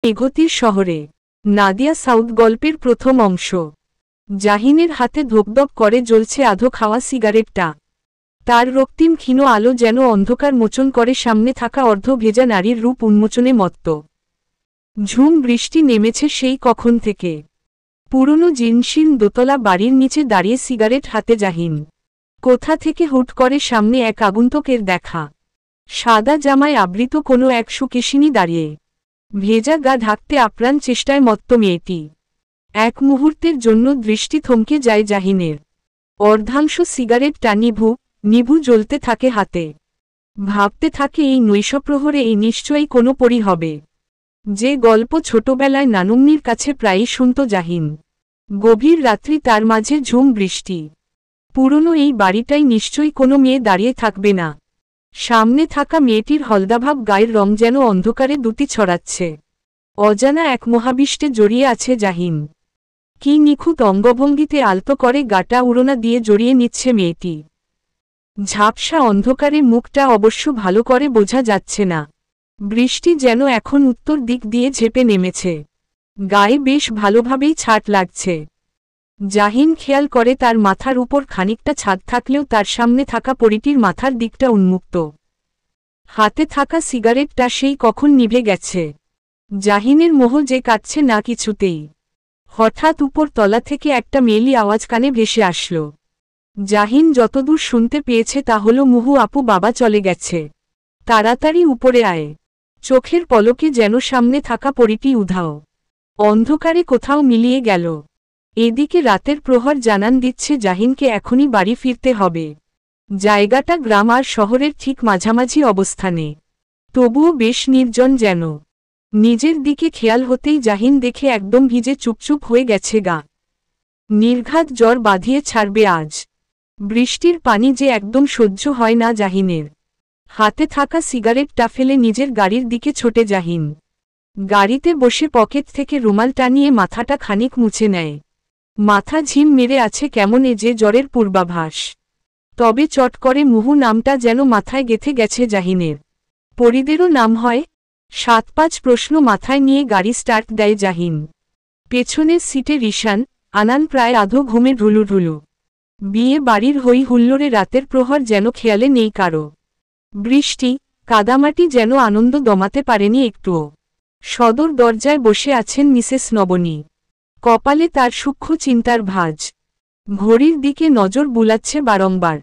মেঘতির শহরে নাদিয়া সাউথ গল্পের প্রথম অংশ। জাহিনের হাতে ধপধপ করে জ্বলছে আধো খাওয়া সিগারেটটা। তার রক্তিম ক্ষীণ আলো যেন অন্ধকার মোচন করে সামনে থাকা অর্ধ ভেজা নারীর রূপ উন্মোচনে মত্ত। ঝুম বৃষ্টি নেমেছে সেই কখন থেকে। পুরনো জিনশীন দোতলা বাড়ির নিচে দাঁড়িয়ে সিগারেট হাতে জাহিন। কোথা থেকে হুট করে সামনে এক আগন্তুকের দেখা। সাদা জামায় আবৃত কোনো এক সুকেশিনী দাঁড়িয়ে, ভেজা গা ঢাকতে আপ্রাণ চেষ্টায় মত্ত মেয়েটি। এক মুহূর্তের জন্য দৃষ্টি থমকে যায় জাহিনের। অর্ধাংশ সিগারেটটা নিভু নিভু জ্বলতে থাকে হাতে। ভাবতে থাকে এই নৈশপ্রহরে এই নিশ্চয়ই কোনো পরী হবে, যে গল্প ছোটবেলায় নানুমনির কাছে প্রায়ই শুনত জাহিন। গভীর রাত্রি, তার মাঝে ঝুম বৃষ্টি। পুরনো এই বাড়িটাই নিশ্চয়ই কোনো মেয়ে দাঁড়িয়ে থাকবে না। সামনে থাকা মেয়েটির হলদাভাব গায়ের রং যেন অন্ধকারে দুটি ছড়াচ্ছে। অজানা এক মহাবিষ্টে জড়িয়ে আছে জাহিন। কি নিখুঁত অঙ্গভঙ্গিতে আলতো করে গাটা উড়োনা দিয়ে জড়িয়ে নিচ্ছে মেয়েটি। ঝাপসা অন্ধকারে মুখটা অবশ্য ভালো করে বোঝা যাচ্ছে না। বৃষ্টি যেন এখন উত্তর দিক দিয়ে ঝেঁপে নেমেছে। গায়ে বেশ ভালোভাবেই ছাট লাগছে। জাহিন খেয়াল করে তার মাথার উপর খানিকটা ছাদ থাকলেও তার সামনে থাকা পরীটির মাথার দিকটা উন্মুক্ত। হাতে থাকা সিগারেটটা সেই কখন নিভে গেছে। জাহিনের মোহ যে কাটছে না কিছুতেই। হঠাৎ উপর তলা থেকে একটা মেয়েলি আওয়াজ কানে ভেসে আসল। জাহিন যতদূর শুনতে পেয়েছে তা হলো, মুহু আপু, বাবা চলে গেছে, তাড়াতাড়ি উপরে আয়। চোখের পলকে যেন সামনে থাকা পরীটি উধাও, অন্ধকারে কোথাও মিলিয়ে গেল। এদিকে রাতের প্রহর জানান দিচ্ছে জাহিনকে এখনই বাড়ি ফিরতে হবে। জায়গাটা গ্রাম আর শহরের ঠিক মাঝামাঝি অবস্থানে, তবুও বেশ নির্জন যেন। নিজের দিকে খেয়াল হতেই জাহিন দেখে একদম ভিজে চুপচুপ হয়ে গেছে গা। নির্ঘাত জ্বর বাঁধিয়ে ছাড়বে আজ। বৃষ্টির পানি যে একদম সহ্য হয় না জাহিনের। হাতে থাকা সিগারেটটা ফেলে নিজের গাড়ির দিকে ছোটে জাহিন। গাড়িতে বসে পকেট থেকে রুমাল টানিয়ে মাথাটা খানিক মুছে নেয়। মাথা ঝিম মেরে আছে কেমন এ যে জ্বরের পূর্বাভাস। তবে চট করে মুহু নামটা যেন মাথায় গেঁথে গেছে জাহিনের। পরিদেরও নাম হয়? ৭-৫ প্রশ্ন মাথায় নিয়ে গাড়ি স্টার্ট দেয় জাহিন। পেছনের সিটে রিশান, আনান প্রায় আধো ঘুমে ঢুলুঢুলু। বিয়ে বাড়ির হই হুল্লোড়ে রাতের প্রহর যেন খেয়ালে নেই কারো। বৃষ্টি, কাদামাটি যেন আনন্দ দমাতে পারেনি একটুও। সদর দরজায় বসে আছেন মিসেস নবনী। কপালে তার সূক্ষ্ম চিন্তার ভাঁজ। ঘড়ির দিকে নজর বুলাচ্ছে বারংবার।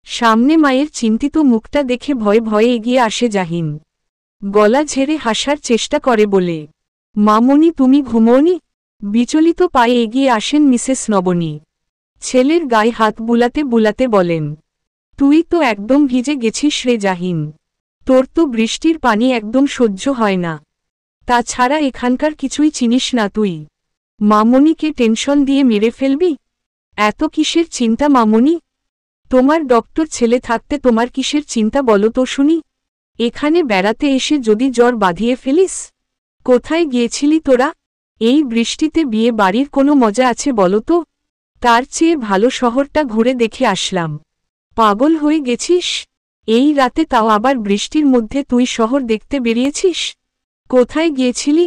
সামনে মায়ের চিন্তিত মুখটা দেখে ভয়ে ভয়ে এগিয়ে আসে জাহিন। গলা ঝেড়ে হাসার চেষ্টা করে বলে, মামনি, তুমি ঘুমোনি? বিচলিত পায়ে এগিয়ে আসেন মিসেস নবনী। ছেলের গায়ে হাত বুলাতে বুলাতে বলেন, তুই তো একদম ভিজে গেছিস রে জাহিন। তোর তো বৃষ্টির পানি একদম সহ্য হয় না। তাছাড়া এখানকার কিছুই চিনিস না তুই। মামনিকে টেনশন দিয়ে মেরে ফেলবি? এত কিসের চিন্তা মামনি? তোমার ডক্টর ছেলে থাকতে তোমার কিসের চিন্তা বলো তো শুনি? এখানে বেড়াতে এসে যদি জ্বর বাঁধিয়ে ফেলিস? কোথায় গিয়েছিলি তোরা? এই বৃষ্টিতে বিয়ে বাড়ির কোনো মজা আছে বলো তো? তার চেয়ে ভালো শহরটা ঘুরে দেখে আসলাম। পাগল হয়ে গেছিস? এই রাতে, তাও আবার বৃষ্টির মধ্যে তুই শহর দেখতে বেরিয়েছিস? কোথায় গিয়েছিলি?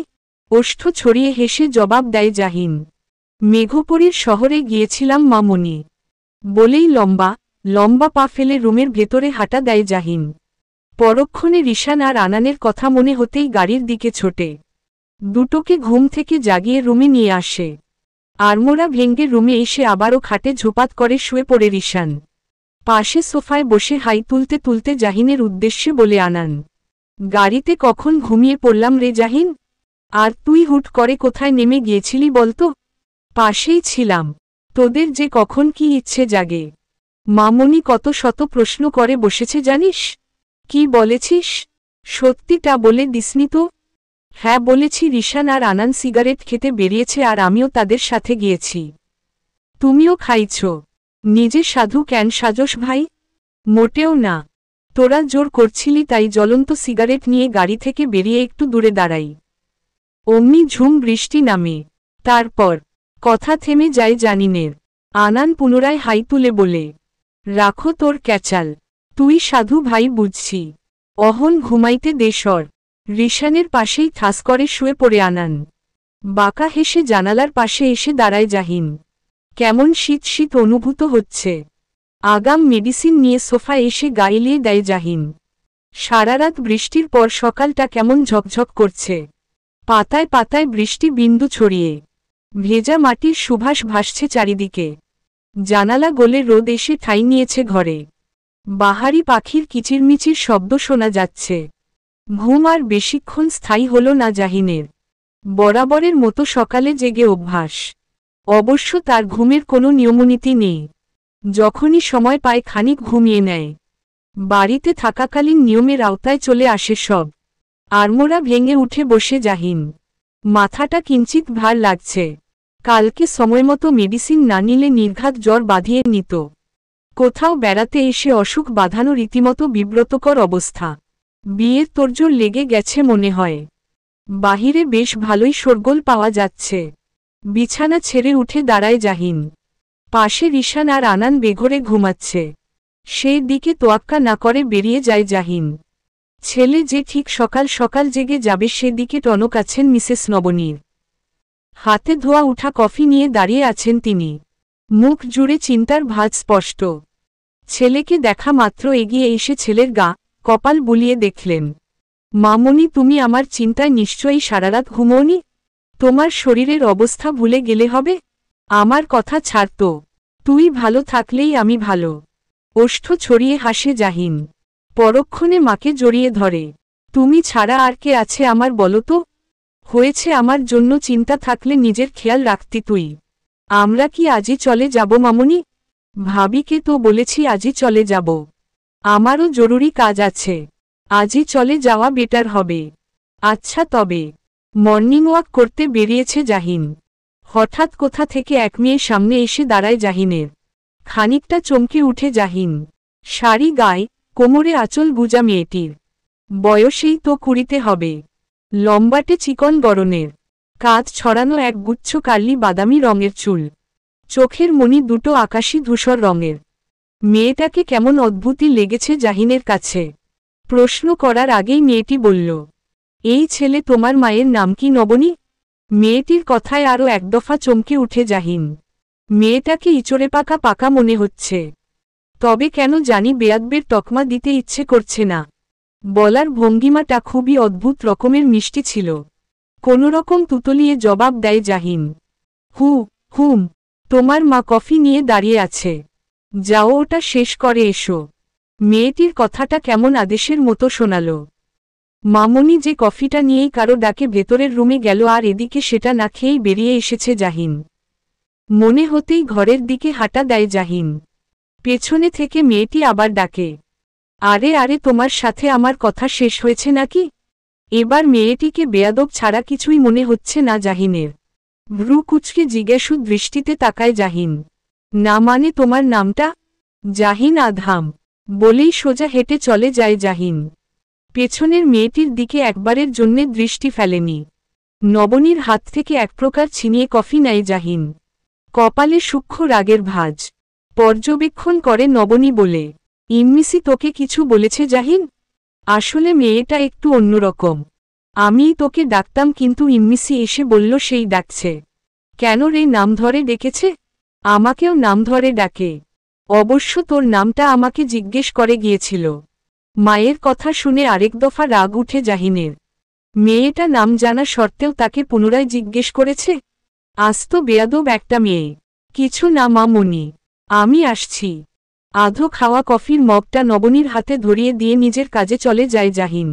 ওষ্ঠ ছড়িয়ে হেসে জবাব দেয় জাহিন। মেঘপুরীর শহরে গিয়েছিলাম মামনি। বলেই লম্বা লম্বা পা ফেলে রুমের ভেতরে হাঁটা দেয় জাহিন। পরক্ষণে রিশান আর আনানের কথা মনে হতেই গাড়ির দিকে ছোটে। দুটোকে ঘুম থেকে জাগিয়ে রুমে নিয়ে আসে। আড়মোড়া ভেঙ্গে রুমে এসে আবারও খাটে ঝোপাত করে শুয়ে পড়ে রিশান। পাশে সোফায় বসে হাই তুলতে তুলতে জাহিনের উদ্দেশ্যে বলে আনান, গাড়িতে কখন ঘুমিয়ে পড়লাম রে জাহিন। আর তুই হুট করে কোথায় নেমে গিয়েছিলি বলতো? পাশেই ছিলাম। তোদের যে কখন কি ইচ্ছে জাগে। মামনি কত শত প্রশ্ন করে বসেছে জানিস? কি বলেছিস? সত্যিটা বলে দিসনি তো? হ্যাঁ বলেছি। রিশান আর আনান সিগারেট খেতে বেরিয়েছে আর আমিও তাদের সাথে গিয়েছি। তুমিও খাইছ? নিজে সাধু কেন সাজস ভাই? মোটেও না। তোরা জোর করছিলি তাই জ্বলন্ত সিগারেট নিয়ে গাড়ি থেকে বেরিয়ে একটু দূরে দাঁড়াই। অমনি ঝুম বৃষ্টি নামে। তারপর কথা থেমে যায় জানিনের। আনান পুনরায় হাই তুলে বলে, রাখো তোর ক্যাচাল। তুই সাধু ভাই বুঝছি। অহন ঘুমাইতে দে সর। রিশানের পাশেই ঠাস করে শুয়ে পড়ে আনান। বাঁকা হেসে জানালার পাশে এসে দাঁড়ায় জাহিন। কেমন শীত শীত অনুভূত হচ্ছে। আগাম মেডিসিন নিয়ে সোফায় এসে গাইলিয়ে দেয় জাহিন। সারারাত বৃষ্টির পর সকালটা কেমন ঝকঝক করছে। পাতায় পাতায় বৃষ্টি বিন্দু ছড়িয়ে ভেজা মাটির সুবাস ভাসছে চারিদিকে। জানালা গলে রোদ এসে ঠাঁই নিয়েছে ঘরে। বাহারি পাখির কিচিরমিচির শব্দ শোনা যাচ্ছে। ঘুম আর বেশিক্ষণ স্থায়ী হল না জাহিনের। বরাবরের মতো সকালে জেগে অভ্যাস। অবশ্য তার ঘুমের কোনো নিয়মনীতি নেই। যখনই সময় পায় খানিক ঘুমিয়ে নেয়। বাড়িতে থাকাকালীন নিয়মের আওতায় চলে আসে সব। আড়মোড়া ভেঙে উঠে বসে জাহিন। মাথাটা কিঞ্চিত ভার লাগছে। কালকে সময়মতো মেডিসিন না নিলে নির্ঘাত জ্বর বাঁধিয়ে নিত। কোথাও বেড়াতে এসে অসুখ বাঁধানো রীতিমতো বিব্রতকর অবস্থা। বিয়ের তোড়জোড় লেগে গেছে মনে হয়। বাহিরে বেশ ভালোই শোরগোল পাওয়া যাচ্ছে। বিছানা ছেড়ে উঠে দাঁড়ায় জাহিন। পাশে রিশান আর আনান বেঘরে ঘুমাচ্ছে। সেই দিকে তোয়াক্কা না করে বেরিয়ে যায় জাহিন। ছেলে যে ঠিক সকাল সকাল জেগে যাবে সেদিকে টনক আছেন মিসেস নবনীর। হাতে ধোয়া উঠা কফি নিয়ে দাঁড়িয়ে আছেন তিনি। মুখ জুড়ে চিন্তার ভাঁজ স্পষ্ট। ছেলেকে দেখা মাত্র এগিয়ে এসে ছেলের গা কপাল বুলিয়ে দেখলেন। মামনি, তুমি আমার চিন্তায় নিশ্চয়ই সারারাত ঘুমোওনি? তোমার শরীরের অবস্থা ভুলে গেলে হবে? আমার কথা ছাড় তো। তুই ভালো থাকলেই আমি ভালো। ওষ্ঠ ছড়িয়ে হাসে জাহিন। পরক্ষণে মাকে জড়িয়ে ধরে। তুমি ছাড়া আর কে আছে আমার বলো তো? হয়েছে আমার জন্য চিন্তা থাকলে নিজের খেয়াল রাখতি তুই। আমরা কি আজই চলে যাব মামনি? ভাবিকে তো বলেছি আজই চলে যাব। আমারও জরুরি কাজ আছে। আজই চলে যাওয়া বেটার হবে। আচ্ছা তবে। মর্নিং ওয়াক করতে বেরিয়েছে জাহিন। হঠাৎ কোথা থেকে এক মেয়ে সামনে এসে দাঁড়ায় জাহিনের। খানিকটা চমকে উঠে জাহিন। শাড়ি গায়ে, কোমরে আঁচল গুজা মেয়েটির। বয়সেই তো 20 হবে। লম্বাটে চিকন গড়নের। কাঁধ ছড়ানো এক গুচ্ছ কার্লি বাদামি রঙের চুল। চোখের মণি দুটো আকাশী ধূসর রঙের। মেয়েটাকে কেমন অদ্ভুতই লেগেছে জাহিনের কাছে। প্রশ্ন করার আগেই মেয়েটি বলল, এই ছেলে তোমার মায়ের নাম কি নবনী? মেয়েটির কথায় আরও এক দফা চমকে উঠে জাহিন। মেয়েটাকে ইচড়ে পাকা পাকা মনে হচ্ছে। তবে কেন জানি বেয়াদবের তকমা দিতে ইচ্ছে করছে না। বলার ভঙ্গিমাটা খুবই অদ্ভুত রকমের মিষ্টি ছিল। কোনোরকম তুতলিয়ে জবাব দেয় জাহিন। হুম, তোমার মা কফি নিয়ে দাঁড়িয়ে আছে। যাও ওটা শেষ করে এসো। মেয়েটির কথাটা কেমন আদেশের মতো শোনাল। মামনি যে কফিটা নিয়েই কারো ডাকে ভেতরের রুমে গেল আর এদিকে সেটা না খেয়েই বেরিয়ে এসেছে জাহিন। মনে হতেই ঘরের দিকে হাঁটা দেয় জাহিন। পেছনে থেকে মেয়েটি আবার ডাকে, আরে আরে তোমার সাথে আমার কথা শেষ হয়েছে নাকি? এবার মেয়েটিকে বেয়াদব ছাড়া কিছুই মনে হচ্ছে না জাহিনের। ভ্রু কুচকে জিজ্ঞাসু দৃষ্টিতে তাকায় জাহিন। না মানে তোমার নামটা? জাহিন আধাম বলেই সোজা হেঁটে চলে যায় জাহিন। পেছনের মেয়েটির দিকে একবারের জন্যে দৃষ্টি ফেলেনি। নবনীর হাত থেকে এক প্রকার ছিনিয়ে কফি নেয় জাহিন। কপালে সূক্ষ্ম রাগের ভাঁজ। পর্যবেক্ষণ করে নবনী বলে, ইম্মিসি তোকে কিছু বলেছে জাহিন? আসলে মেয়েটা একটু অন্যরকম। আমিই তোকে ডাকতাম কিন্তু ইম্মিসি এসে বলল সেই ডাকছে। কেন রে, নাম ধরে ডেকেছে? আমাকেও নাম ধরে ডাকে। অবশ্য তোর নামটা আমাকে জিজ্ঞেস করে গিয়েছিল। মায়ের কথা শুনে আরেক দফা রাগ উঠে জাহিনের। মেয়েটা নাম জানা সত্ত্বেও তাকে পুনরায় জিজ্ঞেস করেছে। আস্ত বেয়াদব একটা মেয়ে। কিছু না মামনি, আমি আসছি। আধো খাওয়া কফির মগটা নবনীর হাতে ধরিয়ে দিয়ে নিজের কাজে চলে যায় জাহিন।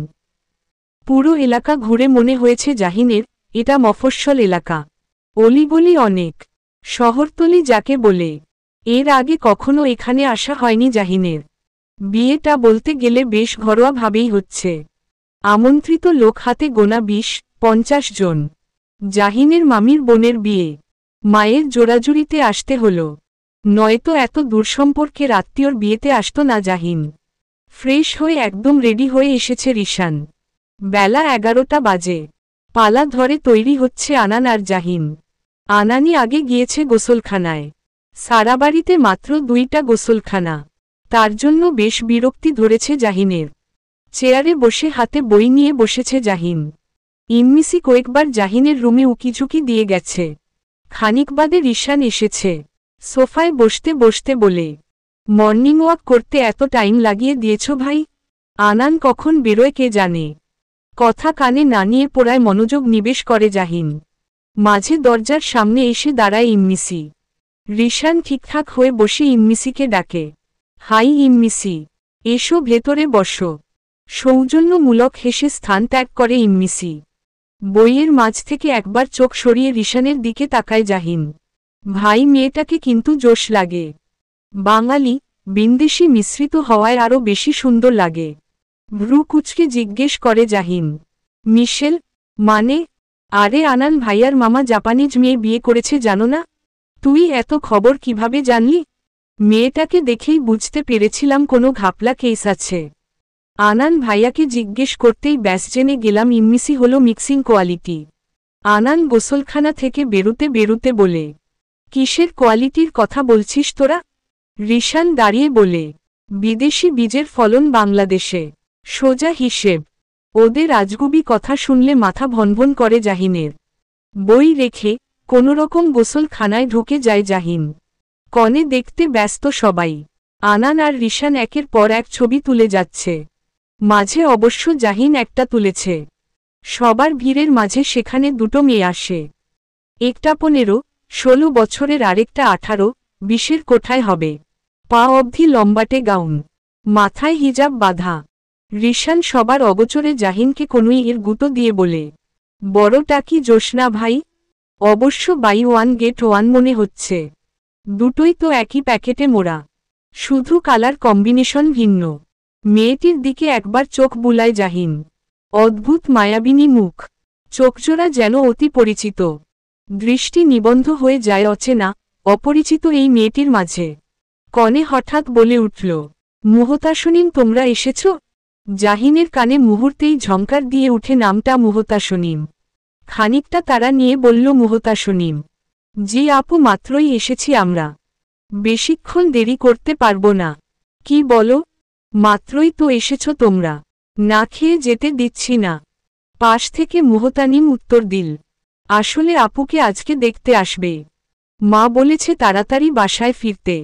পুরো এলাকা ঘুরে মনে হয়েছে জাহিনের এটা মফস্বল এলাকা। অলিগলি অনেক, শহরতলি যাকে বলে। এর আগে কখনো এখানে আসা হয়নি জাহিনের। বিয়েটা বলতে গেলে বেশ ঘরোয়াভাবেই হচ্ছে। আমন্ত্রিত লোক হাতে গোনা 20-50 জন। জাহিনের মামির বোনের বিয়ে। মায়ের জোড়াজুড়িতে আসতে হলো, নয়তো এত দূরসম্পর্কের আত্মীয়র বিয়েতে আসতো না জাহিন। ফ্রেশ হয়ে একদম রেডি হয়ে এসেছে রিশান। বেলা 11টা বাজে। পালা ধরে তৈরি হচ্ছে আনান আর জাহিন। আনানি আগে গিয়েছে গোসলখানায়। সারা বাড়িতে মাত্র 2টা গোসলখানা। তার জন্য বেশ বিরক্তি ধরেছে জাহিনের। চেয়ারে বসে হাতে বই নিয়ে বসেছে জাহিন। ইমমিসি কয়েকবার জাহিনের রুমে উকিঝুঁকি দিয়ে গেছে। খানিক বাদে রিশান এসেছে। সোফায় বসতে বসতে বলে, মর্নিং ওয়াক করতে এত টাইম লাগিয়ে দিয়েছ ভাই? আনান কখন বেরোয় কে জানে। কথা কানে না নিয়ে পড়ায় মনোযোগ নিবেশ করে জাহিন। মাঝে দরজার সামনে এসে দাঁড়ায় ইমমিসি। রিশান ঠিকঠাক হয়ে বসে ইমমিসিকে ডাকে, হাই ইমমিসি, এসো ভেতরে বসো। সৌজন্যমূলক হেসে স্থান ত্যাগ করে ইমমিসি। বইয়ের মাঝ থেকে একবার চোখ সরিয়ে রিশানের দিকে তাকায় জাহিন। ভাই মেয়েটাকে কিন্তু জোশ লাগে। বাঙালি, বিন্দেশি মিশ্রিত হওয়ায় আরও বেশি সুন্দর লাগে। ভ্রু কুচকে জিজ্ঞেস করে জাহিন, মিশেল মানে? আরে আনান ভাইয়ার মামা জাপানিজ মেয়ে বিয়ে করেছে জানো না? তুই এত খবর কিভাবে জানলি? মেয়েটাকে দেখেই বুঝতে পেরেছিলাম কোনো ঘাপলা কেস আছে। আনান ভাইয়াকে জিজ্ঞেস করতেই ব্যাস জেনে গেলাম ইমমিসি হলো মিক্সিং কোয়ালিটি। আনান গোসলখানা থেকে বেরুতে বেরুতে বলে, কিসের কোয়ালিটির কথা বলছিস তোরা? রিশান দাঁড়িয়ে বলে, বিদেশি বীজের ফলন বাংলাদেশে। সোজা হিসেব। ওদের আজগুবি কথা শুনলে মাথা ভনভন করে জাহিনের। বই রেখে কোনোরকম গোসলখানায় ঢুকে যায় জাহিন। কনে দেখতে ব্যস্ত সবাই। আনান আর রিশান একের পর এক ছবি তুলে যাচ্ছে। মাঝে অবশ্য জাহিন একটা তুলেছে। সবার ভিড়ের মাঝে সেখানে দুটো মেয়ে আসে। একটা 15-16 বছরের, আরেকটা 18-20-এর কোঠায় হবে। পা অবধি লম্বাটে গাউন, মাথায় হিজাব বাঁধা। রিশান সবার অগোচরে জাহিনকে কোনোই এর গুঁতো দিয়ে বলে, বড়টা কি জোসনা ভাই? অবশ্য বাই ওয়ান গেট ওয়ান মনে হচ্ছে। দুটোই তো একই প্যাকেটে মোড়া, শুধু কালার কম্বিনেশন ভিন্ন। মেয়েটির দিকে একবার চোখ বুলায় জাহিন। অদ্ভুত মায়াবিনী মুখ, চোখজোড়া যেন অতি পরিচিত। দৃষ্টি নিবন্ধ হয়ে যায় অচেনা অপরিচিত এই মেয়েটির মাঝে। কনে হঠাৎ বলে উঠল, মুহতাসনিম তোমরা এসেছ? জাহিনের কানে মুহূর্তেই ঝংকার দিয়ে উঠে নামটা মুহতাসনিম। খানিকটা তারা নিয়ে বলল, মুহতাসনিম জি আপু, মাত্রই এসেছি আমরা। বেশিক্ষণ দেরি করতে পারবো না। কি বলো? মাত্রই তো এসেছ তোমরা, না খেয়ে যেতে দিচ্ছি না। পাশ থেকে মুহতানিম উত্তর দিল, আসলে আপুকে আজকে দেখতে আসবে। মা বলেছে তাড়াতাড়ি বাসায় ফিরতে।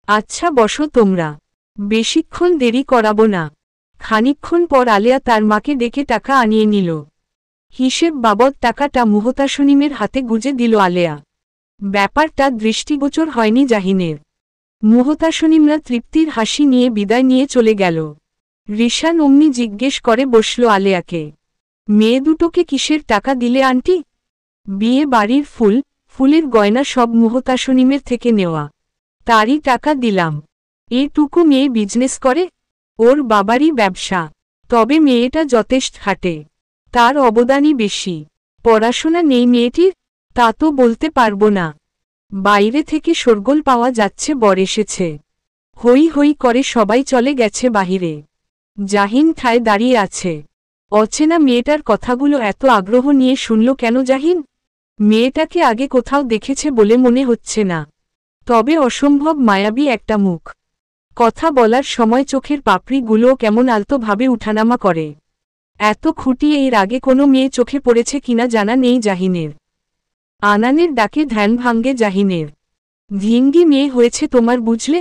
আচ্ছা বসো তোমরা, বেশিক্ষণ দেরি করাবো না। খানিকক্ষণ পর আলেয়া তার মাকে ডেকে টাকা আনিয়ে নিল। হিসেব বাবদ টাকাটা মুহতাসনিমের হাতে গুজে দিল আলেয়া। ব্যাপারটা দৃষ্টিগোচর হয়নি জাহিনের। মুহতাসনিমরা তৃপ্তির হাসি নিয়ে বিদায় নিয়ে চলে গেল। রিশান অমনি জিজ্ঞেস করে বসল আলেয়াকে, মেয়ে দুটোকে কিসের টাকা দিলে আন্টি? বিয়ে বাড়ির ফুলের গয়না সব মুহতাসনিমের থেকে নেওয়া, তারই টাকা দিলাম। এটুকু মেয়ে বিজনেস করে? ওর বাবারই ব্যবসা, তবে মেয়েটা যথেষ্ট খাটে, তার অবদানই বেশি। পড়াশোনা নেই মেয়েটির? তা তো বলতে পারবো না। বাইরে থেকে শোরগোল পাওয়া যাচ্ছে, বর এসেছে, হই হই করে সবাই চলে গেছে বাহিরে। জাহিন ঠায় দাঁড়িয়ে আছে। অচেনা মেয়েটার কথাগুলো এত আগ্রহ নিয়ে শুনল কেন জাহিন? মেয়েটাকে আগে কোথাও দেখেছে বলে মনে হচ্ছে না, তবে অসম্ভব মায়াবী একটা মুখ। কথা বলার সময় চোখের পাপড়িগুলোও কেমন আলতোভাবে উঠানামা করে। এত খুঁটিয়ে এর আগে কোনো মেয়ে চোখে পড়েছে কিনা জানা নেই জাহিনের। আনানের ডাকে ধ্যান ভাঙ্গে জাহিনের। ধিঙ্গি মেয়ে হয়েছে তোমার বুঝলে?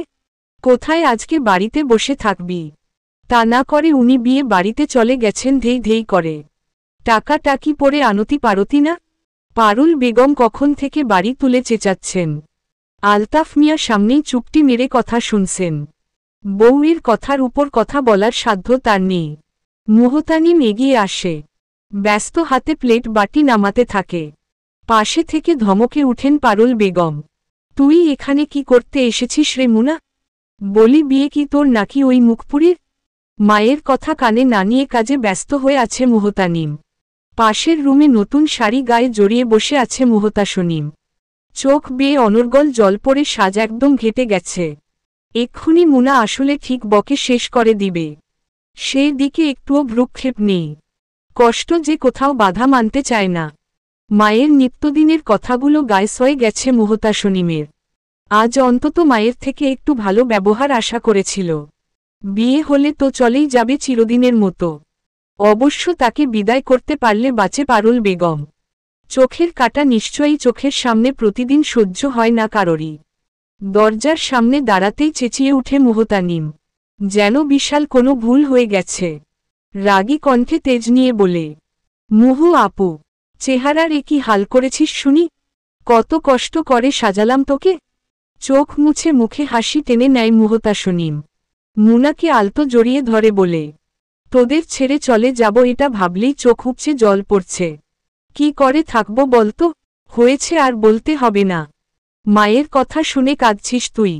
কোথায় আজকে বাড়িতে বসে থাকবি? তা না করে উনি বিয়ে বাড়িতে চলে গেছেন ধেই ধেই করে। টাকা টাকি পরে আনতি পারতি না? পারুল বেগম কখন থেকে বাড়ি তুলে চেঁচাচ্ছেন। আলতাফ মিয়া সামনেই চুপটি মেরে কথা শুনছেন। বউয়ের কথার উপর কথা বলার সাধ্য তার নেই। মুহতানিম এগিয়ে আসে, ব্যস্ত হাতে প্লেট বাটি নামাতে থাকে। পাশে থেকে ধমকে উঠেন পারুল বেগম, তুই এখানে কি করতে এসেছিস রে মুনা? বলি বিয়ে কি তোর নাকি ওই মুখপুরীর? মায়ের কথা কানে না নিয়ে কাজে ব্যস্ত হয়ে আছে মুহতানিম। পাশের রুমে নতুন শাড়ি গায়ে জড়িয়ে বসে আছে মুহতাসনিম। চোখ বেয়ে অনর্গল জল পড়ে সাজ একদম ঘেটে গেছে। এক্ষুনি মুনা আসলে ঠিক বকে শেষ করে দিবে। সে দিকে একটুও ভ্রুক্ষেপ নেই। কষ্ট যে কোথাও বাধা মানতে চায় না। মায়ের নিত্যদিনের কথাগুলো গায়ে সয়ে গেছে মুহতাসনিমের। আজ অন্তত মায়ের থেকে একটু ভালো ব্যবহার আশা করেছিল। বিয়ে হলে তো চলেই যাবে চিরদিনের মতো। অবশ্য তাকে বিদায় করতে পারলে বাঁচে পারুল বেগম। চোখের কাটা নিশ্চয়ই চোখের সামনে প্রতিদিন সহ্য হয় না কারোরই। দরজার সামনে দাঁড়াতেই চেঁচিয়ে উঠে মুহতানিম, যেন বিশাল কোনো ভুল হয়ে গেছে। রাগী কণ্ঠে তেজ নিয়ে বলে, মুহু আপু, চেহারার এ কি হাল করেছিস শুনি? কত কষ্ট করে সাজালাম তোকে। চোখ মুছে মুখে হাসি টেনে নেয় মুহতাসনিম। মুনাকে আলতো জড়িয়ে ধরে বলে, তোদের ছেড়ে চলে যাব এটা ভাবলেই চোখ উপচে জল পড়ছে। কি করে থাকবো বলতো? হয়েছে আর বলতে হবে না। মায়ের কথা শুনে কাঁদছিস তুই।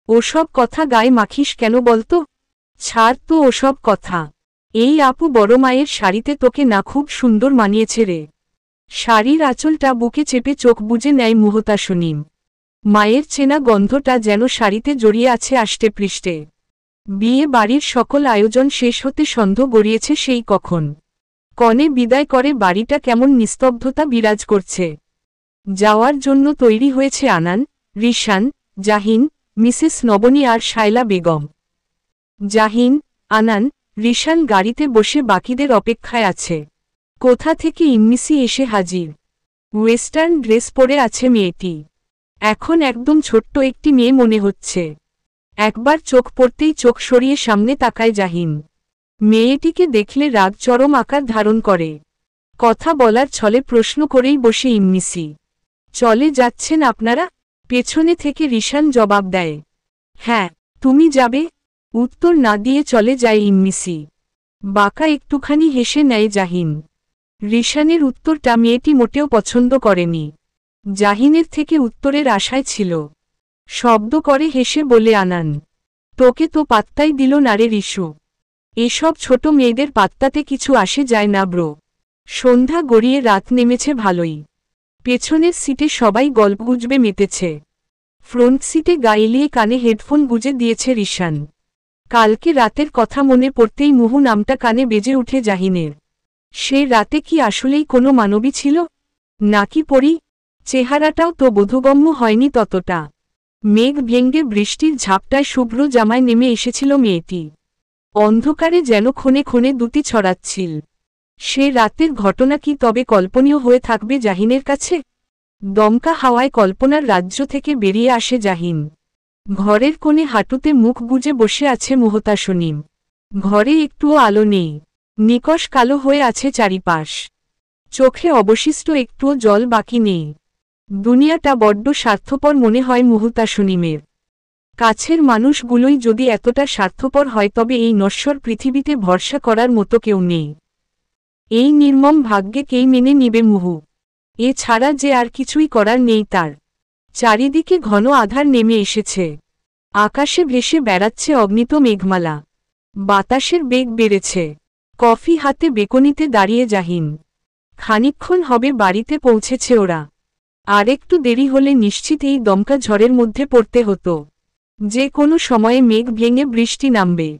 ওসব কথা গায়ে মাখিস কেন বলতো? ছাড় তো ওসব কথা। এই আপু বড় মায়ের শাড়িতে তোকে না খুব সুন্দর মানিয়েছে রে। শাড়ির আঁচলটা বুকে চেপে চোখ বুজে নেয় মুহতাসনিম। মায়ের চেনা গন্ধটা যেন শাড়িতে জড়িয়ে আছে আষ্টে পৃষ্ঠে। বিয়ে বাড়ির সকল আয়োজন শেষ হতে সন্ধ্যা গড়িয়েছে সেই কখন। কনে বিদায় করে বাড়িটা কেমন নিস্তব্ধতা বিরাজ করছে। যাওয়ার জন্য তৈরি হয়েছে আনান, রিশান, জাহিন, মিসেস নবনী আর শায়লা বেগম। জাহিন, আনান, রিশান গাড়িতে বসে বাকিদের অপেক্ষায় আছে। কোথা থেকে ইম্মিসি এসে হাজির। ওয়েস্টার্ন ড্রেস পরে আছে মেয়েটি। এখন একদম ছোট্ট একটি মেয়ে মনে হচ্ছে। একবার চোখ পড়তেই চোখ সরিয়ে সামনে তাকায় জাহিন। মেয়েটিকে দেখলে রাগ চরম আকার ধারণ করে। কথা বলার ছলে প্রশ্ন করেই বসে ইম্মিসি, চলে যাচ্ছেন আপনারা? পেছনে থেকে রিশান জবাব দেয়, হ্যাঁ, তুমি যাবে? উত্তর না দিয়ে চলে যায় ইম্মিসি। বাঁকা একটুখানি হেসে নেয় জাহিন। রিশানের উত্তরটা মেয়েটি মোটেও পছন্দ করেনি। জাহিনের থেকে উত্তরের আশায় ছিল। শব্দ করে হেসে বলে, আনান, তোকে তো পাত্তাই দিল না রে রিশু। এসব ছোট মেয়েদের পাত্তাতে কিছু আসে যায় না ব্রো। সন্ধ্যা গড়িয়ে রাত নেমেছে ভালোই। পেছনের সিটে সবাই গল্পগুজবে মেতেছে। ফ্রন্ট সিটে গা এলিয়ে কানে হেডফোন গুজে দিয়েছে রিশান। কালকে রাতের কথা মনে পড়তেই মুহু নামটা কানে বেজে উঠে জাহিনের। সে রাতে কি আসলেই কোনো মানবী ছিল, নাকি পরী? চেহারাটাও তো বোধগম্য হয়নি ততটা। মেঘ ভেঙ্গে বৃষ্টির ঝাপটায় শুভ্র জামায় নেমে এসেছিল মেয়েটি। অন্ধকারে যেন ক্ষণে ক্ষণে দুটি ছড়াচ্ছিল। সে রাতের ঘটনা কি তবে কল্পনীয় হয়ে থাকবে জাহিনের কাছে? দমকা হাওয়ায় কল্পনার রাজ্য থেকে বেরিয়ে আসে জাহিন। ঘরের কোণে হাঁটুতে মুখ গুজে বসে আছে মুহতাসনিম। ঘরে একটুও আলো নেই। নিকষ কালো হয়ে আছে চারিপাশ। চোখে অবশিষ্ট একটুও জল বাকি নেই। দুনিয়াটা বড্ড স্বার্থপর মনে হয় মুহতাসনিমের। কাছের মানুষগুলোই যদি এতটা স্বার্থপর হয় তবে এই নশ্বর পৃথিবীতে ভরসা করার মতো কেউ নেই। এই নির্মম ভাগ্যে কেই মেনে নিবে মুহু? এ ছাড়া যে আর কিছুই করার নেই তার। চারিদিকে ঘন আধার নেমে এসেছে। আকাশে ভেসে বেড়াচ্ছে অগ্নিত মেঘমালা। বাতাসের বেগ বেড়েছে। কফি হাতে বেকনিতে দাঁড়িয়ে জাহিন। খানিকক্ষণ হবে বাড়িতে পৌঁছেছে ওরা। আর একটু দেরি হলে নিশ্চিত এই দমকা ঝড়ের মধ্যে পড়তে হতো। যে কোনো সময়ে মেঘ ভেঙে বৃষ্টি নামবে।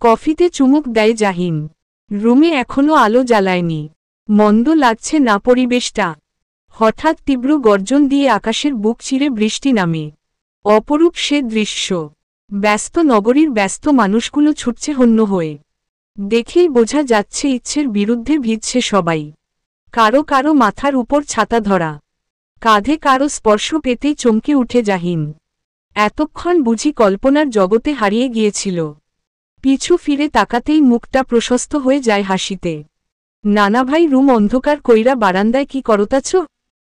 কফিতে চুমুক দেয় জাহিন। রুমে এখনো আলো জ্বালায়নি। মন্দ লাগছে না পরিবেশটা। হঠাৎ তীব্র গর্জন দিয়ে আকাশের বুক চিরে বৃষ্টি নামে। অপরূপ সে দৃশ্য। ব্যস্ত নগরীর ব্যস্ত মানুষগুলো ছুটছে হন্য হয়ে। দেখেই বোঝা যাচ্ছে ইচ্ছের বিরুদ্ধে ভিজছে সবাই। কারো কারো মাথার উপর ছাতা ধরা। কাঁধে কারো স্পর্শ পেতেই চমকে উঠে জাহিন। এতক্ষণ বুঝি কল্পনার জগতে হারিয়ে গিয়েছিল। পিছু ফিরে তাকাতেই মুখটা প্রশস্ত হয়ে যায় হাসিতে। নানাভাই রুম অন্ধকার কইরা বারান্দায় কি করতাছ?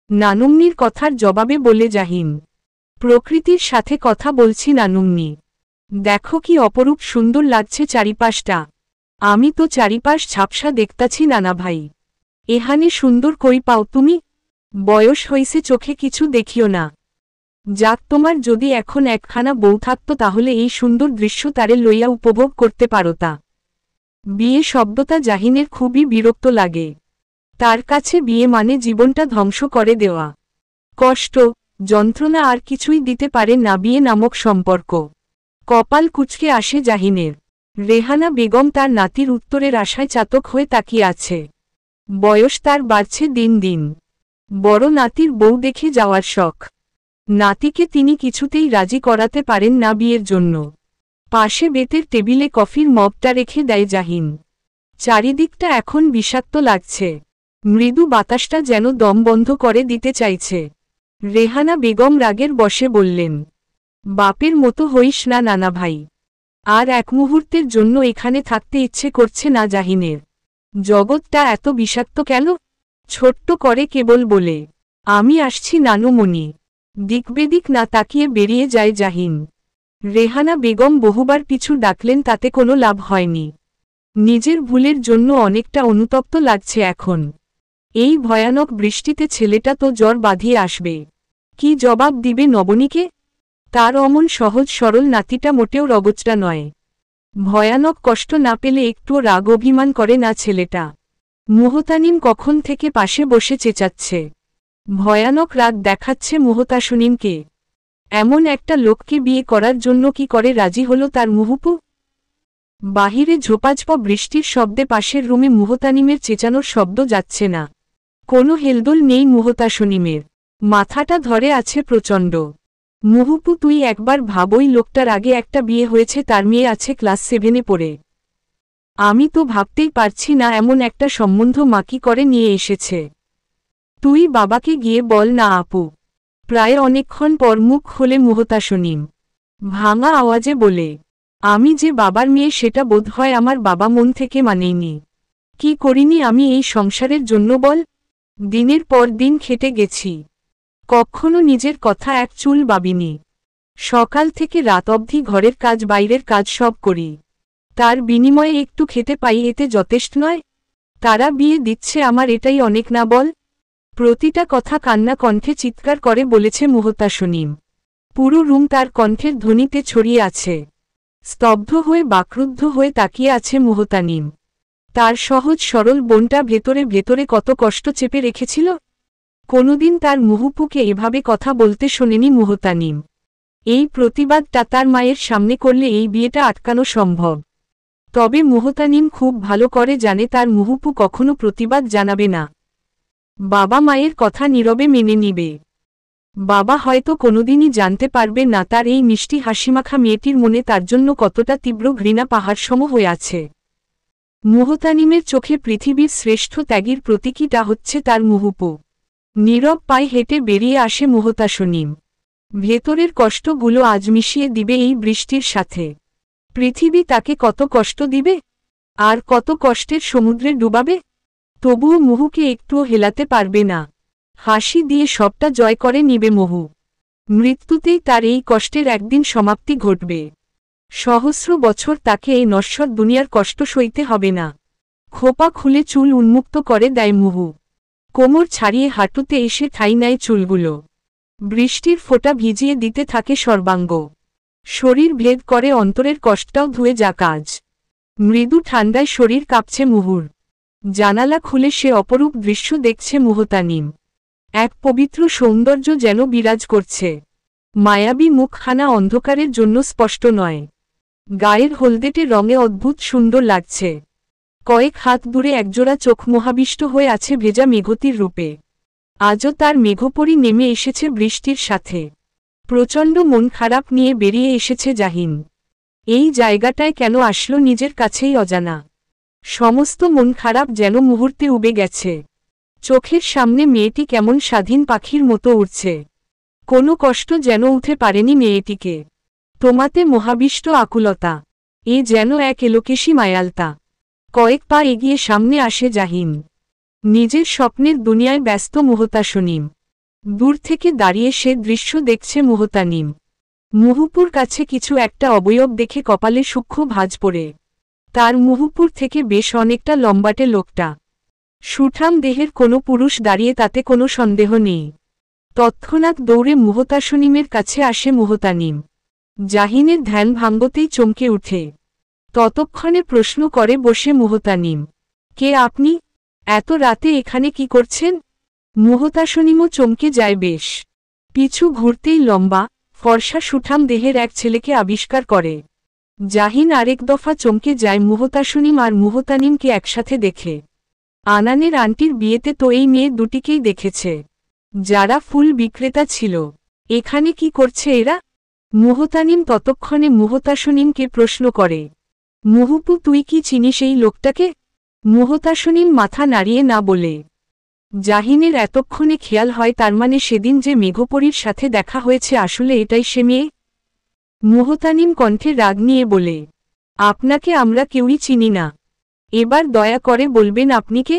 নানুমনির কথার জবাবে বলে জাহিন, প্রকৃতির সাথে কথা বলছি নানুমনি। দেখো কি অপরূপ সুন্দর লাগছে চারিপাশটা। আমি তো চারিপাশ ঝাপসা দেখতাছি নানাভাই। এহানে সুন্দর কই পাও তুমি? বয়স হইছে চোখে কিছু দেখিও না। যাক, তোমার যদি এখন একখানা বউ থাকত তাহলে এই সুন্দর দৃশ্য তারে লইয়া উপভোগ করতে পারতা। বিয়ে শব্দটা জাহিনের খুবই বিরক্ত লাগে। তার কাছে বিয়ে মানে জীবনটা ধ্বংস করে দেওয়া। কষ্ট, যন্ত্রণা আর কিছুই দিতে পারে না বিয়ে নামক সম্পর্ক। কপাল কুঁচকে আসে জাহিনের। রেহানা বেগম তার নাতির উত্তরের আশায় চাতক হয়ে তাকিয়ে আছে। বয়স তার বাড়ছে দিন দিন। বড় নাতির বউ দেখে যাওয়ার শখ। নাতিকে তিনি কিছুতেই রাজি করাতে পারেন না বিয়ের জন্য। পাশে বেতের টেবিলে কফির মগটা রেখে দেয় জাহিন। চারিদিকটা এখন বিষাক্ত লাগছে। মৃদু বাতাসটা যেন দম বন্ধ করে দিতে চাইছে। রেহানা বেগম রাগের বশে বললেন, বাপের মতো হইস না নানা ভাই। আর এক মুহূর্তের জন্য এখানে থাকতে ইচ্ছে করছে না জাহিনের। জগৎটা এত বিষাক্ত কেন? ছোট্ট করে কেবল বলে, আমি আসছি নানুমণি। দিকবেদিক না তাকিয়ে বেরিয়ে যায় জাহিন। রেহানা বেগম বহুবার পিছু ডাকলেন, তাতে কোনো লাভ হয়নি। নিজের ভুলের জন্য অনেকটা অনুতপ্ত লাগছে এখন। এই ভয়ানক বৃষ্টিতে ছেলেটা তো জ্বর বাঁধিয়ে আসবে। কি জবাব দিবে নবনীকে? তার অমন সহজ সরল নাতিটা মোটেও রগচটা নয়। ভয়ানক কষ্ট না পেলে একটুও রাগ অভিমান করে না ছেলেটা। মুহতানিম কখন থেকে পাশে বসে চেঁচাচ্ছে। ভয়ানক রাগ দেখাচ্ছে মুহতাসনিমকে। এমন একটা লোককে বিয়ে করার জন্য কি করে রাজি হলো তার মুহুপু? বাহিরে ঝোপাঝপা বৃষ্টির শব্দে পাশের রুমে মুহতানিমের চেঁচানোর শব্দ যাচ্ছে না। কোনো হেলদোল নেই মুহতাসনিমের। মাথাটা ধরে আছে প্রচণ্ড। মুহুপু, তুই একবার ভাবই, লোকটার আগে একটা বিয়ে হয়েছে, তার মেয়ে আছে ক্লাস 7-এ পড়ে। আমি তো ভাবতেই পারছি না এমন একটা সম্বন্ধ মা কি করে নিয়ে এসেছে। তুই বাবাকে গিয়ে বল না আপু। প্রায় অনেকক্ষণ পর মুখ খোলে মুহতাসনিম। ভাঙা আওয়াজে বলে, আমি যে বাবার মেয়ে সেটা বোধহয় আমার বাবা মন থেকে মানেইনি। কি করিনি আমি এই সংসারের জন্য বল? দিনের পর দিন খেটে গেছি, কখনো নিজের কথা এক চুল ভাবিনি। সকাল থেকে রাত অবধি ঘরের কাজ বাইরের কাজ সব করি। তার বিনিময়ে একটু খেতে পাই, এতে যথেষ্ট নয়? তারা বিয়ে দিচ্ছে আমার, এটাই অনেক না বল? প্রতিটা কথা কান্না কণ্ঠে চিৎকার করে বলেছে মুহতাসনিম। পুরো রুম তার কণ্ঠের ধ্বনিতে ছড়িয়ে আছে। স্তব্ধ হয়ে বাকরুদ্ধ হয়ে তাকিয়ে আছে মুহতানিম। তার সহজ সরল বোনটা ভেতরে ভেতরে কত কষ্ট চেপে রেখেছিল। কোনোদিন তার মুহুপুকে এভাবে কথা বলতে শোনেনি মুহতানিম। এই প্রতিবাদটা তার মায়ের সামনে করলে এই বিয়েটা আটকানো সম্ভব। তবে মুহতানিম খুব ভালো করে জানে তার মুহুপু কখনো প্রতিবাদ জানাবে না। বাবা মায়ের কথা নীরবে মেনে নিবে। বাবা হয়তো কোনোদিনই জানতে পারবে না তার এই মিষ্টি হাসিমাখা মেয়েটির মনে তার জন্য কতটা তীব্র ঘৃণা পাহাড়সম হয়ে আছে। মুহতানিমের চোখে পৃথিবীর শ্রেষ্ঠ ত্যাগীর প্রতীকীটা হচ্ছে তার মুহুপু। নীরব পায়ে হেঁটে বেরিয়ে আসে মুহতাসনিম। ভেতরের কষ্টগুলো আজ মিশিয়ে দিবে এই বৃষ্টির সাথে। পৃথিবী তাকে কত কষ্ট দিবে, আর কত কষ্টের সমুদ্রে ডুবাবে, তবুও মুহুকে একটুও হেলাতে পারবে না। হাসি দিয়ে সবটা জয় করে নিবে মুহু। মৃত্যুতেই তার এই কষ্টের একদিন সমাপ্তি ঘটবে। সহস্র বছর তাকে এই নশ্বর দুনিয়ার কষ্ট সইতে হবে না। খোপা খুলে চুল উন্মুক্ত করে দেয় মুহু। কোমর ছাড়িয়ে হাঁটুতে এসে ঠাই নেয় চুলগুলো। বৃষ্টির ফোঁটা ভিজিয়ে দিতে থাকে সর্বাঙ্গ। শরীর ভেদ করে অন্তরের কষ্টটাও ধুয়ে যা কাজ। মৃদু ঠান্ডায় শরীর কাঁপছে মুহুর। জানালা খুলে সে অপরূপ দৃশ্য দেখছে মুহতানিম। এক পবিত্র সৌন্দর্য যেন বিরাজ করছে। মায়াবী মুখখানা অন্ধকারের জন্য স্পষ্ট নয়। গায়ের হলদেটে রঙে অদ্ভুত সুন্দর লাগছে। কয়েক হাত দূরে একজোড়া চোখ মোহাবিষ্ট হয়ে আছে ভেজা মেঘতির রূপে। আজও তার মেঘপরি নেমে এসেছে বৃষ্টির সাথে। প্রচণ্ড মন খারাপ নিয়ে বেরিয়ে এসেছে জাহিন। এই জায়গাটায় কেন আসলো নিজের কাছেই অজানা। সমস্ত মন খারাপ যেন মুহূর্তে উবে গেছে। চোখের সামনে মেয়েটি কেমন স্বাধীন পাখির মতো উড়ছে। কোনো কষ্ট যেন উঠে পারেনি মেয়েটিকে। তোমাতে মহাবিষ্ট আকুলতা। এ যেন এক এলোকেশী মায়ালতা। কয়েক পা এগিয়ে সামনে আসে জাহিন। নিজের স্বপ্নের দুনিয়ায় ব্যস্ত মুহতাসনিম। দূর থেকে দাঁড়িয়ে সে দৃশ্য দেখছে মুহতানিম। মুহুপুর কাছে কিছু একটা অবয়ব দেখে কপালে সূক্ষ্ম ভাঁজ পড়ে। তার মুহুপুর থেকে বেশ অনেকটা লম্বাটে লোকটা। সুঠাম দেহের কোনো পুরুষ দাঁড়িয়ে তাতে কোনো সন্দেহ নেই। তৎক্ষণাৎ দৌড়ে মুহতাসনিমের কাছে আসে মুহতানিম। জাহিনের ধ্যান ভাঙ্গতেই চমকে উঠে। ততক্ষণে প্রশ্ন করে বসে মুহতানিম, কে আপনি? এত রাতে এখানে কি করছেন? মুহতাসনিমও চমকে যায় বেশ। পিছু ঘুরতেই লম্বা ফর্সা সুঠাম দেহের এক ছেলেকে আবিষ্কার করে। জাহিন আরেক দফা চমকে যায় মুহতাসনিম আর মুহতানিমকে একসাথে দেখে। আনানের আন্টির বিয়েতে তো এই মেয়ে দুটিকেই দেখেছে, যারা ফুল বিক্রেতা ছিল। এখানে কি করছে এরা? মুহতানিম ততক্ষণে মুহতাসনিমকে প্রশ্ন করে, মুহুপু তুই কি চিনিস এই লোকটাকে? মুহতাসনিম মাথা নাড়িয়ে না বলে। জাহিনের এতক্ষণে খেয়াল হয় তার মানে সেদিন যে মেঘপরীর সাথে দেখা হয়েছে আসলে এটাই সে মেয়ে। মুহতানিম কণ্ঠে রাগ নিয়ে বলে, আপনাকে আমরা কেউই চিনি না। এবার দয়া করে বলবেন আপনি কে?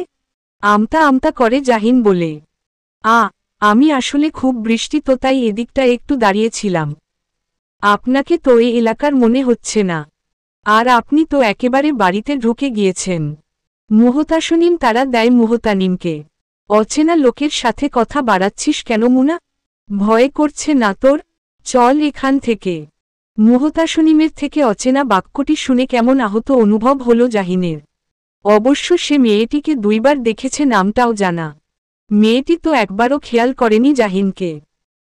আমতা আমতা করে জাহিন বলে, আমি আসলে খুব বৃষ্টি তো তাই এদিকটা একটু দাঁড়িয়েছিলাম। আপনাকে তো এই এলাকার মনে হচ্ছে না। আর আপনি তো একেবারে বাড়িতে ঢুকে গিয়েছেন। মুহতাসনিম তারা দেয় মুহতানিমকে। অচেনা লোকের সাথে কথা বাড়াচ্ছিস কেন মুনা? ভয় করছে না তোর? চল এখান থেকে। মুহতাসনিমের থেকে অচেনা বাক্যটি শুনে কেমন আহত অনুভব হল জাহিনের। অবশ্য সে মেয়েটিকে দুইবার দেখেছে, নামটাও জানা। মেয়েটি তো একবারও খেয়াল করেনি জাহিনকে।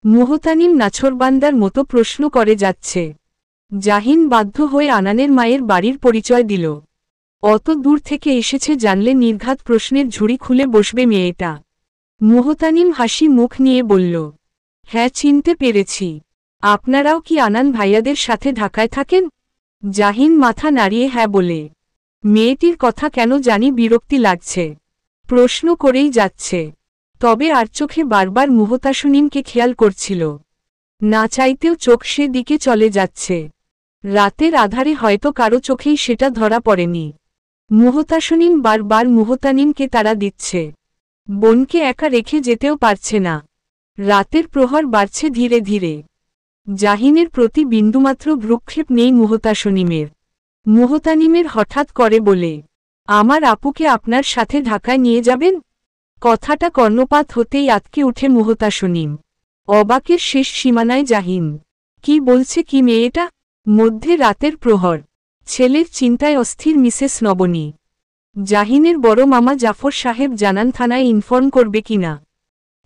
মুহতানিম নাছোড়বান্দার মতো প্রশ্ন করে যাচ্ছে। জাহিন বাধ্য হয়ে আনানের মায়ের বাড়ির পরিচয় দিল। অত দূর থেকে এসেছে জানলে নির্ঘাত প্রশ্নের ঝুড়ি খুলে বসবে মেয়েটা। মুহতানিম হাসি মুখ নিয়ে বলল, হ্যাঁ চিনতে পেরেছি। আপনারাও কি আনান ভাইয়াদের সাথে ঢাকায় থাকেন? জাহিন মাথা নাড়িয়ে হ্যাঁ বলে। মেয়েটির কথা কেন জানি বিরক্তি লাগছে। প্রশ্ন করেই যাচ্ছে। তবে আর চোখে বারবার মুহতাসনিমকে খেয়াল করছিল। না চাইতেও চোখ সে দিকে চলে যাচ্ছে। রাতের আধারে হয়তো কারো চোখেই সেটা ধরা পড়েনি। মুহতাসনিম বারবার মুহতানিমকে তাড়া দিচ্ছে। বোনকে একা রেখে যেতেও পারছে না। রাতের প্রহর বাড়ছে ধীরে ধীরে। জাহিনের প্রতি বিন্দুমাত্র ভ্রুক্ষেপ নেই মুহতাসনিমের। মুহতানিমের হঠাৎ করে বলে, আমার আপুকে আপনার সাথে ঢাকায় নিয়ে যাবেন? কথাটা কর্ণপাত হতেই আতকে উঠে মুহতাসনিম। অবাকের শেষ সীমানায় জাহিন। কি বলছে কি মেয়েটা? মধ্যে রাতের প্রহর। ছেলের চিন্তায় অস্থির মিসেস নবনী। জাহিনের বড় মামা জাফর সাহেব জানান থানায় ইনফর্ম করবে কিনা।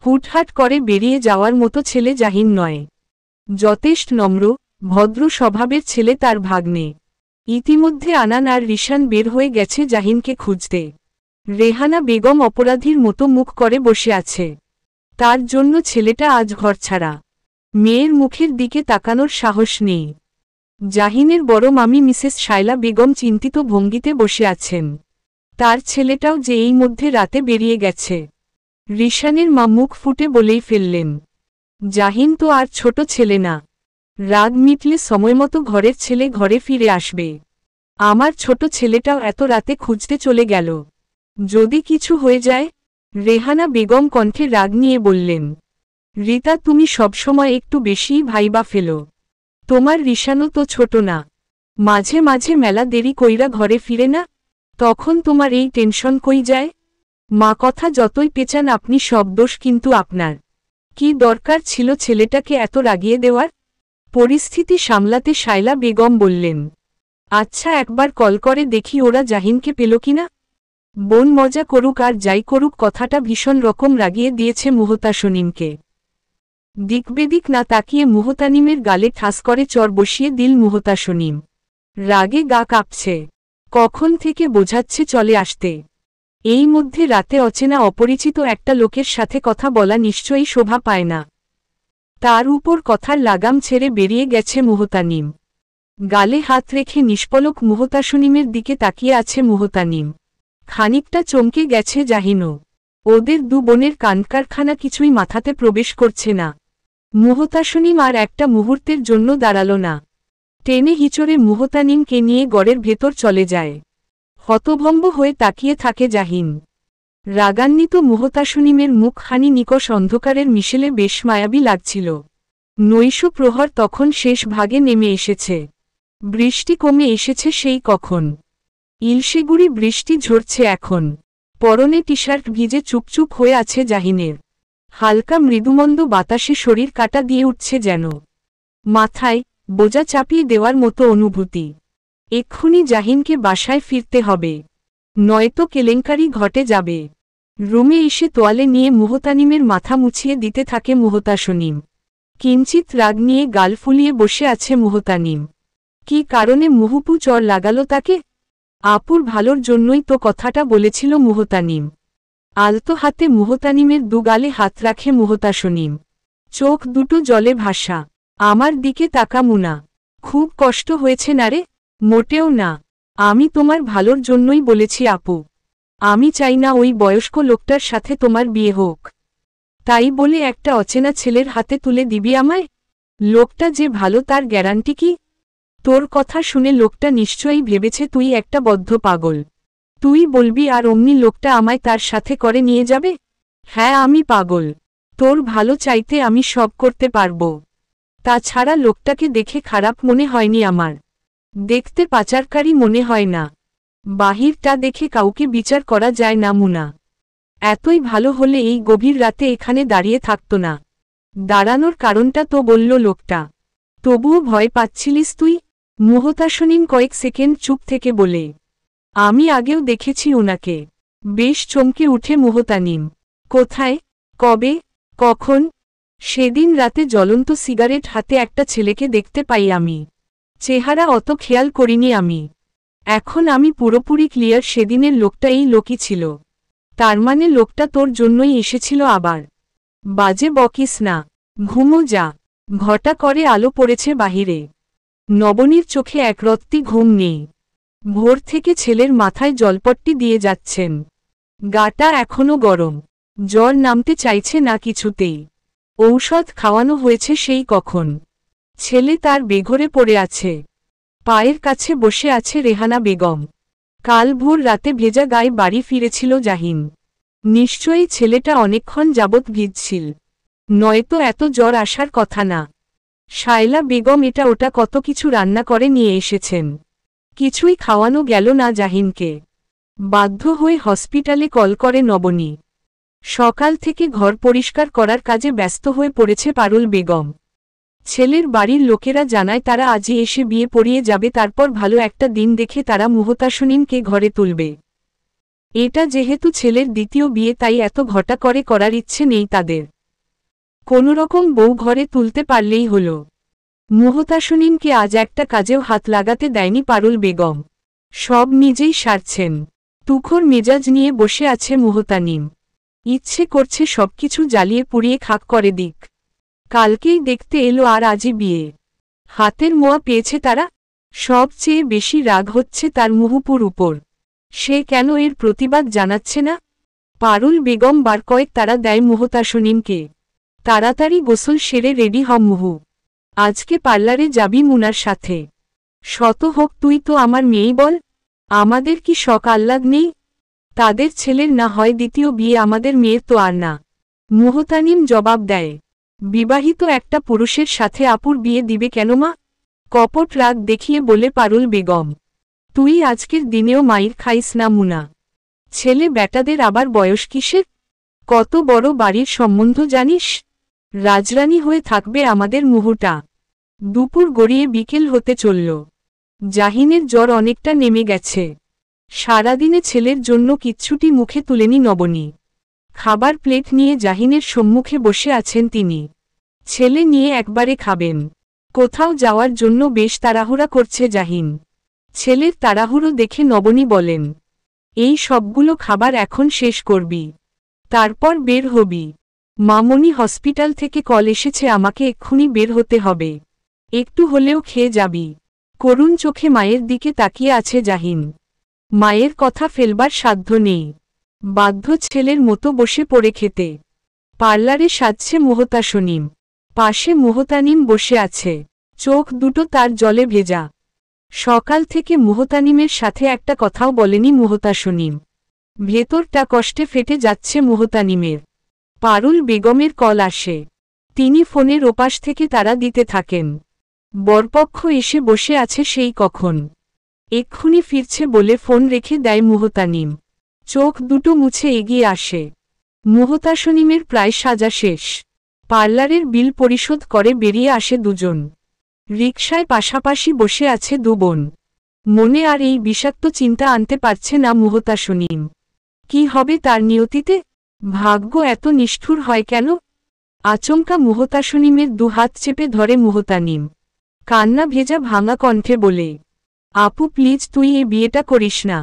হুটহাট করে বেরিয়ে যাওয়ার মতো ছেলে জাহিন নয়। যথেষ্ট নম্র, ভদ্র স্বভাবের ছেলে তার ভাগ্নে। ইতিমধ্যে আনান আর রিশান বের হয়ে গেছে জাহিনকে খুঁজতে। রেহানা বেগম অপরাধীর মতো মুখ করে বসে আছে। তার জন্য ছেলেটা আজ ঘরছাড়া। মেয়ের মুখের দিকে তাকানোর সাহস নেই। জাহিনের বড় মামি মিসেস শায়লা বেগম চিন্তিত ভঙ্গিতে বসে আছেন। তার ছেলেটাও যে এই মধ্যে রাতে বেরিয়ে গেছে। রিশানের মা মুখ ফুটে বলেই ফেললেন, জাহিন তো আর ছোট ছেলে না। রাগ মিটলে সময়মতো ঘরের ছেলে ঘরে ফিরে আসবে। আমার ছোট ছেলেটাও এত রাতে খুঁজতে চলে গেল। যদি কিছু হয়ে যায়? রেহানা বেগম কণ্ঠে রাগ নিয়ে বললেন, রিতা তুমি সবসময় একটু বেশিই ভাইবা ফেলো। তোমার রিশানও তো ছোট না। মাঝে মাঝে মেলা দেরি কইরা ঘরে ফিরে না? তখন তোমার এই টেনশন কই যায়? মা কথা যতই পেঁচান আপনি সব দোষ কিন্তু আপনার। কি দরকার ছিল ছেলেটাকে এত রাগিয়ে দেওয়ার? পরিস্থিতি সামলাতে শায়লা বেগম বললেন, আচ্ছা একবার কল করে দেখি ওরা জাহিনকে পেল কিনা। বোন মজা করুক আর যাই করুক কথাটা ভীষণ রকম রাগিয়ে দিয়েছে মুহতাসনিমকে। দিকবেদিক না তাকিয়ে মুহতানিমের গালে ঠাস করে চর বসিয়ে দিল মুহতাসনিম। রাগে গা কাঁপছে। কখন থেকে বোঝাচ্ছে চলে আসতে। এই মধ্যে রাতে অচেনা অপরিচিত একটা লোকের সাথে কথা বলা নিশ্চয়ই শোভা পায় না। তার উপর কথার লাগাম ছেড়ে বেরিয়ে গেছে মুহতানিম। গালে হাত রেখে নিষ্পলক মুহতাসনিমের দিকে তাকিয়ে আছে মুহতানিম। খানিকটা চমকে গেছে জাহিনও। ওদের দু বোনের কানকারখানা কিছুই মাথাতে প্রবেশ করছে না। মুহতাসনিম আর একটা মুহূর্তের জন্য দাঁড়াল না। টেনে হিচড়ে মুহতানিমকে নিয়ে গড়ের ভেতর চলে যায়। হতভম্ব হয়ে তাকিয়ে থাকে জাহিন। রাগান্বিত মুহতাসনিমের মুখখানি নিকষ অন্ধকারের মিশেলে বেশ মায়াবী লাগছিল। নৈশ প্রহর তখন শেষ ভাগে নেমে এসেছে। বৃষ্টি কমে এসেছে সেই কখন। ইলশেগুড়ি বৃষ্টি ঝরছে এখন। পরনে টি শার্ট ভিজে চুপচুপ হয়ে আছে জাহিনের। হালকা মৃদুমন্দ বাতাসে শরীর কাটা দিয়ে উঠছে যেন। মাথায় বোঝা চাপিয়ে দেওয়ার মতো অনুভূতি। এক্ষুনি জাহিনকে বাসায় ফিরতে হবে, নয়তো কেলেঙ্কারি ঘটে যাবে। রুমে এসে তোয়ালে নিয়ে মুহতানিমের মাথা মুছিয়ে দিতে থাকে মুহতাসনিম। কিঞ্চিত রাগ নিয়ে গাল ফুলিয়ে বসে আছে মুহতানিম। কি কারণে মুহুপু চর লাগালো তাকে? আপুর ভালোর জন্যই তো কথাটা বলেছিল মুহতানিম। আলতো হাতে মুহতানিমের দুগালে হাত রাখে মুহতাসনিম। চোখ দুটো জলে ভাসা। আমার দিকে তাকা মুনা। খুব কষ্ট হয়েছে না রে? মোটেও না, আমি তোমার ভালোর জন্যই বলেছি আপু। আমি চাই না ওই বয়স্ক লোকটার সাথে তোমার বিয়ে হোক। তাই বলে একটা অচেনা ছেলের হাতে তুলে দিবি আমায়? লোকটা যে ভালো তার গ্যারান্টি কি? তোর কথা শুনে লোকটা নিশ্চয়ই ভেবেছে তুই একটা বদ্ধ পাগল। তুই বলবি আর অমনি লোকটা আমায় তার সাথে করে নিয়ে যাবে? হ্যাঁ, আমি পাগল। তোর ভালো চাইতে আমি সব করতে পারবো। তাছাড়া লোকটাকে দেখে খারাপ মনে হয়নি আমার। দেখতে পাচারকারী মনে হয় না। বাহিরটা দেখে কাউকে বিচার করা যায় না মুনা। এতই ভালো হলে এই গভীর রাতে এখানে দাঁড়িয়ে থাকতো না। দাঁড়ানোর কারণটা তো বলল লোকটা। তবুও ভয় পাচ্ছিলিস তুই? মুহতাসনিম কয়েক সেকেন্ড চুপ থেকে বলে, আমি আগেও দেখেছি ওনাকে। বেশ চমকে উঠে মুহতানিম। কোথায়, কবে, কখন? সেদিন রাতে জ্বলন্ত সিগারেট হাতে একটা ছেলেকে দেখতে পাই আমি। চেহারা অত খেয়াল করিনি আমি। এখন আমি পুরোপুরি ক্লিয়ার, সেদিনের লোকটা এই লোকই ছিল। তার মানে লোকটা তোর জন্যই এসেছিল আবার। বাজে বকিস না, ঘুমো যা। ঘটা করে আলো পড়েছে বাহিরে। নবনীর চোখে একরত্তি ঘুম নেই। ভোর থেকে ছেলের মাথায় জলপট্টি দিয়ে যাচ্ছেন। গাটা এখনো গরম। জ্বর নামতে চাইছে না কিছুতেই। ঔষধ খাওয়ানো হয়েছে সেই কখন। ছেলে তার বেঘরে পড়ে আছে। পায়ের কাছে বসে আছে রেহানা বেগম। কাল ভোর রাতে ভেজা গায়ে বাড়ি ফিরেছিল জাহিন। নিশ্চয়ই ছেলেটা অনেকক্ষণ যাবৎ ভিজছিল, নয়তো এত জ্বর আসার কথা না। শায়লা বেগম এটা ওটা কত কিছু রান্না করে নিয়ে এসেছেন। কিছুই খাওয়ানো গেল না জাহিনকে। বাধ্য হয়ে হসপিটালে কল করে নবনী। সকাল থেকে ঘর পরিষ্কার করার কাজে ব্যস্ত হয়ে পড়েছে পারুল বেগম। ছেলের বাড়ির লোকেরা জানায় তারা আজই এসে বিয়ে পড়িয়ে যাবে, তারপর ভালো একটা দিন দেখে তারা মুহতাসনিমকে ঘরে তুলবে। এটা যেহেতু ছেলের দ্বিতীয় বিয়ে, তাই এত ঘটা করে করার ইচ্ছে নেই তাদের। কোনোরকম বউ ঘরে তুলতে পারলেই হল। মুহতাসনিমকে আজ একটা কাজেও হাত লাগাতে দেয়নি পারুল বেগম। সব নিজেই সারছেন। তুখোর মেজাজ নিয়ে বসে আছে মুহতানিম। ইচ্ছে করছে সবকিছু জ্বালিয়ে পুড়িয়ে খাক করে দিক। কালকেই দেখতে এলো আর আজই বিয়ে। হাতের মোয়া পেয়েছে তারা। সবচেয়ে বেশি রাগ হচ্ছে তার মুহুপুর উপর। সে কেন এর প্রতিবাদ জানাচ্ছে না? পারুল বেগম বার কয়েক তারা দেয় মুহতাসনিমকে। তাড়াতাড়ি গোসল সেরে রেডি হ মুহু। আজকে পার্লারে যাবি মুনার সাথে। শত হোক তুই তো আমার মেয়েই বল। আমাদের কি শখ আহ্লাদ নেই? তাদের ছেলের না হয় দ্বিতীয় বিয়ে, আমাদের মেয়ের তো আর না। মুহতানিম জবাব দেয়, বিবাহিত একটা পুরুষের সাথে আপুর বিয়ে দিবে কেন মা? কপট রাগ দেখিয়ে বলে পারুল বেগম। তুই আজকের দিনেও মাইর খাইস না মুনা। ছেলে বেটাদের আবার বয়স কিসের? কত বড় বাড়ির সম্বন্ধ জানিস? রাজরানী হয়ে থাকবে আমাদের মুহুটা। দুপুর গড়িয়ে বিকেল হতে চলল। জাহিনের জ্বর অনেকটা নেমে গেছে। সারাদিনে ছেলের জন্য কিচ্ছুটি মুখে তুলেনি নবনী। খাবার প্লেট নিয়ে জাহিনের সম্মুখে বসে আছেন তিনি। ছেলে নিয়ে একবারে খাবেন। কোথাও যাওয়ার জন্য বেশ তাড়াহুড়া করছে জাহিন। ছেলের তাড়াহুড়ো দেখে নবনী বলেন, এই সবগুলো খাবার এখন শেষ করবি, তারপর বের হবি। মামনি হসপিটাল থেকে কল এসেছে, আমাকে এক্ষুনি বের হতে হবে। একটু হলেও খেয়ে যাবি। করুণ চোখে মায়ের দিকে তাকিয়ে আছে জাহিন। মায়ের কথা ফেলবার সাধ্য নেই। বাধ্য ছেলের মতো বসে পড়ে খেতে। পার্লারে সাজছে মুহতাসনিম। পাশে মুহতানিম বসে আছে। চোখ দুটো তার জলে ভেজা। সকাল থেকে মুহতানিমের সাথে একটা কথাও বলেনি মুহতাসনিম। ভেতরটা কষ্টে ফেটে যাচ্ছে মুহতানিমের। পারুল বেগমের কল আসে। তিনি ফোনের ওপাশ থেকে তাড়া দিতে থাকেন। বরপক্ষ এসে বসে আছে সেই কখন। এক্ষুনি ফিরছে বলে ফোন রেখে দেয় মুহতানিম। চোখ দুটো মুছে এগিয়ে আসে। মুহতাসনিমের প্রায় সাজা শেষ। পার্লারের বিল পরিশোধ করে বেরিয়ে আসে দুজন। রিকশায় পাশাপাশি বসে আছে দু বোন। মনে আর এই বিষাক্ত চিন্তা আনতে পারছে না মুহতাসনিম। কি হবে তার নিয়তিতে? ভাগ্য এত নিষ্ঠুর হয় কেন? আচমকা মুহতাসনিমের দুহাত চেপে ধরে মুহতানিম। কান্না ভেজা ভাঙা কণ্ঠে বলে, আপু প্লিজ তুই এ বিয়েটা করিস না।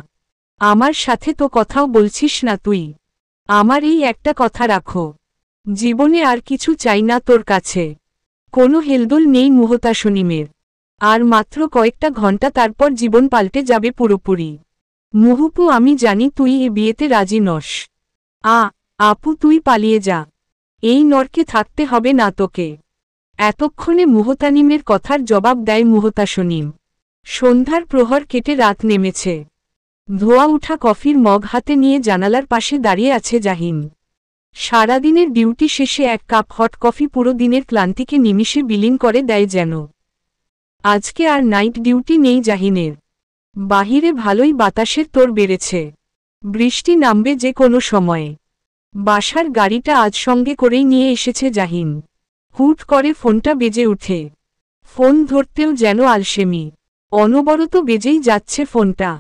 আমার সাথে তো কথাও বলছিস না তুই। আমার এই একটা কথা রাখো। জীবনে আর কিছু চাই না তোর কাছে। কোনো হেলদোল নেই মুহতাসনিমের। আর মাত্র কয়েকটা ঘন্টা তারপর জীবন পাল্টে যাবে পুরোপুরি। মুহুপু, আমি জানি তুই এ বিয়েতে রাজি নস। আপু, তুই পালিয়ে যা। এই নরকে থাকতে হবে না তোকে। এতক্ষণে মুহতানিমের কথার জবাব দেয় মুহতাসনিম। সন্ধ্যার প্রহর কেটে রাত নেমেছে। ধোয়া উঠা কফির মগ হাতে নিয়ে জানালার পাশে দাঁড়িয়ে আছে জাহিন। সারাদিনের ডিউটি শেষে এক কাপ হট কফি পুরো দিনের ক্লান্তিকে নিমিষে বিলীন করে দেয় যেন। আজকে আর নাইট ডিউটি নেই জাহিনের। বাহিরে ভালোই বাতাসের তোড় বেড়েছে। বৃষ্টি নামবে যে কোনো সময়ে। বাসার গাড়িটা আজ সঙ্গে করেই নিয়ে এসেছে জাহিন। হুট করে ফোনটা বেজে উঠে। ফোন ধরতেও যেন আলসেমি। অনবরত বেজেই যাচ্ছে ফোনটা।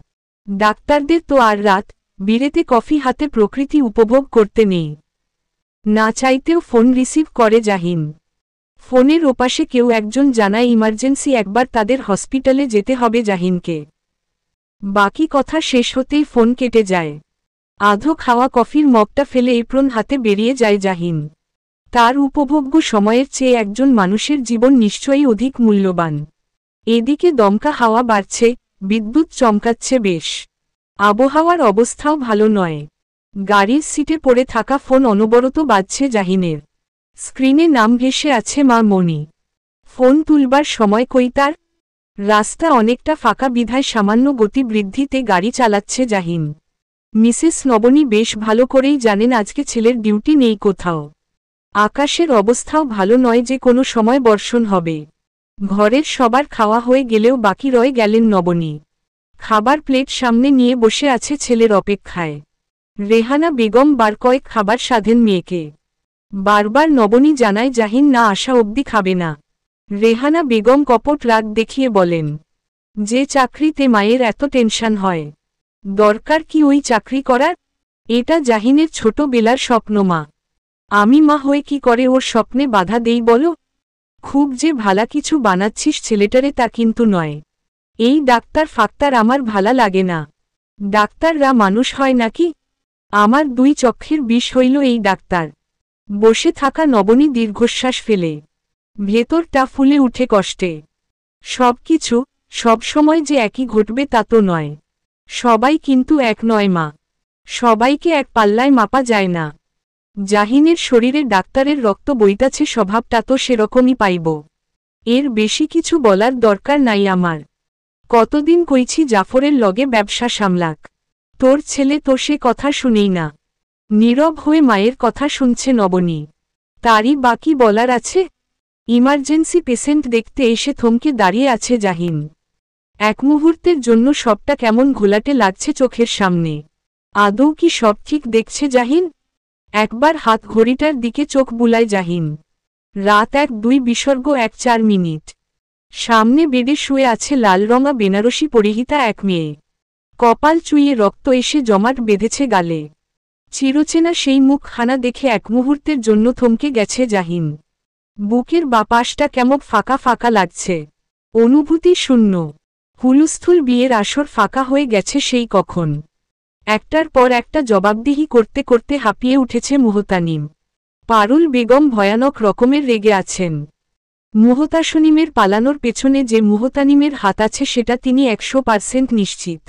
ডাক্তারদের তো আর রাত বিরেতে কফি হাতে প্রকৃতি উপভোগ করতে নেই। না চাইতেও ফোন রিসিভ করে জাহিন। ফোনের ওপাশে কেউ একজন জানায় ইমার্জেন্সি, একবার তাদের হসপিটালে যেতে হবে জাহিনকে। বাকি কথা শেষ হতেই ফোন কেটে যায়। আধো খাওয়া কফির মগটা ফেলে এপ্রন হাতে বেরিয়ে যায় জাহিন। তার উপভোগ্য সময়ের চেয়ে একজন মানুষের জীবন নিশ্চয়ই অধিক মূল্যবান। এদিকে দমকা হাওয়া বাড়ছে, বিদ্যুৎ চমকাচ্ছে বেশ। আবহাওয়ার অবস্থাও ভালো নয়। গাড়ির সিটে পড়ে থাকা ফোন অনবরত বাজছে জাহিনের। স্ক্রিনে নাম ভেসে আছে মা মনি। ফোন তুলবার সময় কই তার। রাস্তা অনেকটা ফাঁকা বিধায় সামান্য গতি বৃদ্ধিতে গাড়ি চালাচ্ছে জাহিন। মিসেস নবনী বেশ ভালো করেই জানেন আজকে ছেলের ডিউটি নেই কোথাও। আকাশের অবস্থাও ভালো নয়, যে কোনো সময় বর্ষণ হবে। ঘরের সবার খাওয়া হয়ে গেলেও বাকি রয়ে গেলেন নবনী। খাবার প্লেট সামনে নিয়ে বসে আছে ছেলের অপেক্ষায়। রেহানা বেগম বার কয়েক খাবার সাধেন মেয়েকে। বারবার নবনী জানায় জাহিন না আসা অবধি খাবে না। রেহানা বেগম কপট রাগ দেখিয়ে বলেন, যে চাকরিতে মায়ের এত টেনশন হয়, দরকার কি ওই চাকরি করার? এটা জাহিনের ছোটবেলার স্বপ্ন মা। আমি মা হয়ে কি করে ওর স্বপ্নে বাধা দেই বলো? খুব যে ভালা কিছু বানাচ্ছিস ছেলেটারে তা কিন্তু নয়। এই ডাক্তার ফাক্তার আমার ভালা লাগে না। ডাক্তাররা মানুষ হয় নাকি? আমার দুই চক্ষের বিষ হইল এই ডাক্তার। বসে থাকা নবনী দীর্ঘশ্বাস ফেলে। ভেতরটা ফুলে উঠে কষ্টে। সবকিছু সবসময় যে একই ঘটবে তা তো নয়। সবাই কিন্তু এক নয় মা। সবাইকে এক পাল্লায় মাপা যায় না। জাহিনের শরীরে ডাক্তারের রক্ত বইতাছে, স্বভাবটা তো সেরকমই পাইব। এর বেশি কিছু বলার দরকার নাই আমার। কতদিন কইছি জাফরের লগে ব্যবসা সামলাক। তোর ছেলে তো সে কথা শুনেই না। নীরব হয়ে মায়ের কথা শুনছে নবনী। তারই বাকি বলার আছে। ইমার্জেন্সি পেশেন্ট দেখতে এসে থমকে দাঁড়িয়ে আছে জাহিন। এক মুহূর্তের জন্য সবটা কেমন ঘোলাটে লাগছে চোখের সামনে। আদৌ কি সব ঠিক দেখছে জাহিন? একবার হাত ঘড়িটার দিকে চোখ বুলায় জাহিন। রাত 1:02 সামনে বেডে শুয়ে আছে লালরঙা বেনারসি পরিহিতা এক মেয়ে। কপাল চুইয়ে রক্ত এসে জমাট বেঁধেছে গালে। চিরচেনা সেই মুখখানা দেখে এক মুহূর্তের জন্য থমকে গেছে জাহিন। বুকের বাপাসটা কেমন ফাঁকা ফাঁকা লাগছে। অনুভূতি শূন্য। হুলুস্থুল বিয়ের আসর ফাঁকা হয়ে গেছে সেই কখন। একটার পর একটা জবাবদিহি করতে করতে হাঁপিয়ে উঠেছে মুহতানিম। পারুল বেগম ভয়ানক রকমের রেগে আছেন। মুহতাসনিমের পালানোর পেছনে যে মুহতানিমের হাত আছে সেটা তিনি 100% নিশ্চিত।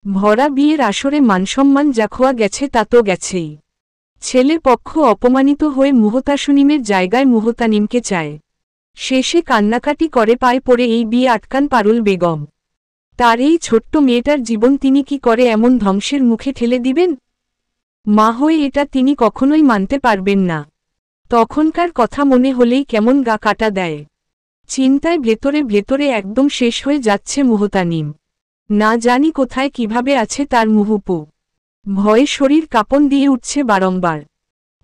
ভরা বিয়ের আসরে মানসম্মান যা খোয়া গেছে তা তো গেছেই। ছেলে পক্ষ অপমানিত হয়ে মুহতাসনিমের জায়গায় মুহতানিমকে চায়। শেষে কান্নাকাটি করে পায়ে পড়ে এই বিয়ে আটকান পারুল বেগম। তার এই ছোট্ট মেয়েটার জীবন তিনি কি করে এমন ধ্বংসের মুখে ঠেলে দিবেন? মা হয়ে এটা তিনি কখনোই মানতে পারবেন না। তখনকার কথা মনে হলেই কেমন গা কাটা দেয়। চিন্তায় ভেতরে ভেতরে একদম শেষ হয়ে যাচ্ছে মুহতানিম। না জানি কোথায় কিভাবে আছে তার মুহুপু। ভয়ে শরীর কাঁপন দিয়ে উঠছে বারংবার।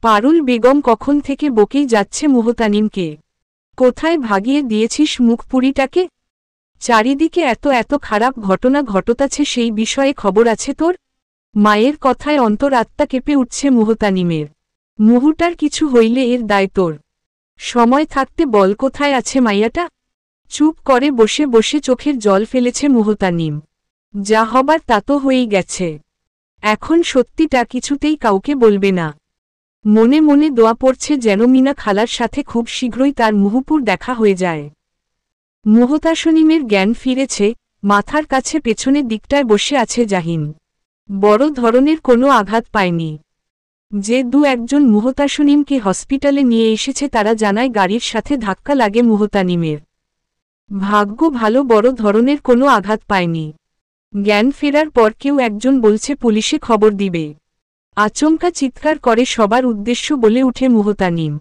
পারুল বেগম কখন থেকে বকেই যাচ্ছে মুহতানিমকে। কোথায় ভাগিয়ে দিয়েছিস মুখপুরিটাকে? চারিদিকে এত এত খারাপ ঘটনা ঘটতাছে, সেই বিষয়ে খবর আছে তোর? মায়ের কথায় অন্তরাত্মা কেঁপে উঠছে মুহতানিমের। মুহুটার কিছু হইলে এর দায় তোর। সময় থাকতে বল কোথায় আছে মাইয়াটা? চুপ করে বসে বসে চোখের জল ফেলেছে মুহতানিম। যা হবার তা তো হয়েই গেছে। এখন সত্যিটা কিছুতেই কাউকে বলবে না। মনে মনে দোয়া পড়ছে যেন মিনা খালার সাথে খুব শীঘ্রই তার মুহুপুর দেখা হয়ে যায়। মুহতাসনিমের জ্ঞান ফিরেছে, মাথার কাছে পেছনের দিকটায় বসে আছে জাহিন। বড় ধরনের কোনো আঘাত পায়নি। যে একজন মুহতাসনিমকে হসপিটালে নিয়ে এসেছে তারা জানায় গাড়ির সাথে ধাক্কা লাগে মুহতানিমের। ভাগ্য ভালো বড় ধরনের কোনো আঘাত পায়নি। জ্ঞান ফেরার পর কেউ একজন বলছে পুলিশে খবর দিবে। আচমকা চিৎকার করে সবার উদ্দেশ্য বলে উঠে মুহতানিম,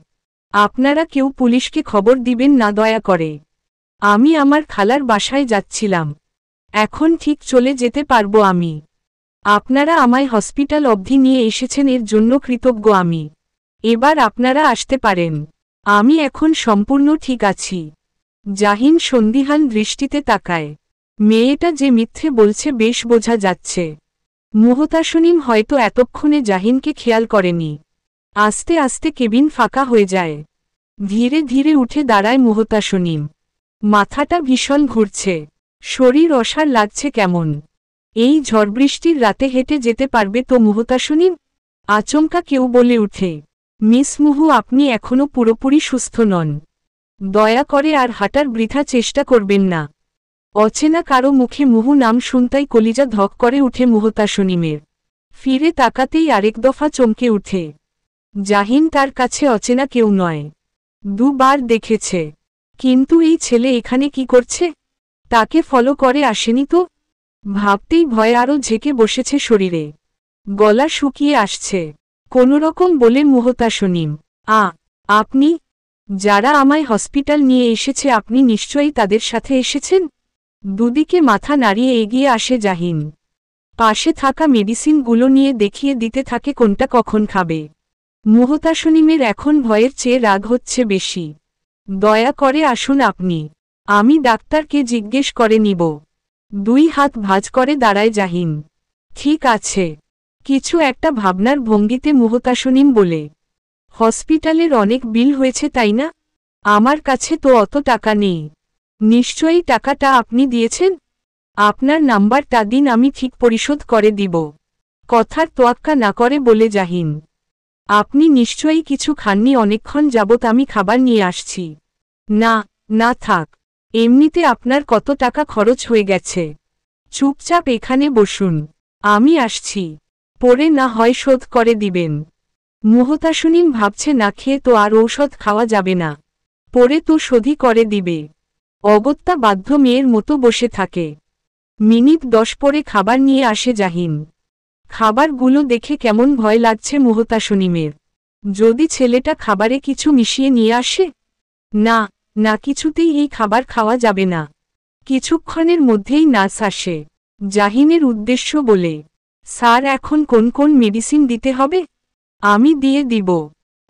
আপনারা কেউ পুলিশকে খবর দিবেন না দয়া করে। আমি আমার খালার বাসায় যাচ্ছিলাম, এখন ঠিক চলে যেতে পারবো আমি। আপনারা আমায় হসপিটাল অবধি নিয়ে এসেছেন এর জন্য কৃতজ্ঞ আমি। এবার আপনারা আসতে পারেন, আমি এখন সম্পূর্ণ ঠিক আছি। জাহিন সন্দিহান দৃষ্টিতে তাকায়। মেয়েটা যে মিথ্যে বলছে বেশ বোঝা যাচ্ছে। মুহতাসনিম হয়তো এতক্ষণে জাহিনকে খেয়াল করেনি। আস্তে আস্তে কেবিন ফাঁকা হয়ে যায়। ধীরে ধীরে উঠে দাঁড়ায় মুহতাসনিম। মাথাটা ভীষণ ঘুরছে, শরীর অসাড় লাগছে কেমন। এই ঝড়বৃষ্টির রাতে হেঁটে যেতে পারবে তো মুহতাসনিম? আচমকা কেউ বলে উঠে, মিস মুহু আপনি এখনও পুরোপুরি সুস্থ নন, দয়া করে আর হাঁটার বৃথা চেষ্টা করবেন না। অচেনা কারো মুখে মুহু নাম শুনতাই কলিজা ধক করে উঠে মুহতাসনিমের। ফিরে তাকাতেই আরেক দফা চমকে উঠে। জাহিন তার কাছে অচেনা কেউ নয়, দুবার দেখেছে। কিন্তু এই ছেলে এখানে কি করছে? তাকে ফলো করে আসেনি তো? ভাবতেই ভয় আরও ঝেঁকে বসেছে শরীরে, গলা শুকিয়ে আসছে। কোনোরকম বলে মুহতাসনিম, আপনি? যারা আমায় হসপিটাল নিয়ে এসেছে আপনি নিশ্চয়ই তাদের সাথে এসেছেন? দুদিকে মাথা নাড়িয়ে এগিয়ে আসে জাহিন। পাশে থাকা মেডিসিনগুলো নিয়ে দেখিয়ে দিতে থাকে কোনটা কখন খাবে। মুহতাসনিমের এখন ভয়ের চেয়ে রাগ হচ্ছে বেশি। দয়া করে আসুন আপনি, আমি ডাক্তারকে জিজ্ঞেস করে নিব। দুই হাত ভাঁজ করে দাঁড়ায় জাহিন। ঠিক আছে, কিছু একটা ভাবনার ভঙ্গিতে মুহতাসনিম বলে, হসপিটালের অনেক বিল হয়েছে তাই না? আমার কাছে তো অত টাকা নেই। নিশ্চয়ই টাকাটা আপনি দিয়েছেন? আপনার নাম্বারটা দিন, আমি ঠিক পরিশোধ করে দিব। কথার তোয়াক্কা না করে বলে জাহিন, আপনি নিশ্চয়ই কিছু খাননি অনেকক্ষণ যাবত আমি খাবার নিয়ে আসছি। না না থাক, এমনিতে আপনার কত টাকা খরচ হয়ে গেছে। চুপচাপ এখানে বসুন, আমি আসছি, পরে না হয় শোধ করে দিবেন। মুহতাসনিম ভাবছে না খেয়ে তো আর ঔষধ খাওয়া যাবে না, পরে তো শোধই করে দিবে। অগত্যা বাধ্য মেয়ের মতো বসে থাকে। মিনিট 10 পরে খাবার নিয়ে আসে জাহিন। খাবারগুলো দেখে কেমন ভয় লাগছে মুহতাসনিমের। যদি ছেলেটা খাবারে কিছু মিশিয়ে নিয়ে আসে? না না, কিছুতেই এই খাবার খাওয়া যাবে না। কিছুক্ষণের মধ্যেই নার্স আসে। জাহিনের উদ্দেশ্য বলে, স্যার এখন কোন কোন মেডিসিন দিতে হবে? আমি দিয়ে দিব,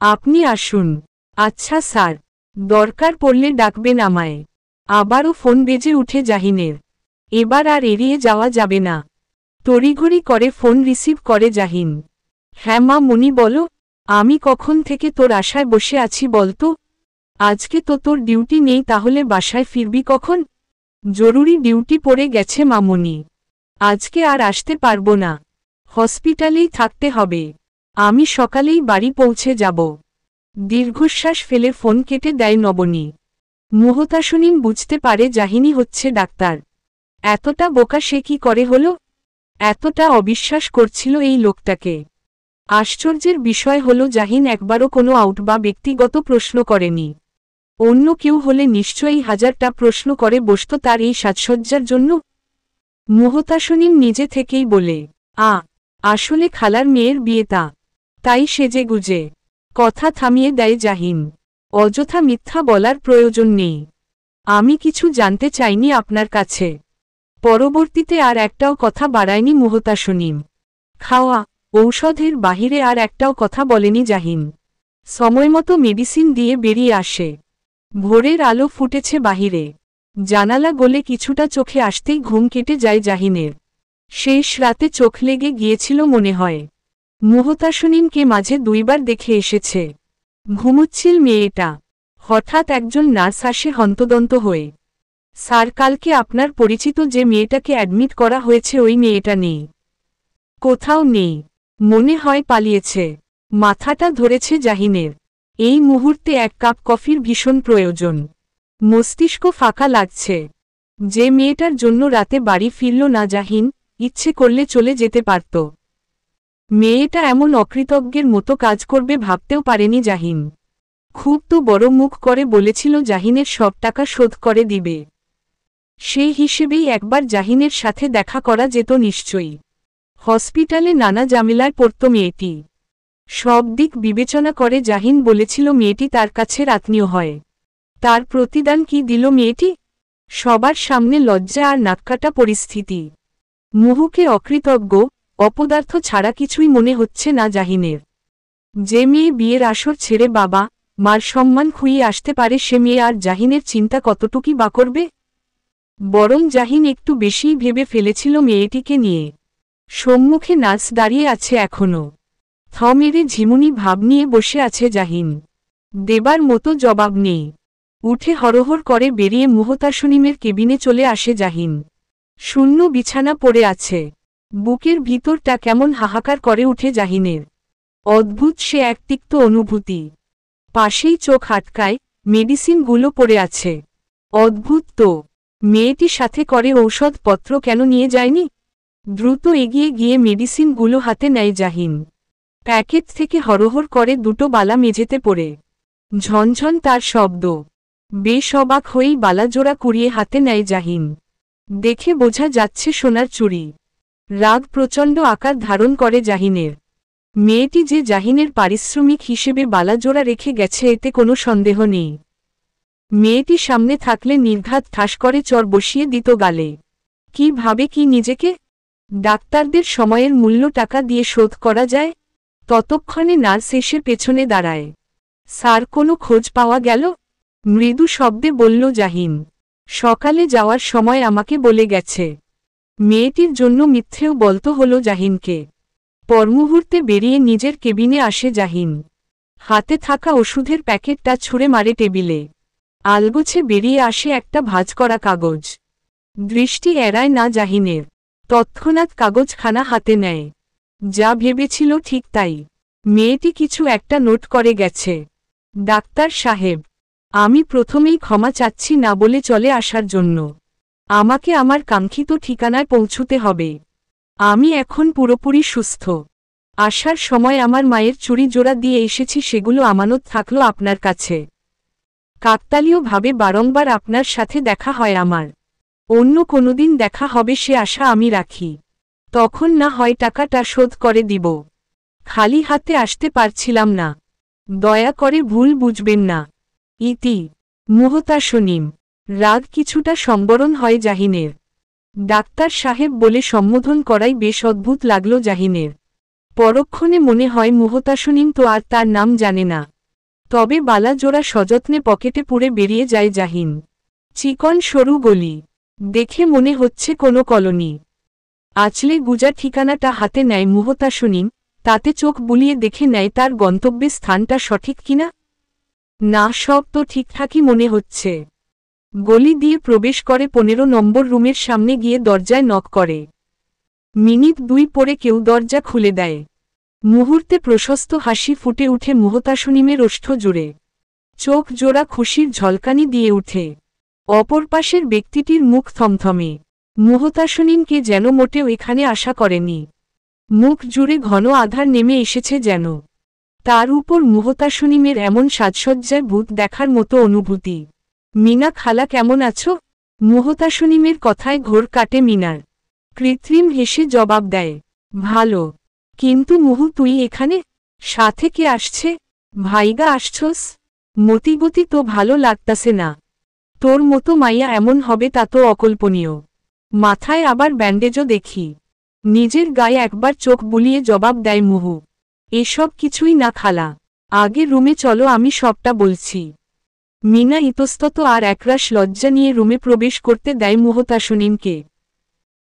আপনি আসুন। আচ্ছা স্যার, দরকার পড়লে ডাকবেন আমায়। আবারও ফোন বেজে উঠে জাহিনের। এবার আর এড়িয়ে যাওয়া যাবে না। তড়িঘড়ি করে ফোন রিসিভ করে জাহিন। হ্যাঁ মা মনি বলো, আমি কখন থেকে তোর আশায় বসে আছি বলতো। আজকে তো তোর ডিউটি নেই, তাহলে বাসায় ফিরবি কখন? জরুরি ডিউটি পড়ে গেছে মামনি, আজকে আর আসতে পারবো না, হসপিটালেই থাকতে হবে। আমি সকালেই বাড়ি পৌঁছে যাব। দীর্ঘশ্বাস ফেলে ফোন কেটে দেয় নবনী। মুহতাসনিম বুঝতে পারে জাহিনী হচ্ছে ডাক্তার। এতটা বোকা সে কি করে হলো? এতটা অবিশ্বাস করছিল এই লোকটাকে। আশ্চর্যের বিষয় হলো জাহিন একবারও কোনো আউট বা ব্যক্তিগত প্রশ্ন করেনি। অন্য কেউ হলে নিশ্চয়ই হাজারটা প্রশ্ন করে বসত তার এই সাজসজ্জার জন্য। মুহতাসনিম নিজে থেকেই বলে, আসলে খালার মেয়ের বিয়ে, তাই সেজে গুজে। কথা থামিয়ে দেয় জাহিন। অযথা মিথ্যা বলার প্রয়োজন নেই। আমি কিছু জানতে চাইনি আপনার কাছে। পরবর্তীতে আর একটাও কথা বাড়ায়নি মুহতাসনিম। খাওয়া ঔষধের বাহিরে আর একটাও কথা বলেনি জাহিন। সময়মতো মেডিসিন দিয়ে বেরিয়ে আসে। ভোরের আলো ফুটেছে বাহিরে। জানালা গলে কিছুটা চোখে আসতেই ঘুম কেটে যায় জাহিনের। শেষ রাতে চোখ লেগে গিয়েছিল মনে হয়। মুহতাসনিমকে মাঝে 2 বার দেখে এসেছে। ঘুমুচ্ছিল মেয়েটা। হঠাৎ একজন নার্স আসে হন্তদন্ত হয়ে। স্যার, কালকে আপনার পরিচিত যে মেয়েটাকে অ্যাডমিট করা হয়েছে ওই মেয়েটা নেই। কোথাও নেই, মনে হয় পালিয়েছে। মাথাটা ধরেছে জাহিনের। এই মুহূর্তে এক কাপ কফির ভীষণ প্রয়োজন। মস্তিষ্ক ফাঁকা লাগছে। যে মেয়েটার জন্য রাতে বাড়ি ফিরল না জাহিন, ইচ্ছে করলে চলে যেতে পারত। মেয়েটা এমন অকৃতজ্ঞের মতো কাজ করবে ভাবতেও পারেনি জাহিন। খুব তো বড় মুখ করে বলেছিল জাহিনের সব টাকা শোধ করে দিবে। সেই হিসেবেই একবার জাহিনের সাথে দেখা করা যেত নিশ্চয়ই। হসপিটালে নানা ঝামেলায় পড়ত মেয়েটি। সব দিক বিবেচনা করে জাহিন বলেছিল মেয়েটি তার কাছের আত্মীয় হয়। তার প্রতিদান কি দিল মেয়েটি? সবার সামনে লজ্জা আর নাককাটা পরিস্থিতি। মুহুকে অকৃতজ্ঞ, অপদার্থ ছাড়া কিছুই মনে হচ্ছে না জাহিনের। যে মেয়ে বিয়ের আসর ছেড়ে বাবা মার সম্মান খুইয়ে আসতে পারে সে মেয়ে আর জাহিনের চিন্তা কতটুকুই বা করবে। বরং জাহিন একটু বেশিই ভেবে ফেলেছিল মেয়েটিকে নিয়ে। সম্মুখে নার্স দাঁড়িয়ে আছে এখনও। থ মেরে ঝিমুনি ভাব নিয়ে বসে আছে জাহিন। দেবার মতো জবাব নেই। উঠে হরহর করে বেরিয়ে মুহতাসনিমের কেবিনে চলে আসে জাহিন। শূন্য বিছানা পড়ে আছে। বুকের ভিতরটা কেমন হাহাকার করে উঠে জাহিনের। অদ্ভুত সে এক তিক্ত অনুভূতি। পাশেই চোখ আটকায়, মেডিসিনগুলো পড়ে আছে। অদ্ভুত তো, মেয়েটি সাথে করে ঔষধপত্র কেন নিয়ে যায়নি? দ্রুত এগিয়ে গিয়ে মেডিসিনগুলো হাতে নেয় জাহিন। প্যাকেট থেকে হরহর করে দুটো বালা মেঝেতে পড়ে। ঝনঝন তার শব্দ। বেশ অবাক হয়েই বালাজোড়া কুড়িয়ে হাতে নেয় জাহিন। দেখে বোঝা যাচ্ছে সোনার চুড়ি। রাগ প্রচণ্ড আকার ধারণ করে জাহিনের। মেয়েটি যে জাহিনের পারিশ্রমিক হিসেবে বালাজোড়া রেখে গেছে এতে কোনো সন্দেহ নেই। মেয়েটি সামনে থাকলে নির্ঘাত ঠাস করে চর বসিয়ে দিত গালে। কি ভাবে কি নিজেকে? ডাক্তারদের সময়ের মূল্য টাকা দিয়ে শোধ করা যায়? ততক্ষণে নার্স এসে পেছনে দাঁড়ায়। স্যার কোনো খোঁজ পাওয়া গেল? মৃদু শব্দে বলল জাহিন। সকালে যাওয়ার সময় আমাকে বলে গেছে। মেয়েটির জন্য মিথ্যেও বলতে হলো জাহিনকে। পরমুহূর্তে বেরিয়ে নিজের কেবিনে আসে জাহিন। হাতে থাকা ওষুধের প্যাকেটটা ছুঁড়ে মারে টেবিলে। আলগোছে বেরিয়ে আসে একটা ভাঁজ করা কাগজ। দৃষ্টি এড়ায় না জাহিনের। তৎক্ষণাৎ কাগজখানা হাতে নেয়। যা ভেবেছিল ঠিক তাই। মেয়েটি কিছু একটা নোট করে গেছে। ডাক্তার সাহেব, আমি প্রথমেই ক্ষমা চাচ্ছি না বলে চলে আসার জন্য। আমাকে আমার কাঙ্ক্ষিত ঠিকানায় পৌঁছতে হবে। আমি এখন পুরোপুরি সুস্থ। আসার সময় আমার মায়ের চুড়ি জোড়া দিয়ে এসেছি, সেগুলো আমানত থাকলো আপনার কাছে। কাকতালীয়ভাবে বারংবার আপনার সাথে দেখা হয় আমার। অন্য কোনোদিন দেখা হবে সে আশা আমি রাখি। তখন না হয় টাকাটা শোধ করে দিব। খালি হাতে আসতে পারছিলাম না। দয়া করে ভুল বুঝবেন না। ইতি মুহতাসনিম। রাগ কিছুটা সম্বরণ হয় জাহিনের। ডাক্তার সাহেব বলে সম্বোধন করাই বেশ অদ্ভুত লাগলো জাহিনের। পরক্ষণে মনে হয় মুহতাসনিম তো আর তার নাম জানে না। তবে বালাজোড়া সযত্নে পকেটে পুরে বেরিয়ে যায় জাহিন। চিকন সরু গলি। দেখে মনে হচ্ছে কোনো কলোনি। আঁচলে গুজা ঠিকানাটা হাতে নেয় মুহতাসনিম। তাতে চোখ বুলিয়ে দেখে নেয় তার গন্তব্যের স্থানটা সঠিক কিনা। না, সব তো ঠিকঠাকই মনে হচ্ছে। গলি দিয়ে প্রবেশ করে 15 নম্বর রুমের সামনে গিয়ে দরজায় নক করে। মিনিট 2 পরে কেউ দরজা খুলে দেয়। মুহূর্তে প্রশস্ত হাসি ফুটে উঠে মুহতাসনিমের ওষ্ঠ জুড়ে। চোখ জোড়া খুশির ঝলকানি দিয়ে উঠে। অপর পাশের ব্যক্তিটির মুখ থমথমে। মুহতাসনিমকে যেন মোটেও এখানে আশা করেনি। মুখ জুড়ে ঘন আধার নেমে এসেছে যেন। তার উপর মুহতাসনিমের এমন সাজসজ্জায় ভূত দেখার মতো অনুভূতি। মিনা খালা কেমন আছো? মুহতাসনিমের কথায় ঘোর কাটে মিনার। কৃত্রিম হেসে জবাব দেয়, ভালো। কিন্তু মুহু তুই এখানে? সাথে কে আসছে? ভাইগা আসছস? মতিগতি তো ভালো লাগতাছে না। তোর মতো মাইয়া এমন হবে তা তো অকল্পনীয়। মাথায় আবার ব্যান্ডেজও দেখি। নিজের গায়ে একবার চোখ বুলিয়ে জবাব দেয় মুহু। এসব কিছুই না খালা, আগে রুমে চলো, আমি সবটা বলছি। মিনা ইতস্তত আর একরাশ লজ্জা নিয়ে রুমে প্রবেশ করতে দেয় মুহতাসনিমকে।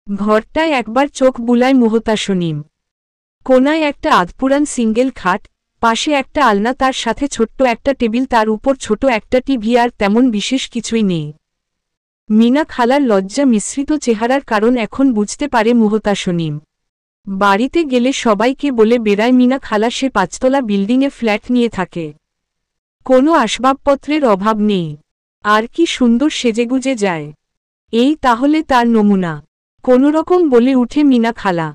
ঘরটায় একবার চোখ বুলায় মুহতাসনিম। কোনায় একটা আধপুরান সিঙ্গেল খাট, পাশে একটা আলনা, তার সাথে ছোট্ট একটা টেবিল, তার উপর ছোট একটা টিভি, আর তেমন বিশেষ কিছুই নেই। মিনা খালার লজ্জা মিশ্রিত চেহারার কারণ এখন বুঝতে পারে মুহতাসনিম। বাড়িতে গেলে সবাইকে বলে বেড়ায় মিনা খালা সে 5তলা বিল্ডিংয়ে ফ্ল্যাট নিয়ে থাকে। কোনো আসবাবপত্রের অভাব নেই, আর কি সুন্দর সেজেগুজে যায়। এই তাহলে তার নমুনা, কোনোরকম বলে উঠে মিনা খালা।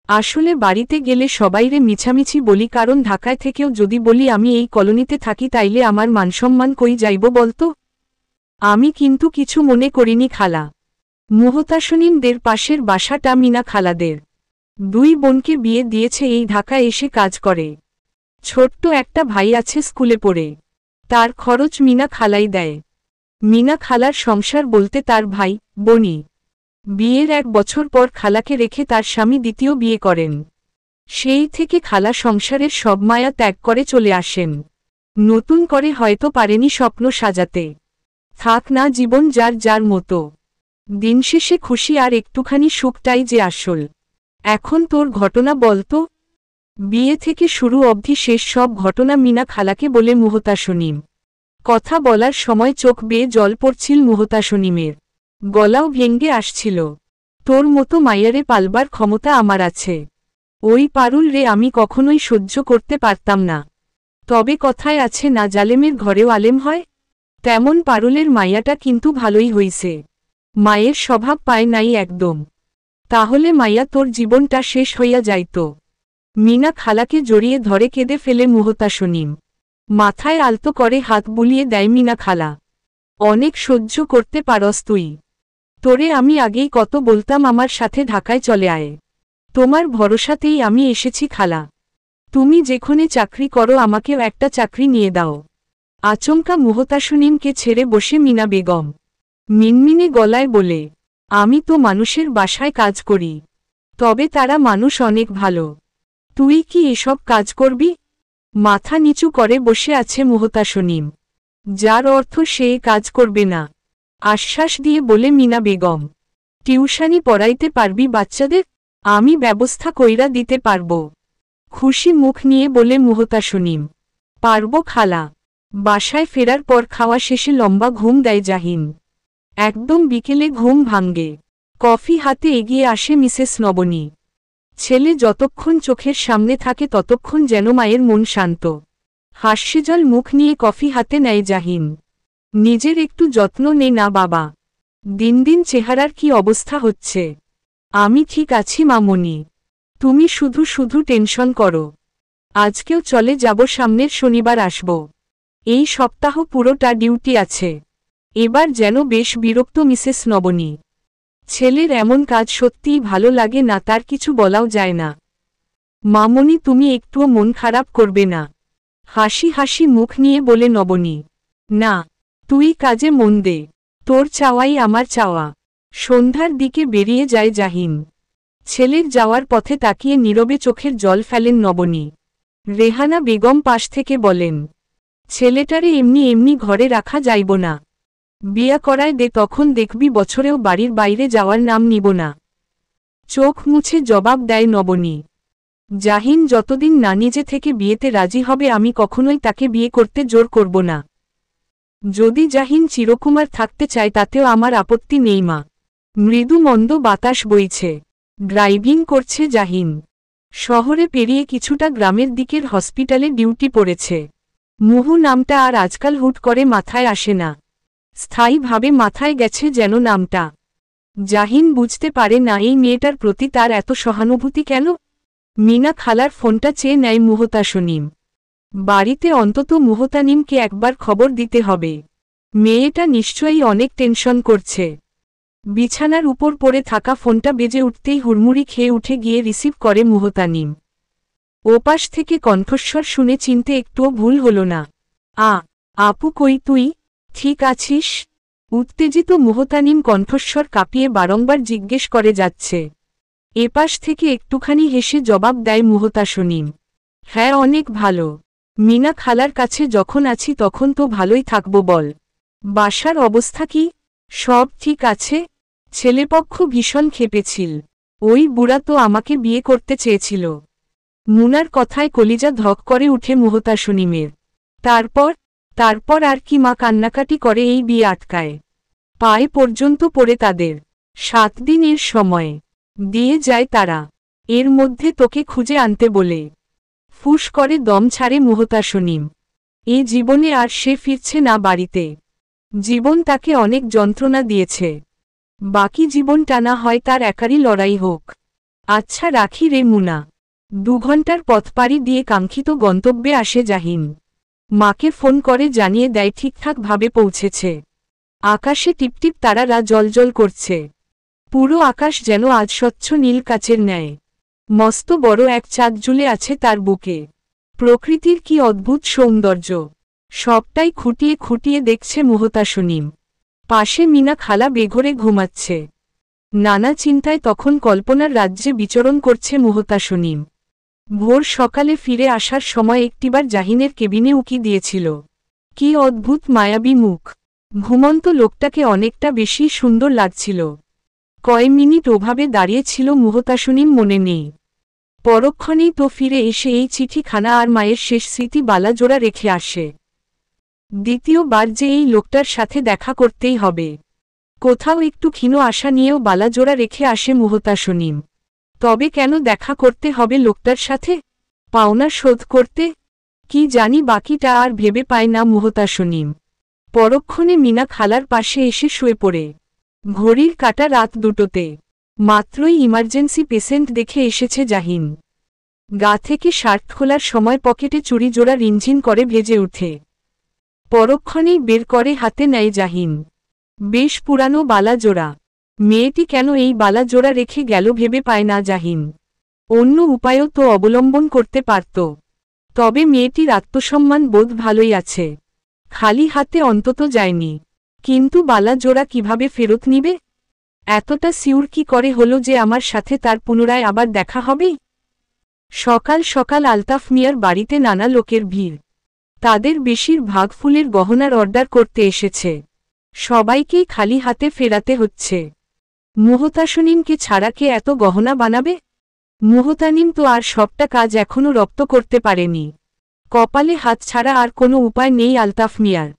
আসলে বাড়িতে গেলে সবাইরে মিছামিছি বলি, কারণ ঢাকায় থেকেও যদি বলি আমি এই কলোনিতে থাকি তাইলে আমার মানসম্মান কই যাইব বলতো। আমি কিন্তু কিছু মনে করিনি খালা। মুহতাসনিমদের পাশের বাসাটা মিনা খালাদের। 2 বোনকে বিয়ে দিয়েছে, এই ঢাকায় এসে কাজ করে। ছোট্ট একটা ভাই আছে, স্কুলে পড়ে। তার খরচ মিনা খালাই দেয়। মিনা খালার সংসার বলতে তার ভাই বোনই। বিয়ের 1 বছর পর খালাকে রেখে তার স্বামী দ্বিতীয় বিয়ে করেন। সেই থেকে খালা সংসারের সব মায়া ত্যাগ করে চলে আসেন। নতুন করে হয়তো পারেনি স্বপ্ন সাজাতে। থাক না, জীবন যার যার মতো। দিন শেষে খুশি আর একটুখানি সুখটাই যে আসল। এখন তোর ঘটনা বলতো। বিয়ে থেকে শুরু অবধি শেষ সব ঘটনা মিনা খালাকে বলে মুহতাসনিম। কথা বলার সময় চোখ বেয়ে জল পড়ছিল মুহতাসনিমের, গলাও ভেঙ্গে আসছিল। তোর মতো মাইয়ারে পালবার ক্ষমতা আমার আছে। ওই পারুল রে আমি কখনোই সহ্য করতে পারতাম না। তবে কথায় আছে না, জালেমের ঘরেও আলেম হয়। তেমন পারুলের মাইয়াটা কিন্তু ভালোই হইছে। মায়ের স্বভাব পায় নাই একদম। তাহলে মাইয়া তোর জীবনটা শেষ হইয়া যাইত। মিনা খালাকে জড়িয়ে ধরে কেঁদে ফেলে মুহতাসনিম। মাথায় আলতো করে হাত বুলিয়ে দেয় মিনা খালা। অনেক সহ্য করতে পারস তুই। তোরে আমি আগেই কত বলতাম আমার সাথে ঢাকায় চলে আয়। তোমার ভরসাতেই আমি এসেছি খালা। তুমি যেখানে চাকরি করো আমাকেও একটা চাকরি নিয়ে দাও। আচমকা মুহতাসনিমকে ছেড়ে বসে মিনা বেগম মিনমিনে গলায় বলে, আমি তো মানুষের বাসায় কাজ করি, তবে তারা মানুষ অনেক ভালো। তুই কি এসব কাজ করবি? মাথা নিচু করে বসে আছে মুহতাসনিম, যার অর্থ সে কাজ করবে না। আশ্বাস দিয়ে বলে মিনা বেগম, টিউশনি পড়াইতে পারবি বাচ্চাদের? আমি ব্যবস্থা কইরা দিতে পারব। খুশি মুখ নিয়ে বলে মুহতাসনিম, পারব খালা। বাসায় ফেরার পর খাওয়া শেষে লম্বা ঘুম দেয় জাহিন। একদম বিকেলে ঘুম ভাঙ্গে। কফি হাতে এগিয়ে আসে মিসেস নবনী। ছেলে যতক্ষণ চোখের সামনে থাকে ততক্ষণ যেন মায়ের মন শান্ত। হাস্যজল মুখ নিয়ে কফি হাতে নেয় জাহিন। নিজের একটু যত্ন নে না বাবা। দিন দিন চেহারার কি অবস্থা হচ্ছে। আমি ঠিক আছি মামনি, তুমি শুধু শুধু টেনশন করো। আজকেও চলে যাব, সামনের শনিবার আসব। এই সপ্তাহ পুরোটা ডিউটি আছে। এবার যেন বেশ বিরক্ত মিসেস নবনী। ছেলের এমন কাজ সত্যিই ভালো লাগে না, তার কিছু বলাও যায় না। মামনি তুমি একটুও মন খারাপ করবে না। হাসি হাসি মুখ নিয়ে বলে নবনী, না তুই কাজে মন দে, তোর চাওয়াই আমার চাওয়া। সন্ধ্যার দিকে বেরিয়ে যায় জাহিন। ছেলের যাওয়ার পথে তাকিয়ে নীরবে চোখের জল ফেলেন নবনী। রেহানা বেগম পাশ থেকে বলেন, ছেলেটারে এমনি এমনি ঘরে রাখা যাইব না। বিয়া করায় দে, তখন দেখবি বছরেও বাড়ির বাইরে যাওয়ার নাম নিব না। চোখ মুছে জবাব দেয় নবনী। জাহিন যতদিন না নিজে থেকে বিয়েতে রাজি হবে আমি কখনোই তাকে বিয়ে করতে জোর করব না। যদি জাহিন চিরকুমার থাকতে চায় তাতেও আমার আপত্তি নেই মা। মৃদু মন্দ বাতাস বইছে। ড্রাইভিং করছে জাহিন। শহরে পেরিয়ে কিছুটা গ্রামের দিকের হসপিটালে ডিউটি পড়েছে। মুহু নামটা আর আজকাল হুট করে মাথায় আসে না। স্থায়ীভাবে মাথায় গেছে যেন নামটা। জাহিন বুঝতে পারে না এই মেয়েটার প্রতি তার এত সহানুভূতি কেন। মিনা খালার ফোনটা চেয়ে নেয় মুহতাসনিম। বাড়িতে অন্তত মুহতানিমকে একবার খবর দিতে হবে। মেয়েটা নিশ্চয়ই অনেক টেনশন করছে। বিছানার উপর পড়ে থাকা ফোনটা বেজে উঠতেই হুড়মুড়ি খেয়ে উঠে গিয়ে রিসিভ করে মুহতানিম। ওপাশ থেকে কণ্ঠস্বর শুনে চিনতে একটুও ভুল হল না। আপু কই তুই, ঠিক আছিস? উত্তেজিত মুহতানিম কণ্ঠস্বর কাঁপিয়ে বারংবার জিজ্ঞেস করে যাচ্ছে। এপাশ থেকে একটুখানি হেসে জবাব দেয় মুহতাসনিম, হ্যাঁ অনেক ভালো। মিনা খালার কাছে যখন আছি তখন তো ভালোই থাকবো বল। বাসার অবস্থা কি? সব ঠিক আছে। ছেলেপক্ষ ভীষণ ক্ষেপেছিল। ওই বুড়া তো আমাকে বিয়ে করতে চেয়েছিল। মুনার কথায় কলিজা ধক করে উঠে মুহতাসনিমের। তারপর আর কি মা কান্নাকাটি করে এই বিয়ে আটকায়। পায়ে পর্যন্ত পড়ে তাদের 7 দিনের সময় দিয়ে যায় তারা। এর মধ্যে তোকে খুঁজে আনতে বলে ফুস করে দম ছাড়ে মুহতাসনিম। এ জীবনে আর সে ফিরছে না বাড়িতে। জীবন তাকে অনেক যন্ত্রণা দিয়েছে। বাকি জীবনটা না হয় তার একারই লড়াই হোক। আচ্ছা রাখি রে মুনা। 2 ঘন্টার পথ পাড়ি দিয়ে কাঙ্ক্ষিত গন্তব্যে আসে জাহিন। মাকে ফোন করে জানিয়ে দেয় ঠিকঠাকভাবে পৌঁছেছে। আকাশে টিপটিপ তারারা জ্বলজ্বল করছে। পুরো আকাশ যেন আজ স্বচ্ছ নীল কাচের ন্যায়। মস্ত বড় এক চাঁদ ঝুলে আছে তার বুকে। প্রকৃতির কি অদ্ভুত সৌন্দর্য! সবটাই খুঁটিয়ে খুঁটিয়ে দেখছে মুহতাসনিম। পাশে মিনা খালা বেঘরে ঘুমাচ্ছে। নানা চিন্তায় তখন কল্পনার রাজ্যে বিচরণ করছে মুহতাসনিম। ভোর সকালে ফিরে আসার সময় একটিবার জাহিনের কেবিনে উকি দিয়েছিল। কি অদ্ভুত মায়াবী মুখ! ঘুমন্ত লোকটাকে অনেকটা বেশি সুন্দর লাগছিল। কয় মিনিট ওভাবে দাঁড়িয়েছিল মুহতাসনিম মনে নেই। পরক্ষণেই তো ফিরে এসে এই চিঠিখানা আর মায়ের শেষ স্মৃতি বালাজোড়া রেখে আসে। দ্বিতীয়বার যে এই লোকটার সাথে দেখা করতেই হবে। কোথাও একটু ক্ষীণ আশা নিয়েও বালাজোড়া রেখে আসে মুহতাসনিম। তবে কেন দেখা করতে হবে লোকটার সাথে? পাওনা শোধ করতে? কি জানি, বাকিটা আর ভেবে পায় না মুহতাসনিম। পরক্ষণে মিনা খালার পাশে এসে শুয়ে পড়ে। ঘড়ির কাঁটা রাত 2টোতে। মাত্রই ইমার্জেন্সি পেশেন্ট দেখে এসেছে জাহিন। গা থেকে শার্ট খোলার সময় পকেটে চুড়ি জোড়া রিনঝিন করে ভেজে ওঠে। পরক্ষণেই বের করে হাতে নেয় জাহিন। বেশ পুরানো বালা জোড়া। মেয়েটি কেন এই বালা জোড়া রেখে গেল ভেবে পায় না জাহিন। অন্য উপায়ও তো অবলম্বন করতে পারত। তবে মেয়েটির আত্মসম্মান বোধ ভালোই আছে। খালি হাতে অন্তত যায়নি। কিন্তু বালা জোড়া কিভাবে ফেরত নিবে? এতটা সিউর কি করে হলো যে আমার সাথে তার পুনরায় আবার দেখা হবে? সকাল সকাল আলতাফ মিয়ার বাড়িতে নানা লোকের ভিড়। তাদের বেশিরভাগ ফুলের গহনার অর্ডার করতে এসেছে। সবাইকেই খালি হাতে ফেরাতে হচ্ছে। মুহতাসনিমকে ছাড়া কে এত গহনা বানাবে? মুহতানিম তো আর সবটা কাজ এখনও রপ্ত করতে পারেনি। কপালে হাত ছাড়া আর কোনো উপায় নেই আলতাফ মিয়ার।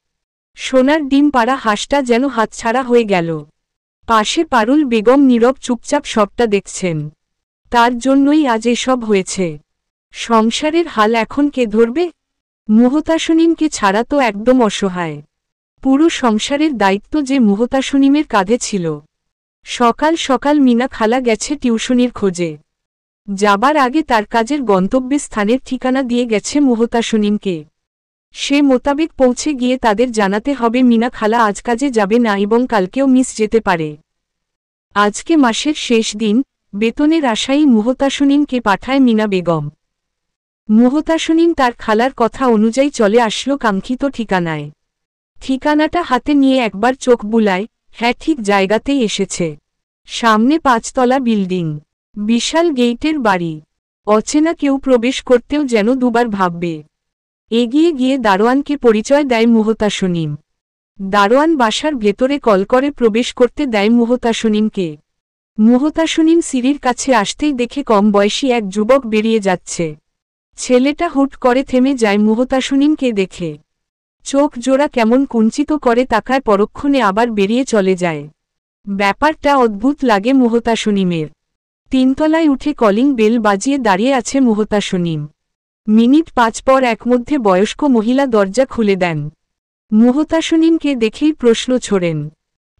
সোনার ডিম পাড়া হাঁসটা যেন হাতছাড়া হয়ে গেল। পাশে পারুল বেগম নীরব চুপচাপ সবটা দেখছেন। তার জন্যই আজ এসব হয়েছে। সংসারের হাল এখন কে ধরবে? মুহতাসনিমকে ছাড়া তো একদম অসহায়। পুরো সংসারের দায়িত্ব যে মুহতাসনিমের কাঁধে ছিল। সকাল সকাল মিনা খালা গেছে টিউশনির খোঁজে। যাবার আগে তার কাজের গন্তব্যে স্থানের ঠিকানা দিয়ে গেছে মুহতাসনিমকে। সে মোতাবেক পৌঁছে গিয়ে তাদের জানাতে হবে মিনা খালা আজ কাজে যাবে না এবং কালকেও মিস যেতে পারে। আজকে মাসের শেষ দিন, বেতনের আশায় মুহতাসনিমকে পাঠায় মিনা বেগম। মুহতাসনিম তার খালার কথা অনুযায়ী চলে আসলো কাঙ্ক্ষিত ঠিকানায়। ঠিকানাটা হাতে নিয়ে একবার চোখ বুলায়, হ্যাঁ ঠিক জায়গাতেই এসেছে। সামনে 5 তলা বিল্ডিং, বিশাল গেইটের বাড়ি। অচেনা কেউ প্রবেশ করতেও যেন দুবার ভাববে। এগিয়ে গিয়ে দারোয়ানকে পরিচয় দেয় মুহতাসনিম। দারোয়ান বাসার ভেতরে কল করে প্রবেশ করতে দেয় মুহতাসনিমকে। মুহতাসনিম সিঁড়ির কাছে আসতেই দেখে কম বয়সী এক যুবক বেরিয়ে যাচ্ছে। ছেলেটা হুট করে থেমে যায় মুহতাসনিমকে দেখে। চোখ জোড়া কেমন কুঞ্চিত করে তাকায়, পরক্ষণে আবার বেরিয়ে চলে যায়। ব্যাপারটা অদ্ভুত লাগে মুহতাসনিমের। 3 তলায় উঠে কলিং বেল বাজিয়ে দাঁড়িয়ে আছে মুহতাসনিম। মিনিট 5 পর এক মধ্যে বয়স্ক মহিলা দরজা খুলে দেন। মুহতাসনিমকে দেখেই প্রশ্ন ছোড়েন,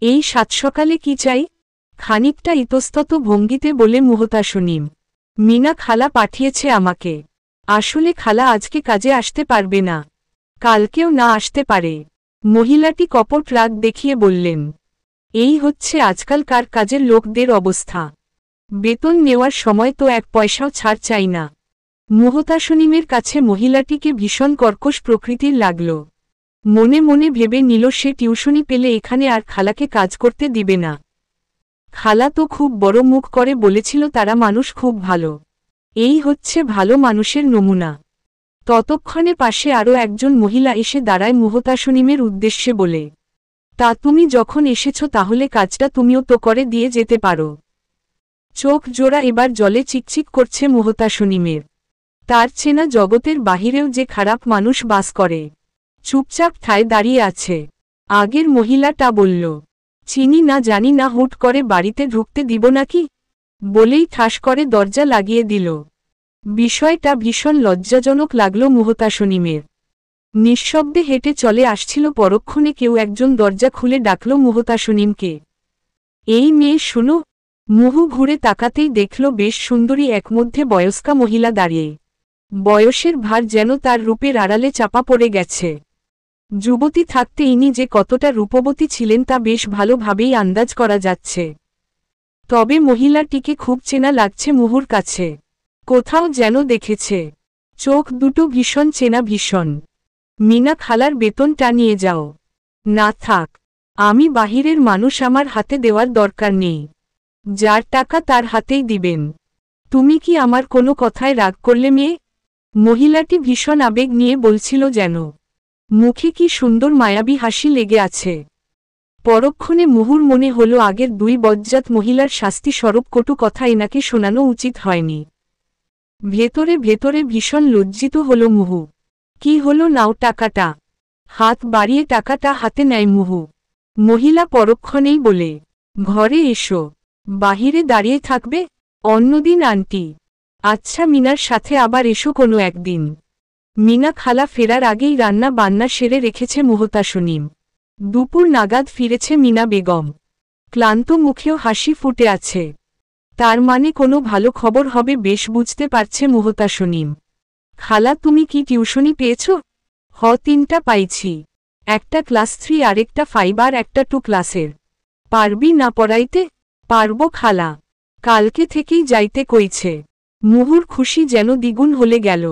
এই সাত সকালে কি চাই? খানিকটা ইতস্তত ভঙ্গিতে বলে মুহতাসনিম, মিনা খালা পাঠিয়েছে আমাকে। আসলে খালা আজকে কাজে আসতে পারবে না, কালকেও না আসতে পারে। মহিলাটি কপট রাগ দেখিয়ে বললেন, এই হচ্ছে আজকালকার কাজের লোকদের অবস্থা। বেতন নেওয়ার সময় তো 1 পয়সাও ছাড় চাই না। মুহতাসনিমের কাছে মহিলাটিকে ভীষণ কর্কশ প্রকৃতির লাগল। মনে মনে ভেবে নিল সে টিউশনি পেলে এখানে আর খালাকে কাজ করতে দিবে না। খালা তো খুব বড় মুখ করে বলেছিল তারা মানুষ খুব ভালো। এই হচ্ছে ভালো মানুষের নমুনা। ততক্ষণে পাশে আরও একজন মহিলা এসে দাঁড়ায় মুহতাসনিমের উদ্দেশ্যে বলে, তা তুমি যখন এসেছ তাহলে কাজটা তুমিও তো করে দিয়ে যেতে পারো। চোখ জোড়া এবার জলে চিকচিক করছে মুহতাসনিমের। তার চেনা জগতের বাহিরেও যে খারাপ মানুষ বাস করে। চুপচাপ ঠায় দাঁড়িয়ে আছে। আগের মহিলাটা বলল, চিনি না জানি না হুট করে বাড়িতে ঢুকতে দিব নাকি? বলেই ঠাস করে দরজা লাগিয়ে দিল। বিষয়টা ভীষণ লজ্জাজনক লাগল মুহতাসনিমের। নিঃশব্দে হেঁটে চলে আসছিল পরক্ষণে কেউ একজন দরজা খুলে ডাকল মুহতাসনিমকে। এই মেয়ে শুনো। মুহু ঘুরে তাকাতেই দেখল বেশ সুন্দরী এক মধ্যে বয়স্কা মহিলা দাঁড়িয়ে। বয়সের ভার যেন তার রূপের আড়ালে চাপা পড়ে গেছে। যুবতী থাকতে ইনি যে কতটা রূপবতী ছিলেন তা বেশ ভালোভাবেই আন্দাজ করা যাচ্ছে। তবে মহিলাটিকে খুব চেনা লাগছে মুহুর কাছে। কোথাও যেন দেখেছে। চোখ দুটো ভীষণ চেনা ভীষণ। মিনা খালার বেতনটা নিয়ে যাও। না থাক, আমি বাহিরের মানুষ, আমার হাতে দেওয়ার দরকার নেই। যার টাকা তার হাতেই দিবেন। তুমি কি আমার কোনো কথায় রাগ করলে মেয়ে? মহিলাটি ভীষণ আবেগ নিয়ে বলছিল যেন। মুখে কি সুন্দর মায়াবী হাসি লেগে আছে। পরক্ষণে মুহুর মনে হল আগের দুই বজ্জাত মহিলার শাস্তি স্বরূপ কটু কথা এনাকে শোনানো উচিত হয়নি। ভেতরে ভেতরে ভীষণ লজ্জিত হল মুহু। কি হলো, নাও টাকাটা। হাত বাড়িয়ে টাকাটা হাতে নেয় মুহু। মহিলা পরক্ষণেই বলে, ঘরে এসো। বাহিরে দাঁড়িয়ে থাকবে? অন্যদিন আন্টি। আচ্ছা, মিনার সাথে আবার এসো কোনো একদিন। মিনা খালা ফেরার আগেই রান্না বান্না সেরে রেখেছে মুহতাসনিম। দুপুর নাগাদ ফিরেছে মিনা বেগম। ক্লান্ত মুখেও হাসি ফুটে আছে। তার মানে কোনো ভালো খবর হবে বেশ বুঝতে পারছে মুহতাসনিম। খালা, তুমি কি টিউশনি পেয়েছ? হ, 3টা পাইছি। একটা ক্লাস 3 আরেকটা 5 আর একটা 2 ক্লাসের। পারবি না পড়াইতে? পারবো খালা। কালকে থেকেই যাইতে কইছে। মুহুর খুশি যেন দ্বিগুণ হলে গেল।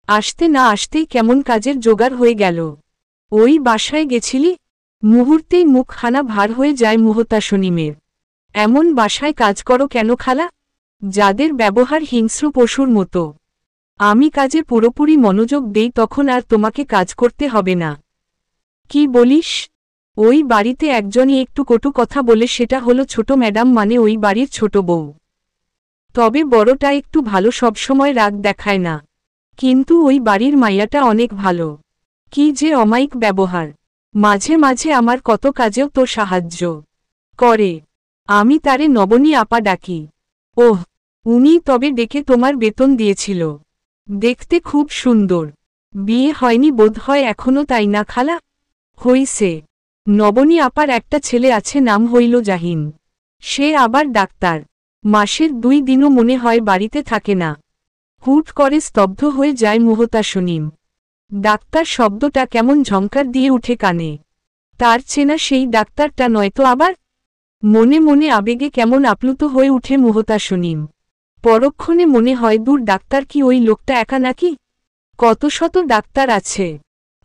আসতে না আসতেই কেমন কাজের জোগাড় হয়ে গেল। ওই বাসায় গেছিলি? মুহূর্তেই মুখখানা ভার হয়ে যায় মুহতাসনিমের। এমন বাসায় কাজ করো কেন খালা? যাদের ব্যবহার হিংস্র পশুর মতো। আমি কাজে পুরোপুরি মনোযোগ দেই, তখন আর তোমাকে কাজ করতে হবে না। কি বলিস? ওই বাড়িতে একজনই একটু কটু কথা বলে, সেটা হলো ছোট ম্যাডাম, মানে ওই বাড়ির ছোট বউ। তবে বড়টা একটু ভালো, সবসময় রাগ দেখায় না। কিন্তু ওই বাড়ির মাইয়াটা অনেক ভালো। কি যে অমায়িক ব্যবহার। মাঝে মাঝে আমার কত কাজেও তো সাহায্য করে। আমি তারে নবনী আপা ডাকি। ওহ, উনি তবে ডেকে তোমার বেতন দিয়েছিল। দেখতে খুব সুন্দর। বিয়ে হয়নি বোধহয় এখনো, তাই না খালা? হইছে। নবনী আপার একটা ছেলে আছে, নাম হইল জাহিন। সে আবার ডাক্তার। মাসের 2 দিনও মনে হয় বাড়িতে থাকে না। হুট করে স্তব্ধ হয়ে যায় মুহতাসনিম। ডাক্তার শব্দটা কেমন ঝংকার দিয়ে উঠে কানে। তার চেনা সেই ডাক্তারটা নয়তো আবার? মনে মনে আবেগে কেমন আপ্লুত হয়ে উঠে মুহতাসনিম। পরক্ষণে মনে হয়, দূর, ডাক্তার কি ওই লোকটা একা নাকি? কত শত ডাক্তার আছে।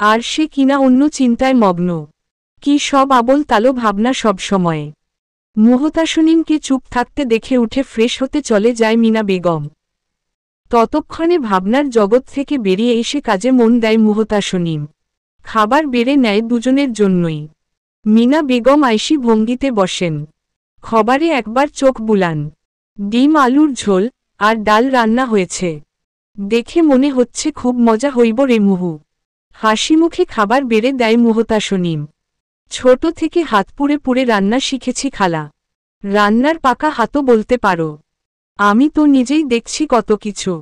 আর সে কিনা অন্য চিন্তায় মগ্ন। কি সব আবল তালো ভাবনা সব সময়ে। মুহতাসনিমকে চুপ থাকতে দেখে উঠে ফ্রেশ হতে চলে যায় মিনা বেগম। ততক্ষণে ভাবনার জগৎ থেকে বেরিয়ে এসে কাজে মন দেয় মুহতাসনিম। খাবার বেড়ে নেয় দুজনের জন্যই। মিনা বেগম আইসি ভঙ্গিতে বসেন। খাবারে একবার চোখ বুলান। ডিম আলুর ঝোল আর ডাল রান্না হয়েছে। দেখে মনে হচ্ছে খুব মজা হইব রে মুহু। হাসিমুখে খাবার বেড়ে দেয় মুহতাসনিম। ছোট থেকে হাত পুড়ে পুড়ে রান্না শিখেছি খালা। রান্নার পাকা হাতও বলতে পারো। আমি তো নিজেই দেখছি কত কিছু।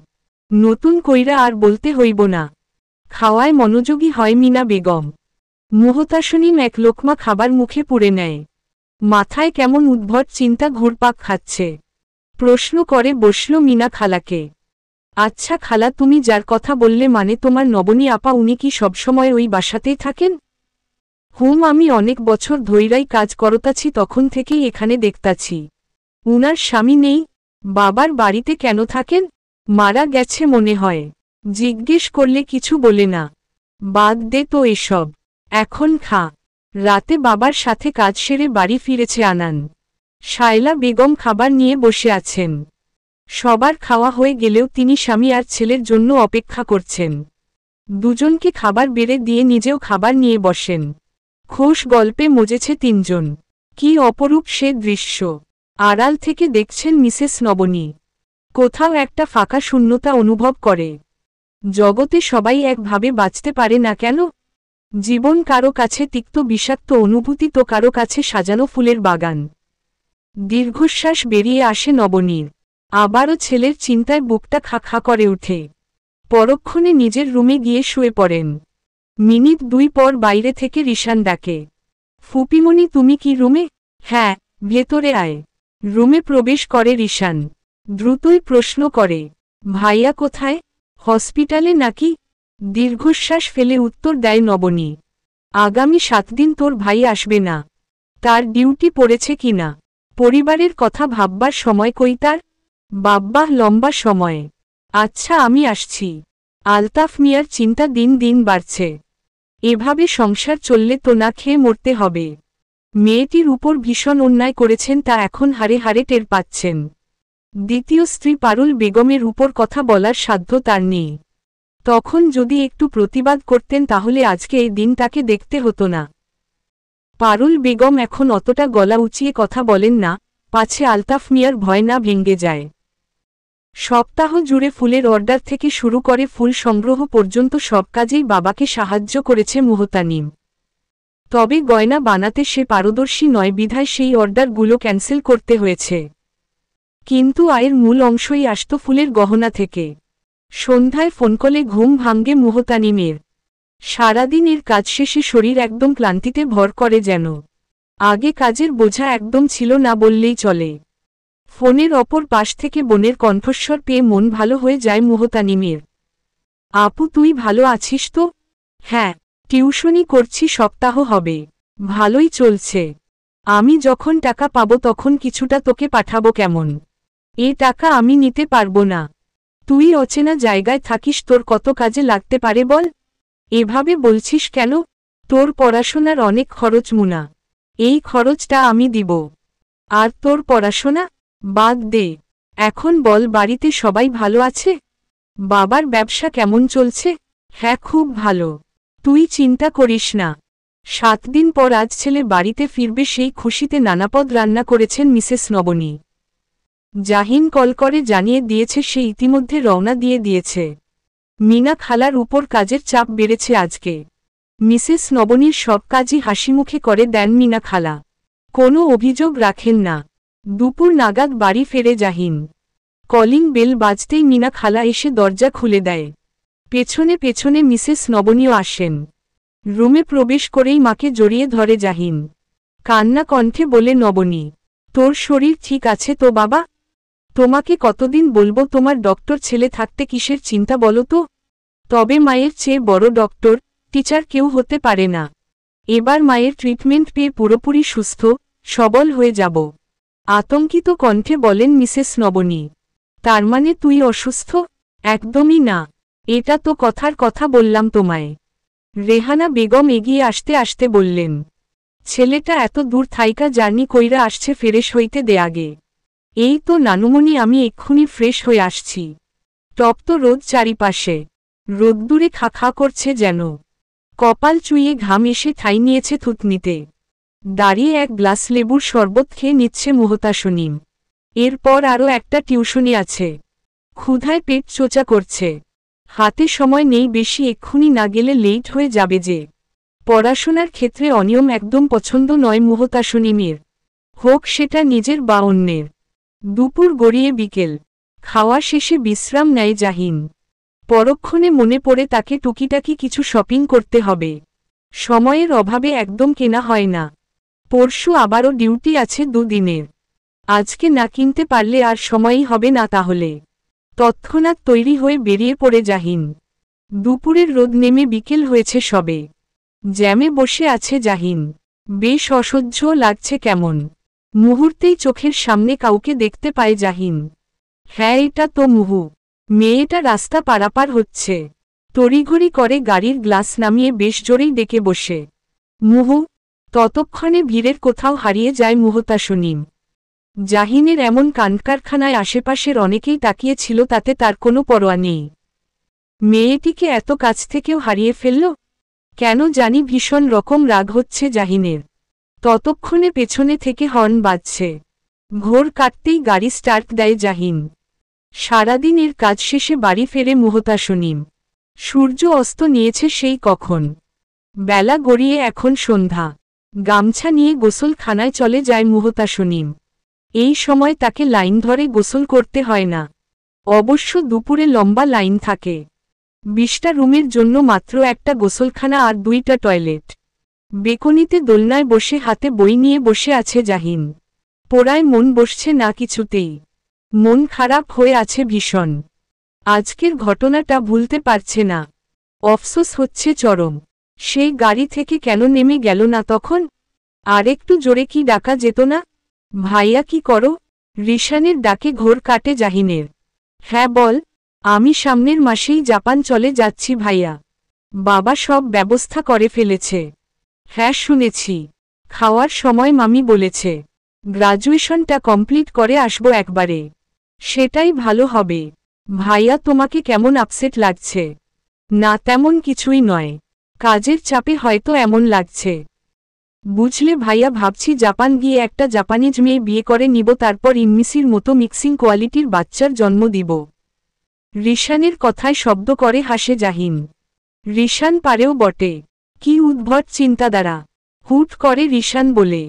নতুন কইরা আর বলতে হইব না। খাওয়ায় মনোযোগী হয় মিনা বেগম। মুহতাসনিম এক লোকমা খাবার মুখে পুড়ে নেয়। মাথায় কেমন উদ্ভট চিন্তা ঘুরপাক খাচ্ছে। প্রশ্ন করে বসল মিনা খালাকে। আচ্ছা খালা, তুমি যার কথা বললে, মানে তোমার নবনী আপা, উনি কি সবসময় ওই বাসাতেই থাকেন? হুম, আমি অনেক বছর ধইরাই কাজ করতাছি, তখন থেকেই এখানে দেখতাছি। উনার স্বামী নেই? বাবার বাড়িতে কেন থাকেন? মারা গেছে মনে হয়। জিজ্ঞেস করলে কিছু বলে না। বাদ দে তো এসব, এখন খা। রাতে বাবার সাথে কাজ সেরে বাড়ি ফিরেছে আনান। শায়লা বেগম খাবার নিয়ে বসে আছেন। সবার খাওয়া হয়ে গেলেও তিনি স্বামী আর ছেলের জন্য অপেক্ষা করছেন। দুজনকে খাবার বেড়ে দিয়ে নিজেও খাবার নিয়ে বসেন। খোশ গল্পে মজেছে 3 জন। কি অপরূপ সে দৃশ্য। আড়াল থেকে দেখছেন মিসেস নবনী। কোথাও একটা ফাঁকা শূন্যতা অনুভব করে। জগতে সবাই একভাবে বাঁচতে পারে না কেন? জীবন কারো কাছে তিক্ত বিষাক্ত অনুভূতি, তো কারো কাছে সাজানো ফুলের বাগান। দীর্ঘশ্বাস বেরিয়ে আসে নবনীর। আবারও ছেলের চিন্তায় বুকটা খা খা করে ওঠে। পরক্ষণে নিজের রুমে গিয়ে শুয়ে পড়েন। মিনিট 2 পর বাইরে থেকে রিশান ডাকে, ফুপিমণি তুমি কি রুমে? হ্যাঁ, ভেতরে আয়। রুমে প্রবেশ করে রিশান। দ্রুতই প্রশ্ন করে, ভাইয়া কোথায়? হসপিটালে নাকি? দীর্ঘশ্বাস ফেলে উত্তর দেয় নবনী, আগামী 7 দিন তোর ভাই আসবে না। তার ডিউটি পড়েছে কিনা? পরিবারের কথা ভাববার সময় কই তার? বাব্বাহ, লম্বা সময়। আচ্ছা আমি আসছি। আলতাফ মিয়ার চিন্তা দিন দিন বাড়ছে। এভাবে সংসার চললে তো না খেয়ে মরতে হবে। মেয়েটির উপর ভীষণ অন্যায় করেছেন তা এখন হারে হারে টের পাচ্ছেন। দ্বিতীয় স্ত্রী পারুল বেগমের উপর কথা বলার সাধ্য তার নেই। তখন যদি একটু প্রতিবাদ করতেন তাহলে আজকে এই দিন তাকে দেখতে হতো না। পারুল বেগম এখন অতটা গলা উঁচিয়ে কথা বলেন না, পাছে আলতাফ মিয়ার ভয় না ভেঙে যায়। সপ্তাহ জুড়ে ফুলের অর্ডার থেকে শুরু করে ফুল সংগ্রহ পর্যন্ত সব কাজেই বাবাকে সাহায্য করেছে মুহতানিম। তবে গয়না বানাতে সে পারদর্শী নয় বিধায় সেই অর্ডারগুলো ক্যান্সেল করতে হয়েছে। কিন্তু আয়ের মূল অংশই আসত ফুলের গহনা থেকে। সন্ধ্যায় ফোনকলে ঘুম ভাঙ্গে মুহতানিমের। সারাদিন এর কাজ শেষে শরীর একদম ক্লান্তিতে ভর করে যেন। আগে কাজের বোঝা একদম ছিল না বললেই চলে। ফোনের অপর পাশ থেকে বোনের কণ্ঠস্বর পেয়ে মন ভালো হয়ে যায় মুহতানিমের। আপু তুই ভালো আছিস তো? হ্যাঁ, টিউশনি করছি, সপ্তাহ হবে। ভালোই চলছে। আমি যখন টাকা পাবো তখন কিছুটা তোকে পাঠাবো কেমন? এ টাকা আমি নিতে পারবো না। তুই অচেনা জায়গায় থাকিস, তোর কত কাজে লাগতে পারে বল। এভাবে বলছিস কেন? তোর পড়াশোনার অনেক খরচ মুনা। এই খরচটা আমি দিব। আর তোর পড়াশোনা বাদ দে। এখন বল বাড়িতে সবাই ভালো আছে? বাবার ব্যবসা কেমন চলছে? হ্যাঁ খুব ভালো। তুই চিন্তা করিস না। 7 দিন পর আজ ছেলে বাড়িতে ফিরবে, সেই খুশিতে নানাপদ রান্না করেছেন মিসেস নবনী। জাহিন কল করে জানিয়ে দিয়েছে সে ইতিমধ্যে রওনা দিয়ে দিয়েছে। মিনা খালার উপর কাজের চাপ বেড়েছে আজকে। মিসেস নবনীর সব কাজই হাসিমুখে করে দেন মিনা খালা। কোনো অভিযোগ রাখেন না। দুপুর নাগাদ বাড়ি ফেরে জাহিন। কলিং বেল বাজতেই মিনা খালা এসে দরজা খুলে দেয়। পেছনে পেছনে মিসেস নবনীও আসেন। রুমে প্রবেশ করেই মাকে জড়িয়ে ধরে জাহিন। কান্না কণ্ঠে বলে নবনী, তোর শরীর ঠিক আছে তো বাবা? তোমাকে কতদিন বলবো তোমার ডক্টর ছেলে থাকতে কিসের চিন্তা বলো তো? তবে মায়ের চেয়ে বড় ডক্টর, টিচার কেউ হতে পারে না। এবার মায়ের ট্রিটমেন্ট পেয়ে পুরোপুরি সুস্থ সবল হয়ে যাব। আতঙ্কিত কণ্ঠে বলেন মিসেস নবনী। তার মানে তুই অসুস্থ? একদমই না। এটা তো কথার কথা বললাম তোমায়। রেহানা বেগম এগিয়ে আসতে আসতে বললেন, ছেলেটা এত দূর থাইকা জার্নি কইরা আসছে, ফ্রেশ হইতে দে আগে। এই তো নানুমণি, আমি এক্ষুনি ফ্রেশ হয়ে আসছি। তপ্ত রোদ চারিপাশে। রোদ্দুরে খা খা করছে যেন। কপাল চুইয়ে ঘাম এসে ঠাঁই নিয়েছে থুতনিতে। দাঁড়িয়ে এক গ্লাস লেবুর শরবত খেয়ে নিচ্ছে মুহতাসনিম। এরপর আরও একটা টিউশনি আছে। ক্ষুধায় পেট চোচা করছে। হাতে সময় নেই বেশি, এক্ষুনি না গেলে লেট হয়ে যাবে যে। পড়াশোনার ক্ষেত্রে অনিয়ম একদম পছন্দ নয় মুহতাসনিমের, হোক সেটা নিজের বা অন্যের। দুপুর গড়িয়ে বিকেল। খাওয়া শেষে বিশ্রাম নেয় জাহিন। পরক্ষণে মনে পড়ে তাকে টুকিটাকি কিছু শপিং করতে হবে। সময়ের অভাবে একদম কেনা হয় না। পরশু আবারও ডিউটি আছে 2 দিনের। আজকে না কিনতে পারলে আর সময়ই হবে না তাহলে। তৎক্ষণাৎ তৈরি হয়ে বেরিয়ে পড়ে জাহিন। দুপুরের রোদ নেমে বিকেল হয়েছে সবে। জ্যামে বসে আছে জাহিন। বেশ অসহ্য লাগছে কেমন। মুহূর্তেই চোখের সামনে কাউকে দেখতে পায় জাহিন। হ্যাঁ এটা তো মুহু। মেয়েটা রাস্তা পারাপার হচ্ছে। তড়িঘড়ি করে গাড়ির গ্লাস নামিয়ে বেশ জোরেই ডেকে বসে, মুহু। ততক্ষণে ভিড়ের কোথাও হারিয়ে যায় মুহতাসনিম। জাহিনের এমন কাণ্ডকারখানায় আশেপাশের অনেকেই তাকিয়েছিল, তাতে তার কোনো পরোয়া নেই। মেয়েটিকে এত কাছ থেকেও হারিয়ে ফেলল কেন জানি ভীষণ রকম রাগ হচ্ছে জাহিনের। ততক্ষণে পেছনে থেকে হর্ন বাজছে। ঘোর কাটতেই গাড়ি স্টার্ট দেয় জাহিন। সারাদিন এর কাজ শেষে বাড়ি ফেরে মুহতাসনিম। সূর্য অস্ত নিয়েছে সেই কখন। বেলা গড়িয়ে এখন সন্ধ্যা। গামছা নিয়ে গোসলখানায় চলে যায় মুহতাসনিম। এই সময় তাকে লাইন ধরে গোসল করতে হয় না। অবশ্য দুপুরে লম্বা লাইন থাকে। 20টা রুমের জন্য মাত্র একটা গোসলখানা আর 2টা টয়লেট। বেকনিতে দোলনায় বসে হাতে বই নিয়ে বসে আছে জাহিন। পড়ায় মন বসছে না কিছুতেই। মন খারাপ হয়ে আছে ভীষণ। আজকের ঘটনাটা ভুলতে পারছে না। অফসোস হচ্ছে চরম। সেই গাড়ি থেকে কেন নেমে গেল না তখন? আরেকটু জোরে কি ডাকা যেত না? ভাইয়া কি করো? রিশানের ডাকে ঘোর কাটে জাহিনের। হ্যাঁ বল, আমি সামনের মাসেই জাপান চলে যাচ্ছি ভাইয়া। বাবা সব ব্যবস্থা করে ফেলেছে। হ্যাঁ শুনেছি। খাওয়ার সময় মামি বলেছে গ্রাজুয়েশনটা কমপ্লিট করে আসবো একবারে। সেটাই ভালো হবে। ভাইয়া তোমাকে কেমন আপসেট লাগছে? না তেমন কিছুই নয়, কাজের চাপে হয়তো এমন লাগছে। বুঝলে ভাইয়া, ভাবছি জাপান গিয়ে একটা জাপানিজ মেয়ে বিয়ে করে নিব, তারপর ইনমিসির মতো মিক্সিং কোয়ালিটির বাচ্চার জন্ম দিব। রিশানের কথায় শব্দ করে হাসে জাহিন। রিশান পারেও বটে। কি উদ্ভট চিন্তাধারা। হুট করে রিশান বলে,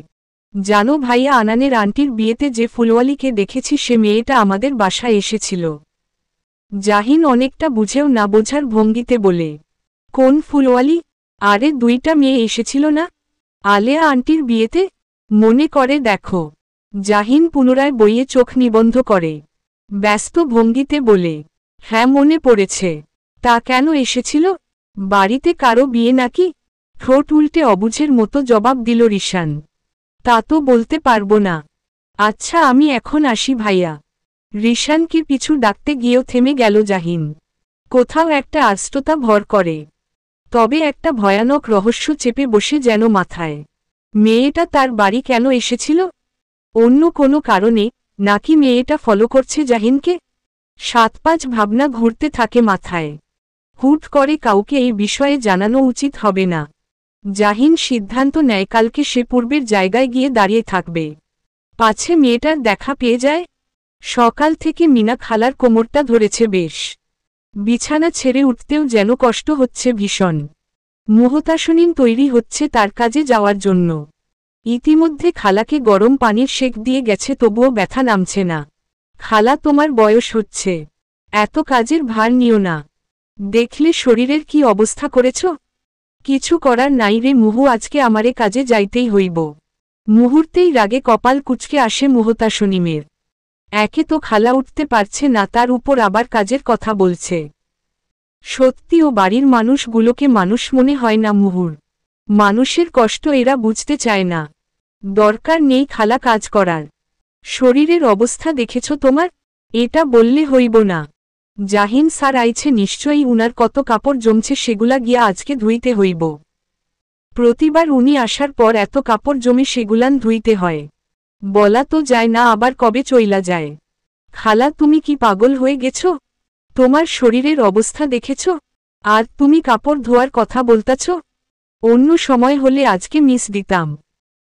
জানো ভাইয়া, আনানের আন্টির বিয়েতে যে ফুলওয়ালিকে দেখেছি সে মেয়েটা আমাদের বাসায় এসেছিল। জাহিন অনেকটা বুঝেও না বোঝার ভঙ্গিতে বলে, কোন ফুলওয়ালি? আরে 2টা মেয়ে এসেছিল না আলেয়া আন্টির বিয়েতে? মনে করে দেখো। জাহিন পুনরায় বইয়ে চোখ নিবন্ধ করে ব্যস্ত ভঙ্গিতে বলে, হ্যাঁ মনে পড়েছে। তা কেন এসেছিল? বাড়িতে কারো বিয়ে নাকি? ঠোঁট উল্টে অবুঝের মতো জবাব দিল রিশান। তা তো বলতে পারবো না। আচ্ছা আমি এখন আসি ভাইয়া। রিশানকে পিছু ডাকতে গিয়েও থেমে গেল জাহিন। কোথাও একটা আস্ততা ভর করে। তবে একটা ভয়ানক রহস্য চেপে বসে যেন মাথায়। মেয়েটা তার বাড়ি কেন এসেছিল? অন্য কোনো কারণে, নাকি মেয়েটা ফলো করছে জাহিনকে? 7-5 ভাবনা ঘুরতে থাকে মাথায়। হুট করে কাউকে এই বিষয়ে জানানো উচিত হবে না। জাহিন সিদ্ধান্ত নেয় কালকে সে পূর্বের জায়গায় গিয়ে দাঁড়িয়ে থাকবে। পাছে মেয়েটার দেখা পেয়ে যায়। সকাল থেকে মিনা খালার কোমরটা ধরেছে বেশ। বিছানা ছেড়ে উঠতেও যেন কষ্ট হচ্ছে ভীষণ। মুহতাসনীন তৈরি হচ্ছে তার কাজে যাওয়ার জন্য। ইতিমধ্যে খালাকে গরম পানির সেক দিয়ে গেছে, তবুও ব্যথা নামছে না। খালা তোমার বয়স হচ্ছে, এত কাজের ভার নিও না। দেখলে শরীরের কি অবস্থা করেছ। কিছু করার নাই রে মুহু, আজকে আমারে কাজে যাইতেই হইব। মুহূর্তেই রাগে কপাল কুঁচকে আসে মুহতাসনীমের। একে তো খালা উঠতে পারছে না, তার উপর আবার কাজের কথা বলছে। সত্যি ও বাড়ির মানুষগুলোকে মানুষ মনে হয় না মুহুর। মানুষের কষ্ট এরা বুঝতে চায় না। দরকার নেই খালা কাজ করার। শরীরের অবস্থা দেখেছ তোমার? এটা বললে হইব না। জাহিন স্যার আইছে নিশ্চয়ই, উনার কত কাপড় জমছে, সেগুলা গিয়া আজকে ধুইতে হইব। প্রতিবার উনি আসার পর এত কাপড় জমে সেগুলান ধুইতে হয়। বলা তো যায় না, আবার কবে চইলা যায়। খালা তুমি কি পাগল হয়ে গেছ? তোমার শরীরের অবস্থা দেখেছ, আর তুমি কাপড় ধোয়ার কথা বলতাছ? অন্য সময় হলে আজকে মিস দিতাম।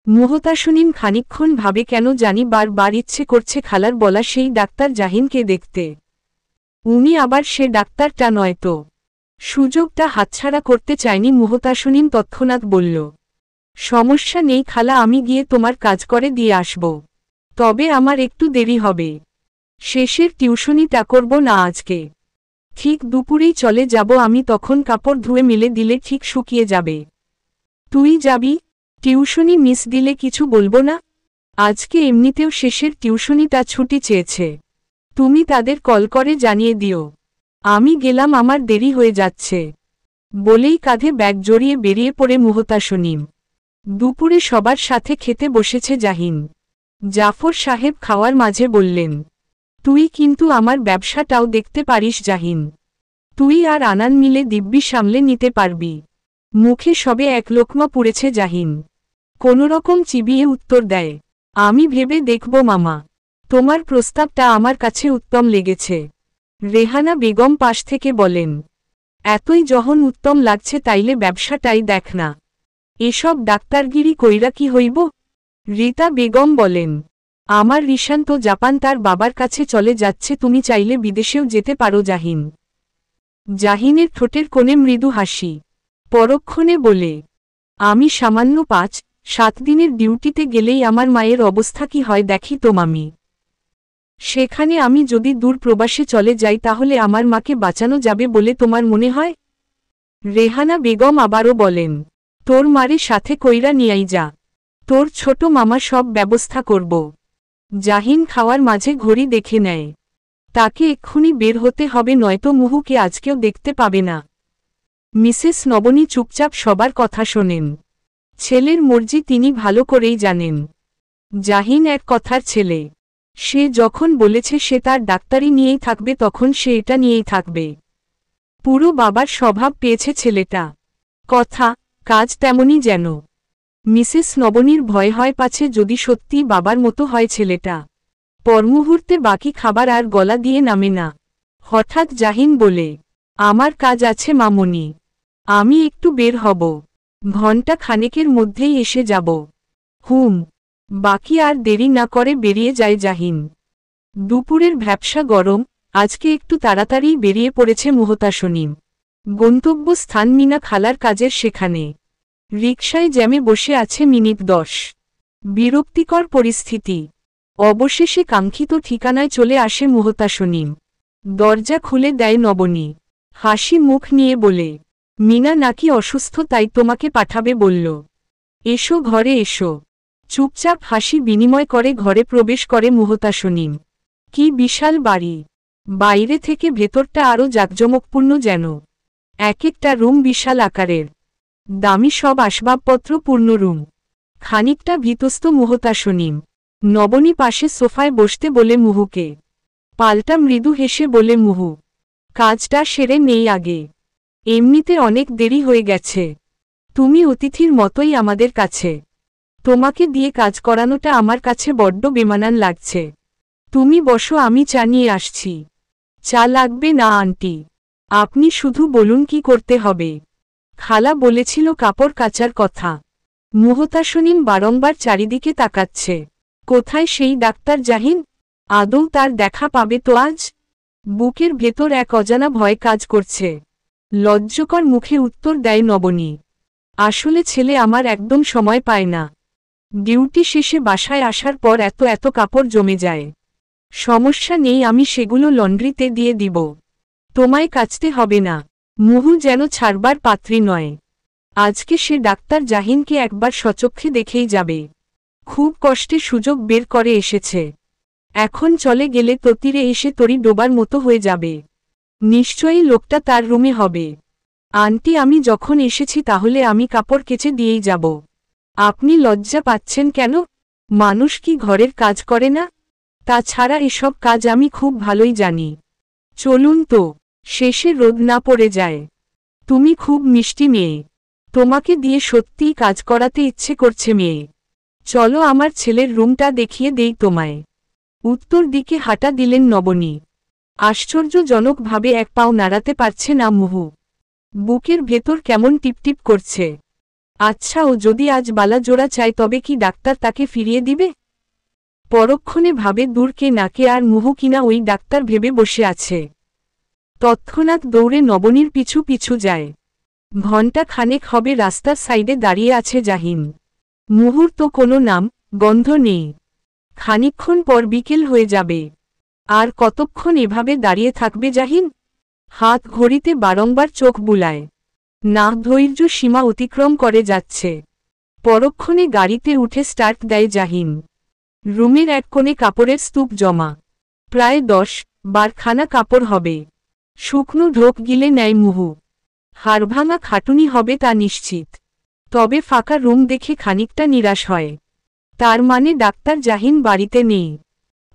মুহতাসনীন খানিকক্ষণ ভাবে, কেন জানি বারবার ইচ্ছে করছে খালার বলা সেই ডাক্তার জাহিনকে দেখতে। উনি আবার সে ডাক্তারটা নয় তো। সুযোগটা হাতছাড়া করতে চায়নি মুহতাসনীন তৎক্ষণাৎ বলল, সমস্যা নেই খালা, আমি গিয়ে তোমার কাজ করে দিয়ে আসব। তবে আমার একটু দেরি হবে। শেষের টিউশনিটা করব না আজকে। ঠিক দুপুরেই চলে যাব আমি, তখন কাপড় ধুয়ে মেলে দিলে ঠিক শুকিয়ে যাবে। তুই যাবি? টিউশনি মিস দিলে কিছু বলবো না। আজকে এমনিতেও শেষের টিউশনিটা ছুটি চেয়েছে। তুমি তাদের কল করে জানিয়ে দিও। আমি গেলাম, আমার দেরি হয়ে যাচ্ছে। বলেই কাঁধে ব্যাগ জড়িয়ে বেরিয়ে পড়ে মুহতাসনীম। দুপুরে সবার সাথে খেতে বসেছে জাহিন। জাফর সাহেব খাওয়ার মাঝে বললেন, তুই কিন্তু আমার ব্যবসাটাও দেখতে পারিস জাহিন। তুই আর আনান মিলে দিব্যি সামলে নিতে পারবি। মুখে সবে এক লোকমা পুড়েছে জাহিন। কোনোরকম চিবিয়ে উত্তর দেয়, আমি ভেবে দেখব মামা। তোমার প্রস্তাবটা আমার কাছে উত্তম লেগেছে। রেহানা বেগম পাশ থেকে বলেন, এতই যখন উত্তম লাগছে তাইলে ব্যবসাটাই দেখ না। এসব ডাক্তারগিরি কইরা কি হইব? রীতা বেগম বলেন, আমার রিশান তো জাপান তার বাবার কাছে চলে যাচ্ছে, তুমি চাইলে বিদেশেও যেতে পারো জাহিন। জাহিনের ঠোঁটের কোণে মৃদু হাসি। পরক্ষণে বলে, আমি সামান্য 7 দিনের ডিউটিতে গেলেই আমার মায়ের অবস্থা কি হয় দেখি তো মামি। সেখানে আমি যদি দূর প্রবাসে চলে যাই তাহলে আমার মাকে বাঁচানো যাবে বলে তোমার মনে হয়? রেহানা বেগম আবারও বলেন, তোর মারে সাথে কইরা নিয়াই যা, তোর ছোট মামা সব ব্যবস্থা করব। জাহিন খাওয়ার মাঝে ঘড়ি দেখে নেয়, তাকে এক্ষুনি বের হতে হবে, নয়তো মুহুকে আজকেও দেখতে পাবে না। মিসেস নবনী চুপচাপ সবার কথা শোনেন। ছেলের মর্জি তিনি ভালো করেই জানেন। জাহিন এক কথার ছেলে, সে যখন বলেছে সে তার ডাক্তারি নিয়েই থাকবে তখন সে এটা নিয়েই থাকবে। পুরো বাবার স্বভাব পেয়েছে ছেলেটা, কথা কাজ তেমনই যেন। মিসেস নবনীর ভয় হয় পাছে যদি সত্যি বাবার মতো হয় ছেলেটা। পরমুহূর্তে বাকি খাবার আর গলা দিয়ে নামে না। হঠাৎ জাহিন বলে, আমার কাজ আছে মামনি, আমি একটু বের হব, ঘণ্টা খানেকের মধ্যেই এসে যাব। হুম। বাকি আর দেরি না করে বেরিয়ে যায় জাহিন। দুপুরের ভ্যাপসা গরম, আজকে একটু তাড়াতাড়ি বেরিয়ে পড়েছে মুহতাসনিম। গন্তব্যস্থান মিনা খালার কাজের সেখানে। রিকশায় জ্যামে বসে আছে মিনিট 10। বিরক্তিকর পরিস্থিতি। অবশেষে কাঙ্ক্ষিত ঠিকানায় চলে আসে মুহতাসনিম। দরজা খুলে দেয় নবনী, হাসি মুখ নিয়ে বলে, মিনা নাকি অসুস্থ তাই তোমাকে পাঠাবে বলল। এসো ঘরে এসো। চুপচাপ হাসি বিনিময় করে ঘরে প্রবেশ করে মুহতাসনিম। কি বিশাল বাড়ি, বাইরে থেকে ভেতরটা আরও জাঁকজমকপূর্ণ যেন। এক একটা রুম বিশাল আকারের, দামি সব আসবাবপত্র পূর্ণ রুম। খানিকটা ভীতস্ত মুহতাসনিম। নবনী পাশে সোফায় বসতে বলে মুহুকে। পাল্টা মৃদু হেসে বলে, মুহু, কাজটা সেরে নেই আগে, এমনিতে অনেক দেরি হয়ে গেছে। তুমি অতিথির মতোই আমাদের কাছে, তোমাকে দিয়ে কাজ করানোটা আমার কাছে বড্ড বেমানান লাগছে। তুমি বসো, আমি চা নিয়ে আসছি। চা লাগবে না আন্টি, আপনি শুধু বলুন কি করতে হবে। খালা বলেছিল কাপড় কাচার কথা। মুহতাসনিম বারংবার চারিদিকে তাকাচ্ছে, কোথায় সেই ডাক্তার জাহিন? আদৌ তার দেখা পাবে তো আজ? বুকের ভেতর এক অজানা ভয় কাজ করছে। লজ্জকর মুখে উত্তর দেয় নবনী, আসলে ছেলে আমার একদম সময় পায় না। ডিউটি শেষে বাসায় আসার পর এত এত কাপড় জমে যায়। সমস্যা নেই, আমি সেগুলো লন্ড্রিতে দিয়ে দিব, তোমায় কাচতে হবে না। মুহু যেন ছাড়বার পাত্রী নয়। আজকে সে ডাক্তার জাহিনকে একবার সচক্ষে দেখেই যাবে। খুব কষ্টে সুযোগ বের করে এসেছে, এখন চলে গেলে তো তীরে এসে তরি ডোবার মতো হয়ে যাবে। নিশ্চয়ই লোকটা তার রুমে হবে। আন্টি, আমি যখন এসেছি তাহলে আমি কাপড় কেচে দিয়েই যাব। আপনি লজ্জা পাচ্ছেন কেন? মানুষ কি ঘরের কাজ করে না? তাছাড়া এসব কাজ আমি খুব ভালোই জানি। চলুন তো, শেষে রোদ না পড়ে যায়। তুমি খুব মিষ্টি মেয়ে, তোমাকে দিয়ে সত্যিই কাজ করাতে ইচ্ছে করছে মেয়ে। চলো আমার ছেলের রুমটা দেখিয়ে দেই তোমায়। উত্তর দিকে হাঁটা দিলেন নবনী। আশ্চর্যজনকভাবে এক পাও নাড়াতে পারছে না মুহু। বুকের ভেতর কেমন টিপটিপ করছে। আচ্ছা, ও যদি আজ বালা জোড়া চায় তবে কি ডাক্তার তাকে ফিরিয়ে দিবে? পরক্ষণে ভাবে দূর কে নাকে আর মুহু কিনা ওই ডাক্তার ভেবে বসে আছে। তৎক্ষণাৎ দৌড়ে নবনীর পিছু পিছু যায়। ঘণ্টা খানেক হবে রাস্তার সাইডে দাঁড়িয়ে আছে জাহিন। মুহুর তো কোনো নাম গন্ধ নেই। খানিকক্ষণ পর বিকেল হয়ে যাবে। আর কতক্ষণ এভাবে দাঁড়িয়ে থাকবে জাহিন? হাত ঘড়িতে বারংবার চোখ বুলায়। না, ধৈর্য সীমা অতিক্রম করে যাচ্ছে। পরক্ষণে গাড়িতে উঠে স্টার্ট দেয় জাহিন। রুমের এক কোণে কাপড়ের স্তূপ জমা, প্রায় 10-12খানা কাপড় হবে। শুকনো ঢোক গিলে নেয় মুহু। হাড়ভাঙা খাটুনি হবে তা নিশ্চিত। তবে ফাঁকা রুম দেখে খানিকটা নিরাশ হয়। তার মানে ডাক্তার জাহিন বাড়িতে নেই।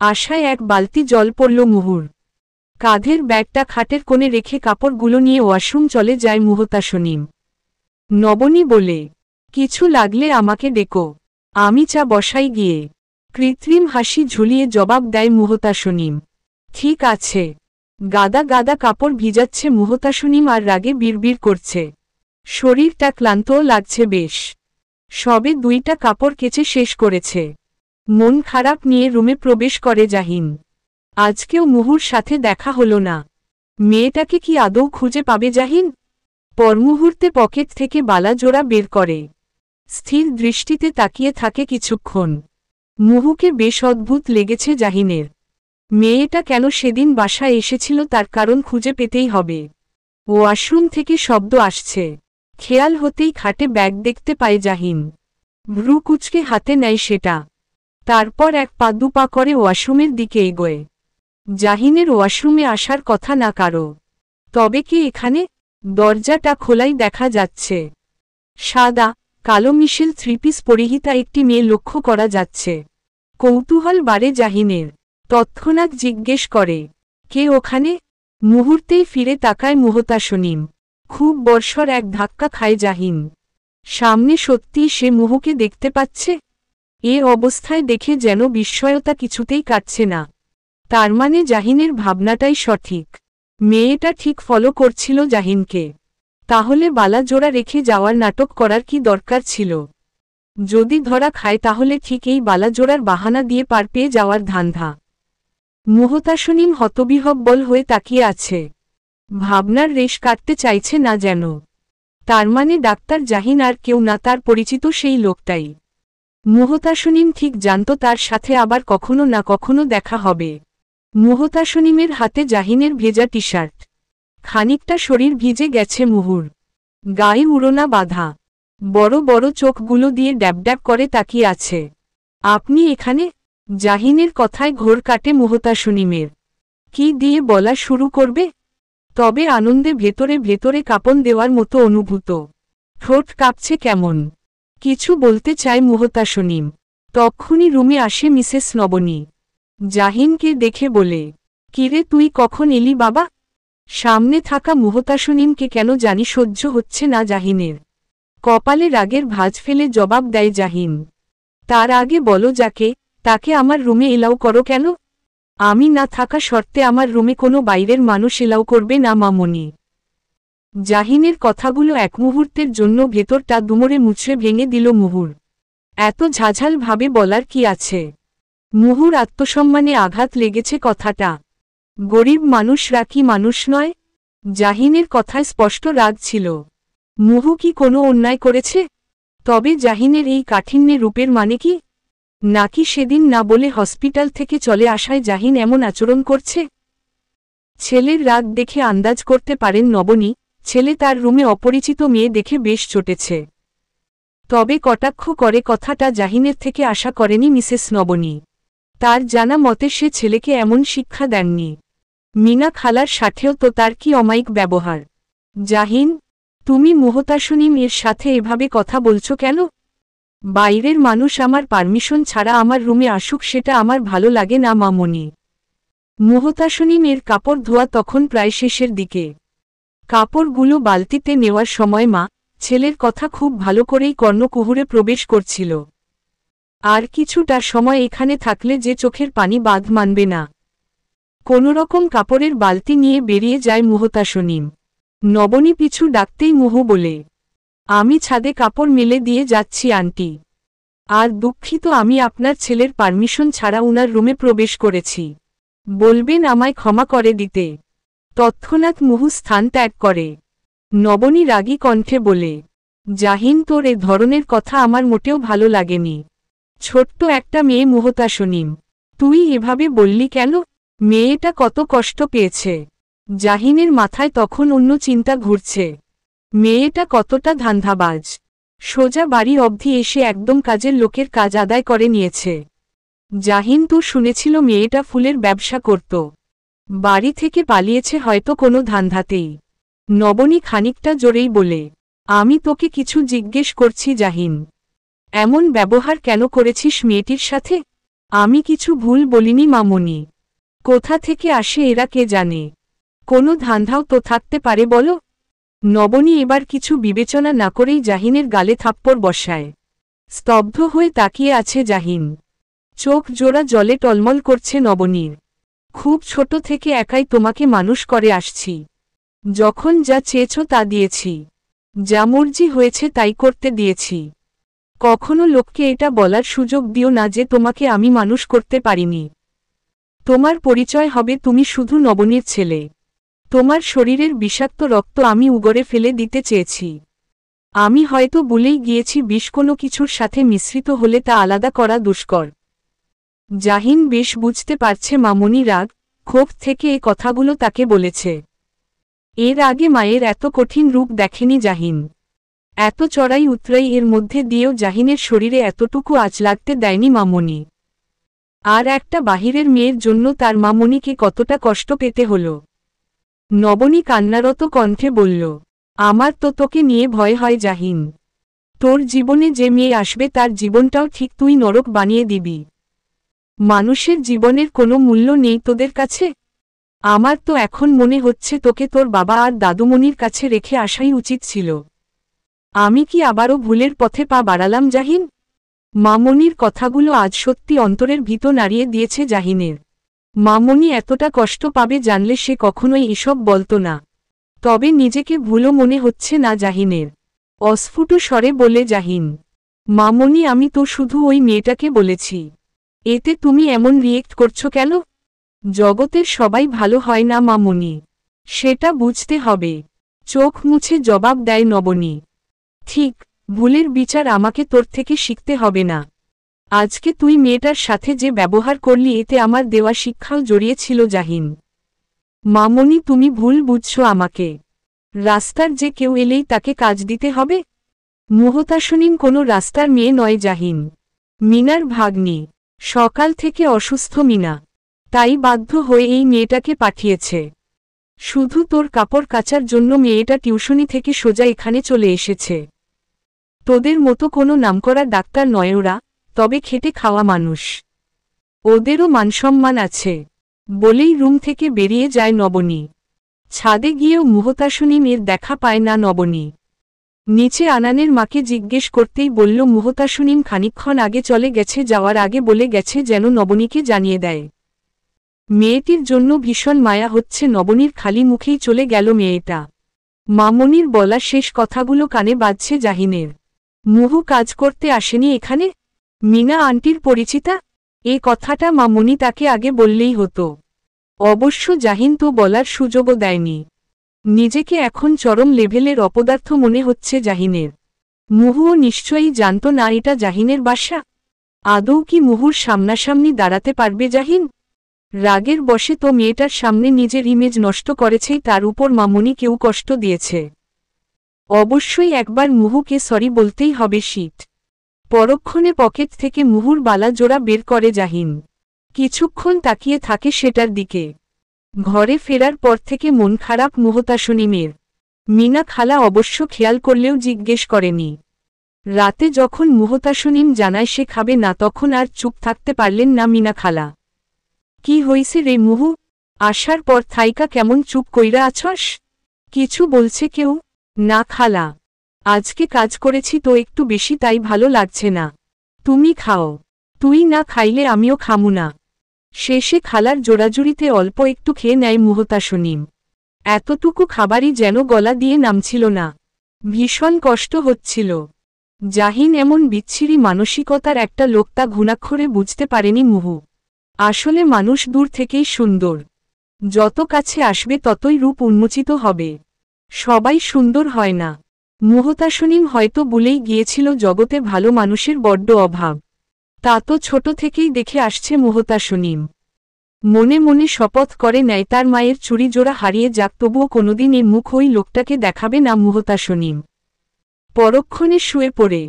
আশায় এক বালতি জল পড়ল মুহুর। কাঁধের ব্যাগটা খাটের কোণে রেখে কাপড়গুলো নিয়ে ওয়াশরুম চলে যায় মুহতাসনিম। নবনী বলে, কিছু লাগলে আমাকে ডেকো, আমি চা বসাই গিয়ে। কৃত্রিম হাসি ঝুলিয়ে জবাব দেয় মুহতাসনিম। ঠিক আছে। গাদা গাদা কাপড় ভিজাচ্ছে মুহতাসনিম আর রাগে বিড়বিড় করছে। শরীরটা ক্লান্তও লাগছে বেশ। সবে 2টা কাপড় কেচে শেষ করেছে। মন খারাপ নিয়ে রুমে প্রবেশ করে জাহিন। আজকেও মুহুর সাথে দেখা হলো না। মেয়েটাকে কি আদৌ খুঁজে পাবে জাহিন? পরমুহূর্তে পকেট থেকে বালা জোড়া বের করে। স্থির দৃষ্টিতে তাকিয়ে থাকে কিছুক্ষণ। মুহুকে বেশ অদ্ভুত লেগেছে জাহিনের। মেয়েটা কেন সেদিন বাসায় এসেছিল তার কারণ খুঁজে পেতেই হবে। ওয়াশরুম থেকে শব্দ আসছে। খেয়াল হতেই খাটে ব্যাগ দেখতে পায় জাহিন। ভ্রু কুচকে হাতে নেয় সেটা। তারপর এক পা দু পা করে ওয়াশরুমের দিকে এগোয়। জাহিনের ওয়াশরুমে আসার কথা না কারো। তবে কি এখানে? দরজাটা খোলাই দেখা যাচ্ছে। সাদা কালো মিশেল থ্রিপিস পরিহিতা একটি মেয়ে লক্ষ্য করা যাচ্ছে। কৌতূহল বাড়ে জাহিনের। তৎক্ষণাৎ জিজ্ঞেস করে, কে ওখানে? মুহূর্তেই ফিরে তাকায় মুহতাসনিম। খুব বর্ষর এক ধাক্কা খায় জাহিন। সামনে সত্যিই সে মুহুকে দেখতে পাচ্ছে। এ অবস্থায় দেখে যেন বিস্ময়তা কিছুতেই কাটছে না। তার মানে জাহিনের ভাবনাটাই সঠিক। মেয়েটা ঠিক ফলো করছিল জাহিনকে। তাহলে বালা জোড়া রেখে যাওয়ার নাটক করার কি দরকার ছিল? যদি ধরা খায় তাহলে ঠিক এই বালা জোড়ার বাহানা দিয়ে পার পেয়ে যাওয়ার ধান্ধা। মুহতাসনিম হতবিহ্বল হয়ে তাকিয়ে আছে। ভাবনার রেশ কাটতে চাইছে না যেন। তার মানে ডাক্তার জাহিন আর কেউ না, তার পরিচিত সেই লোকটাই। মুহতাসনিম ঠিক জানত তার সাথে আবার কখনো না কখনো দেখা হবে। মুহতাসনিমের হাতে জাহিনের ভেজা টি শার্ট। খানিকটা শরীর ভিজে গেছে মুহুর। গায়ে উড়োনা বাঁধা। বড় বড় চোখগুলো দিয়ে ড্যাব করে তাকিয়ে আছে। আপনি এখানে? জাহিনের কথায় ঘোর কাটে মুহতাসনিমের। কি দিয়ে বলা শুরু করবে? তবে আনন্দে ভেতরে ভেতরে কাঁপন দেওয়ার মতো অনুভূত। ঠোঁট কাঁপছে কেমন। কিছু বলতে চায় মুহতাসনিম। তক্ষুনি রুমে আসে মিসেস নবনী। জাহিনকে দেখে বলে, কিরে তুই কখন এলি বাবা? সামনে থাকা মুহতাসনিমকে কেন জানি সহ্য হচ্ছে না জাহিনের। কপালে রাগের ভাঁজ ফেলে জবাব দেয় জাহিন, তার আগে বলো যাকে, তাকে আমার রুমে এলাও করো কেন? আমি না থাকা শর্তে আমার রুমে কোনো বাইরের মানুষ এলাও করবে না মামনি। জাহিনের কথাগুলো এক মুহূর্তের জন্য ভেতরটা দুমড়ে মুচড়ে ভেঙে দিল মুহুর। এত ঝাঝাল ভাবে বলার কি আছে? মুহুর আত্মসম্মানে আঘাত লেগেছে কথাটা। গরিব মানুষরা কি মানুষ নয়? জাহিনের কথায় স্পষ্ট রাগ ছিল। মুহু কি কোনো অন্যায় করেছে? তবে জাহিনের এই কাঠিন্যে রূপের মানে কি? নাকি সেদিন না বলে হসপিটাল থেকে চলে আসায় জাহিন এমন আচরণ করছে? ছেলের রাগ দেখে আন্দাজ করতে পারেন নবনী, ছেলে তার রুমে অপরিচিত মেয়ে দেখে বেশ চটেছে। তবে কটাক্ষ করে কথাটা জাহিনের থেকে আশা করেনি মিসেস নবনী। তার জানা মতে সে ছেলেকে এমন শিক্ষা দেননি। মিনা খালার সাথেও তো তার কি অমায়িক ব্যবহার। জাহিন, তুমি মুহতাসনিম এর সাথে এভাবে কথা বলছো কেন? বাইরের মানুষ আমার পারমিশন ছাড়া আমার রুমে আসুক সেটা আমার ভালো লাগে না মামনি। মুহতাসনিম এর কাপড় ধোয়া তখন প্রায় শেষের দিকে। কাপড়গুলো বালতিতে নেওয়ার সময় মা, ছেলের কথা খুব ভালো করেই কর্ণকুহুরে প্রবেশ করছিল। আর কিছুটা সময় এখানে থাকলে যে চোখের পানি বাঁধ মানবে না। কোনোরকম কাপড়ের বালতি নিয়ে বেরিয়ে যায় মুহতাসনিম। নবনী পিছু ডাকতেই মুহু বলে, আমি ছাদে কাপড় মেলে দিয়ে যাচ্ছি আন্টি। আর দুঃখিত, আমি আপনার ছেলের পারমিশন ছাড়া উনার রুমে প্রবেশ করেছি। বলবেন আমায় ক্ষমা করে দিতে। তৎক্ষণাৎ মুহু স্থান ত্যাগ করে। নবনী রাগী কণ্ঠে বলে, জাহিন, তোর এ ধরনের কথা আমার মোটেও ভালো লাগেনি। ছোট্ট একটা মেয়ে মুহতাসনিম, তুই এভাবে বললি কেন? মেয়েটা কত কষ্ট পেয়েছে। জাহিনের মাথায় তখন অন্য চিন্তা ঘুরছে। মেয়েটা কতটা ধান্ধাবাজ। সোজা বাড়ি অবধি এসে একদম কাজের লোকের কাজ আদায় করে নিয়েছে। জাহিন তো শুনেছিল মেয়েটা ফুলের ব্যবসা করত। বাড়ি থেকে পালিয়েছে হয়তো কোনো ধান্ধাতেই। নবনী খানিকটা জোরেই বলে, আমি তোকে কিছু জিজ্ঞেস করছি জাহিন। এমন ব্যবহার কেন করেছিস মেয়েটির সাথে? আমি কিছু ভুল বলিনি মামনি। কোথা থেকে আসে এরা কে জানে। কোনো ধান্ধাও তো থাকতে পারে বলো। নবনী এবার কিছু বিবেচনা না করেই জাহিনের গালে থাপ্পড় বসায়। স্তব্ধ হয়ে তাকিয়ে আছে জাহিন। চোখ জোড়া জলে টলমল করছে নবনীর। খুব ছোট থেকে একাই তোমাকে মানুষ করে আসছি। যখন যা চেয়েছ তা দিয়েছি। যা মর্জি হয়েছে তাই করতে দিয়েছি। কখনো লোককে এটা বলার সুযোগ দিও না যে তোমাকে আমি মানুষ করতে পারিনি। তোমার পরিচয় হবে তুমি শুধু নবনীর ছেলে। তোমার শরীরের বিষাক্ত রক্ত আমি উগরে ফেলে দিতে চেয়েছি। আমি হয়তো ভুলেই গিয়েছি বিষ কোনো কিছুর সাথে মিশ্রিত হলে তা আলাদা করা দুষ্কর। জাহিন বেশ বুঝতে পারছে মামনি রাগ ক্ষোভ থেকে এ কথাগুলো তাকে বলেছে। এর আগে মায়ের এত কঠিন রূপ দেখেনি জাহিন। এত চড়াই উতরাই এর মধ্যে দিয়েও জাহিনের শরীরে এতটুকু আঁচ লাগতে দেয়নি মামনি। আর একটা বাহিরের মেয়ের জন্য তার মামনিকে কতটা কষ্ট পেতে হল। নবনী কান্নারত কণ্ঠে বলল, আমার তো তোকে নিয়ে ভয় হয় জাহিন। তোর জীবনে যে মেয়ে আসবে তার জীবনটাও ঠিক তুই নরক বানিয়ে দিবি। মানুষের জীবনের কোনো মূল্য নেই তোদের কাছে। আমার তো এখন মনে হচ্ছে তোকে তোর বাবা আর দাদুমণির কাছে রেখে আসাই উচিত ছিল। আমি কি আবারও ভুলের পথে পা বাড়ালাম জাহিন? মামনির কথাগুলো আজ সত্যি অন্তরের ভিতর নাড়িয়ে দিয়েছে জাহিনের। মামনি এতটা কষ্ট পাবে জানলে সে কখনোই এসব বলতো না। তবে নিজেকে ভুলও মনে হচ্ছে না জাহিনের। অস্ফুট স্বরে বলে জাহিন, মামনি আমি তো শুধু ওই মেয়েটাকে বলেছি। এতে তুমি এমন রিয়েক্ট করছো কেন? জগতের সবাই ভালো হয় না মামনি, সেটা বুঝতে হবে। চোখ মুছে জবাব দেয় নবনী। ঠিক, ভুলের বিচার আমাকে তোর থেকে শিখতে হবে না। আজকে তুই মেয়েটার সাথে যে ব্যবহার করলি এতে আমার দেওয়া শিক্ষাও জড়িয়েছিল জাহিন। মামনি তুমি ভুল বুঝছো আমাকে। রাস্তার যে কেউ এলেই তাকে কাজ দিতে হবে? মুহতাসনীন কোনো রাস্তার মেয়ে নয় জাহিন। মিনার ভাগ্নি। সকাল থেকে অসুস্থ মিনা, তাই বাধ্য হয়ে এই মেয়েটাকে পাঠিয়েছে। শুধু তোর কাপড় কাচার জন্য মেয়েটা টিউশনি থেকে সোজা এখানে চলে এসেছে। তোদের মতো কোনো নামকরা ডাক্তার নয় ওরা, তবে খেটে খাওয়া মানুষ। ওদেরও মানসম্মান আছে। বলেই রুম থেকে বেরিয়ে যায় নবনী। ছাদে গিয়েও মুহতাসনীম এর দেখা পায় না নবনী। নিচে আনানের মাকে জিজ্ঞেস করতেই বলল মুহতাসনীম খানিকক্ষণ আগে চলে গেছে, যাওয়ার আগে বলে গেছে যেন নবনীকে জানিয়ে দেয়। মেয়েটির জন্য ভীষণ মায়া হচ্ছে নবনীর, খালি মুখেই চলে গেল মেয়েটা। মামনির বলা শেষ কথাগুলো কানে বাজছে জাহিনের। মুহু কাজ করতে আসেনি এখানে? মিনা আন্টির পরিচিতা? এ কথাটা মামনি তাকে আগে বললেই হতো। অবশ্য জাহিন তো বলার সুযোগও দেয়নি। নিজেকে এখন চরম লেভেলের অপদার্থ মনে হচ্ছে জাহিনের। মুহুও নিশ্চয়ই জানত না এটা জাহিনের বাসা। আদৌ কি মুহুর সামনাসামনি দাঁড়াতে পারবে জাহিন? রাগের বশে তো মেয়েটার সামনে নিজের ইমেজ নষ্ট করেছেই, তার উপর মামনি কেউ কষ্ট দিয়েছে। অবশ্যই একবার মুহুকে সরি বলতেই হবে। শীত পরক্ষণে পকেট থেকে মুহুর বালা জোড়া বের করে জাহিন। কিছুক্ষণ তাকিয়ে থাকে সেটার দিকে। ঘরে ফেরার পর থেকে মন খারাপ মুহতাসনীমের। মিনা খালা অবশ্য খেয়াল করলেও জিজ্ঞেস করেনি। রাতে যখন মুহতাসনীম জানায় সে খাবে না তখন আর চুপ থাকতে পারলেন না মিনা খালা। কি হইছে রে মুহু? আসার পর থাইকা কেমন চুপ কইরা আছস? কিছু বলছে কেউ? না খালা, আজকে কাজ করেছি তো একটু বেশি, তাই ভালো লাগছে না। তুমি খাও। তুই না খাইলে আমিও খামু না। শেষে খালার জোড়াজুড়িতে অল্প একটু খেয়ে নেয় মুহতাসনীম। এতটুকু খাবারই যেন গলা দিয়ে নামছিল না। ভীষণ কষ্ট হচ্ছিল। জাহিন এমন বিচ্ছিরি মানসিকতার একটা লোক তা ঘুণাক্ষরে বুঝতে পারেনি মুহু। আসলে মানুষ দূর থেকেই সুন্দর। যত কাছে আসবে ততই রূপ উন্মোচিত হবে। সবাই সুন্দর হয় না। মুহতাসনীম হয়তো ভুলেই গিয়েছিল জগতে ভালো মানুষের বড্ড অভাব। তা তো ছোট থেকেই দেখে আসছে মুহতাসনীম। মনে মনে শপথ করে নেয় তার মায়ের চুড়ি জোড়া হারিয়ে যাক তবুও কোনোদিন এ মুখ ওই লোকটাকে দেখাবে না মুহতাসনীম। পরক্ষণে শুয়ে পড়ে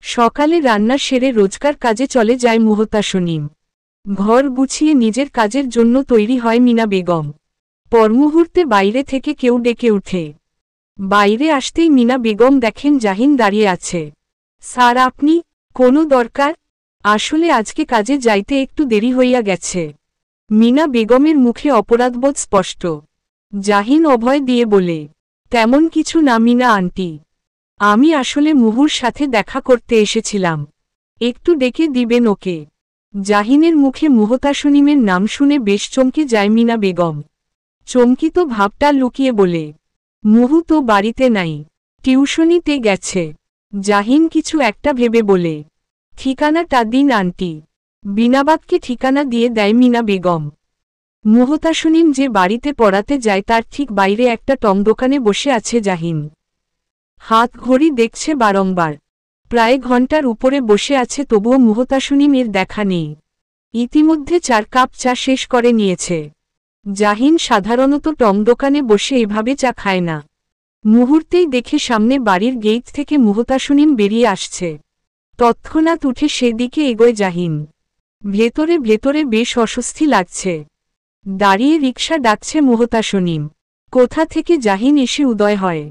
সকালে রান্না সেরে রোজকার কাজে চলে যায় মুহতাসনীম। ঘর গুছিয়ে নিজের কাজের জন্য তৈরি হয় মিনা বেগম। পরমুহূর্তে বাইরে থেকে কেউ ডেকে উঠে। বাইরে আসতেই মিনা বেগম দেখেন জাহিন দাঁড়িয়ে আছে। স্যার আপনি? কোনো দরকার? আসলে আজকে কাজে যাইতে একটু দেরি হইয়া গেছে। মিনা বেগমের মুখে অপরাধবোধ স্পষ্ট। জাহিন অভয় দিয়ে বলে, তেমন কিছু না মিনা আন্টি, আমি আসলে মুহুর সাথে দেখা করতে এসেছিলাম। একটু ডেকে দিবেন ওকে। জাহিনের মুখে মুহতাসনীমের নাম শুনে বেশ চমকে যায় মিনা বেগম। চমকিত ভাবটা লুকিয়ে বলে, মুহু তো বাড়িতে নাই, টিউশনিতে গেছে। জাহিন কিছু একটা ভেবে বলে, ঠিকানাটা দিন আন্টি। বিনাবাদকে ঠিকানা দিয়ে দেয় মিনা বেগম। মুহতাসনীম যে বাড়িতে পড়াতে যায় তার ঠিক বাইরে একটা টং দোকানে বসে আছে জাহিন। হাত ঘড়ি দেখছে বারংবার। প্রায় ঘন্টার উপরে বসে আছে, তবুও মুহতাসনিমের দেখা নেই। ইতিমধ্যে 4 কাপ চা শেষ করে নিয়েছে। জাহিন সাধারণত টং দোকানে বসে এভাবে চা খায় না। মুহূর্তেই দেখে সামনে বাড়ির গেট থেকে মুহতাসনিম বেরিয়ে আসছে। তৎক্ষণাৎ উঠে সেদিকে এগোয় জাহিন। ভেতরে ভেতরে বেশ অস্বস্তি লাগছে। দাঁড়িয়ে রিকশা ডাকছে মুহতাসনিম। কোথা থেকে জাহিন এসে উদয় হয়।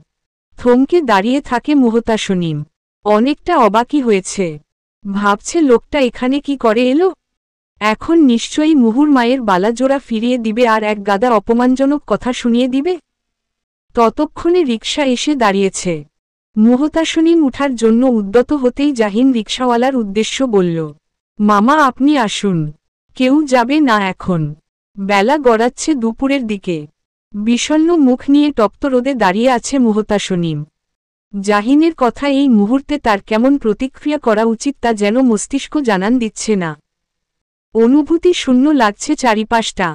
থমকে দাঁড়িয়ে থাকে মুহতাসনিম। অনেকটা অবাকই হয়েছে। ভাবছে লোকটা এখানে কি করে এলো। এখন নিশ্চয়ই মুহুর মায়ের বালাজোড়া ফিরিয়ে দিবে আর এক গাদা অপমানজনক কথা শুনিয়ে দিবে। ততক্ষণে রিকশা এসে দাঁড়িয়েছে। মুহতাসনিম উঠার জন্য উদ্যত হতেই জাহিন রিকশাওয়ালার উদ্দেশ্য বলল, মামা আপনি আসুন, কেউ যাবে না এখন। বেলা গড়াচ্ছে দুপুরের দিকে। বিষণ্ণ মুখ নিয়ে তপ্ত রোদে দাঁড়িয়ে আছে মুহতাসনিম। জাহিনের কথা এই মুহূর্তে তার কেমন প্রতিক্রিয়া করা উচিত তা যেন মস্তিষ্ক জানান দিচ্ছে না। অনুভূতি শূন্য লাগছে চারিপাশটা।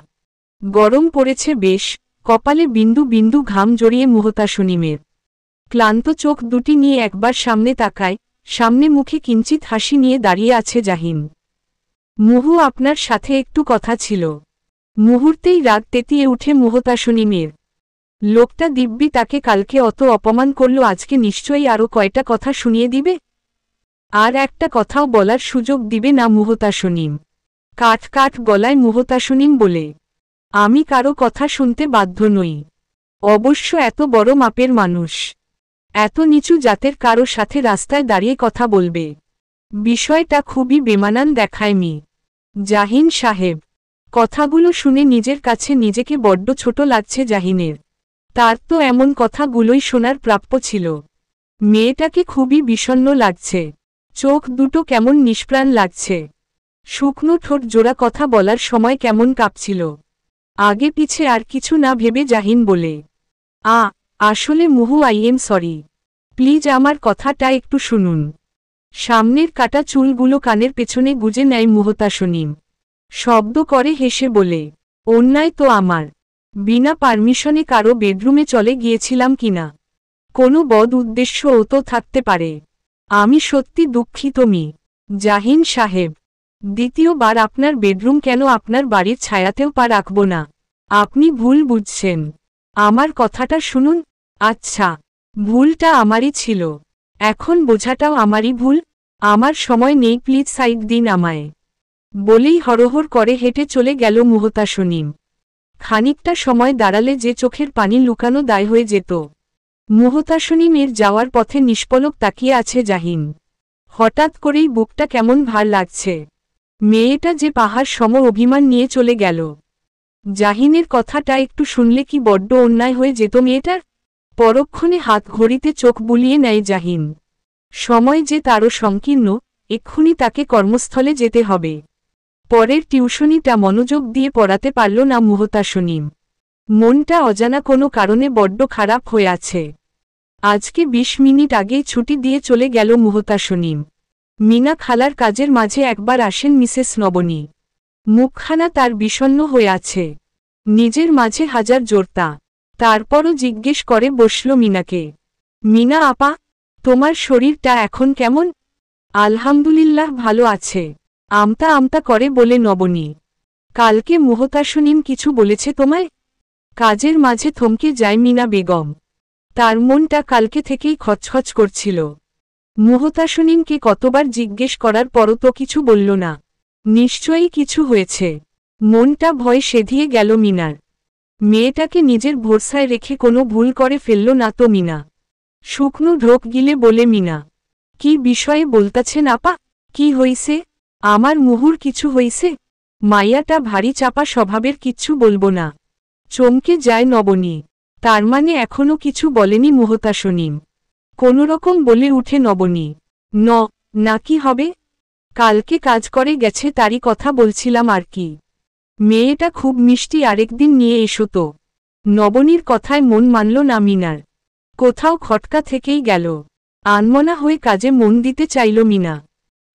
গরম পড়েছে বেশ, কপালে বিন্দু বিন্দু ঘাম জড়িয়ে মুহতাসনিমের। ক্লান্ত চোখ দুটি নিয়ে একবার সামনে তাকায়, সামনে মুখে কিঞ্চিত হাসি নিয়ে দাঁড়িয়ে আছে জাহিন। মুহু আপনার সাথে একটু কথা ছিল। মুহূর্তেই রাগ তেতিয়ে উঠে মুহতাসনিমের। লোকটা দিব্যি তাকে কালকে অত অপমান করল, আজকে নিশ্চয়ই আরও কয়টা কথা শুনিয়ে দিবে। আর একটা কথাও বলার সুযোগ দিবে না মুহতাসনিম। কাঠ কাঠ গলায় মুহতাসনিম বলে, আমি কারো কথা শুনতে বাধ্য নই। অবশ্য এত বড় মাপের মানুষ এত নিচু জাতের কারো সাথে রাস্তায় দাঁড়িয়ে কথা বলবে, বিষয়টা খুবই বেমানান দেখায় মি। জাহিন সাহেব। কথাগুলো শুনে নিজের কাছে নিজেকে বড্ড ছোট লাগছে জাহিনের। তার তো এমন কথাগুলোই শোনার প্রাপ্য ছিল। মেয়েটাকে খুবই বিষণ্ণ লাগছে। চোখ দুটো কেমন নিষ্প্রাণ লাগছে। শুকনো ঠোঁট জোড়া কথা বলার সময় কেমন কাঁপছিল। আগে পিছে আর কিছু না ভেবে জাহিন বলে, আসলে মুহু আই এম সরি, প্লিজ আমার কথাটা একটু শুনুন। সামনের কাটা চুলগুলো কানের পেছনে গুজে নেয় মুহতাসনিম। শব্দ করে হেসে বলে, অন্যায় তো আমার। বিনা পারমিশনে কারো বেডরুমে চলে গিয়েছিলাম কিনা। কোনো বদ উদ্দেশ্যও তো থাকতে পারে। আমি সত্যি দুঃখিত মি। জাহিন সাহেব, দ্বিতীয়বার আপনার বেডরুম কেন আপনার বাড়ির ছায়াতেও পা রাখব না। আপনি ভুল বুঝছেন। আমার কথাটা শুনুন। আচ্ছা, ভুলটা আমারই ছিল, এখন বোঝাটাও আমারই ভুল। আমার সময় নেই, প্লিজ সাইড দিন আমায়। বলেই হরহর করে হেঁটে চলে গেল মুহতাসনিম। খানিকটা সময় দাঁড়ালে যে চোখের পানি লুকানো দায় হয়ে যেত। মুহতাসনিমের যাওয়ার পথে নিষ্পলক তাকিয়ে আছে জাহিন। হঠাৎ করেই বুকটা কেমন ভার লাগছে। মেয়েটা যে পাহাড় সম অভিমান নিয়ে চলে গেল। জাহিনের কথাটা একটু শুনলে কি বড্ড অন্যায় হয়ে যেত মেয়েটার। পরক্ষণে হাত ঘড়িতে চোখ বুলিয়ে নেয় জাহিন। সময় যে তারও সংকীর্ণ, এক্ষুনি তাকে কর্মস্থলে যেতে হবে। পরের টিউশনিটা মনোযোগ দিয়ে পড়াতে পারল না মুহতাসনিম। মনটা অজানা কোনো কারণে বড্ড খারাপ হয়ে আছে। আজকে 20 মিনিট আগেই ছুটি দিয়ে চলে গেল মুহতাসনিম। মিনা খালার কাজের মাঝে একবার আসেন মিসেস নবনী। মুখখানা তার বিষণ্ণ হয়ে আছে। নিজের মাঝে হাজার জোরতা। তারপরও জিজ্ঞেস করে বসল মিনাকে, মিনা আপা, তোমার শরীরটা এখন কেমন? আলহামদুলিল্লাহ ভালো আছে, আমতা আমতা করে বলে নবনী। কালকে মুহতাসনিম কিছু বলেছে তোমায়? কাজের মাঝে থমকে যায় মিনা বেগম। তার মনটা কালকে থেকেই খচখচ করছিল। মুহতাসনিমকে কতবার জিজ্ঞেস করার পরও তো কিছু বলল না। নিশ্চয়ই কিছু হয়েছে। মনটা ভয় সেধিয়ে গেল মিনার। মেয়েটাকে নিজের ভরসায় রেখে কোনো ভুল করে ফেলল না তো মিনা। শুকনো ঢোক গিলে বলে মিনা, কি বিষয়ে বলতাছেন আপা? কি হইছে? আমার মুহুর কিছু হইছে? মাইয়াটা ভারী চাপা স্বভাবের, কিচ্ছু বলবো না। চমকে যায় নবনী। তার মানে এখনো কিছু বলেনি মুহতাসনিম। কোনোরকম বলে উঠে নবনী, না কি হবে? কালকে কাজ করে গেছে তারই কথা বলছিলাম আর কি। মেয়েটা খুব মিষ্টি, আরেকদিন নিয়ে এসো তো। নবনীর কথায় মন মানল না মিনার। কোথাও খটকা থেকেই গেল। আনমনা হয়ে কাজে মন দিতে চাইল মিনা।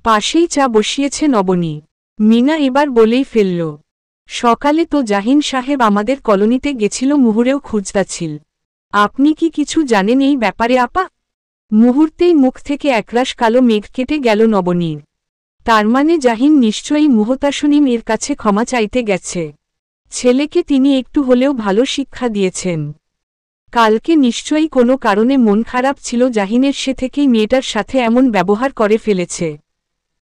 পাশেই চা বসিয়েছে নবনী। মিনা এবার বলেই ফেলল, সকালে তো জাহিন সাহেব আমাদের কলোনিতে গেছিল, মুহুরেও খুঁজতাছিল। আপনি কি কিছু জানেন এই ব্যাপারে আপা? মুহূর্তেই মুখ থেকে একরাশ কালো মেঘ কেটে গেল নবনীর। তার মানে জাহিন নিশ্চয়ই মুহতাসনিম এর কাছে ক্ষমা চাইতে গেছে। ছেলেকে তিনি একটু হলেও ভালো শিক্ষা দিয়েছেন। কালকে নিশ্চয়ই কোনো কারণে মন খারাপ ছিল জাহিনের, সে থেকেই মেয়েটার সাথে এমন ব্যবহার করে ফেলেছে।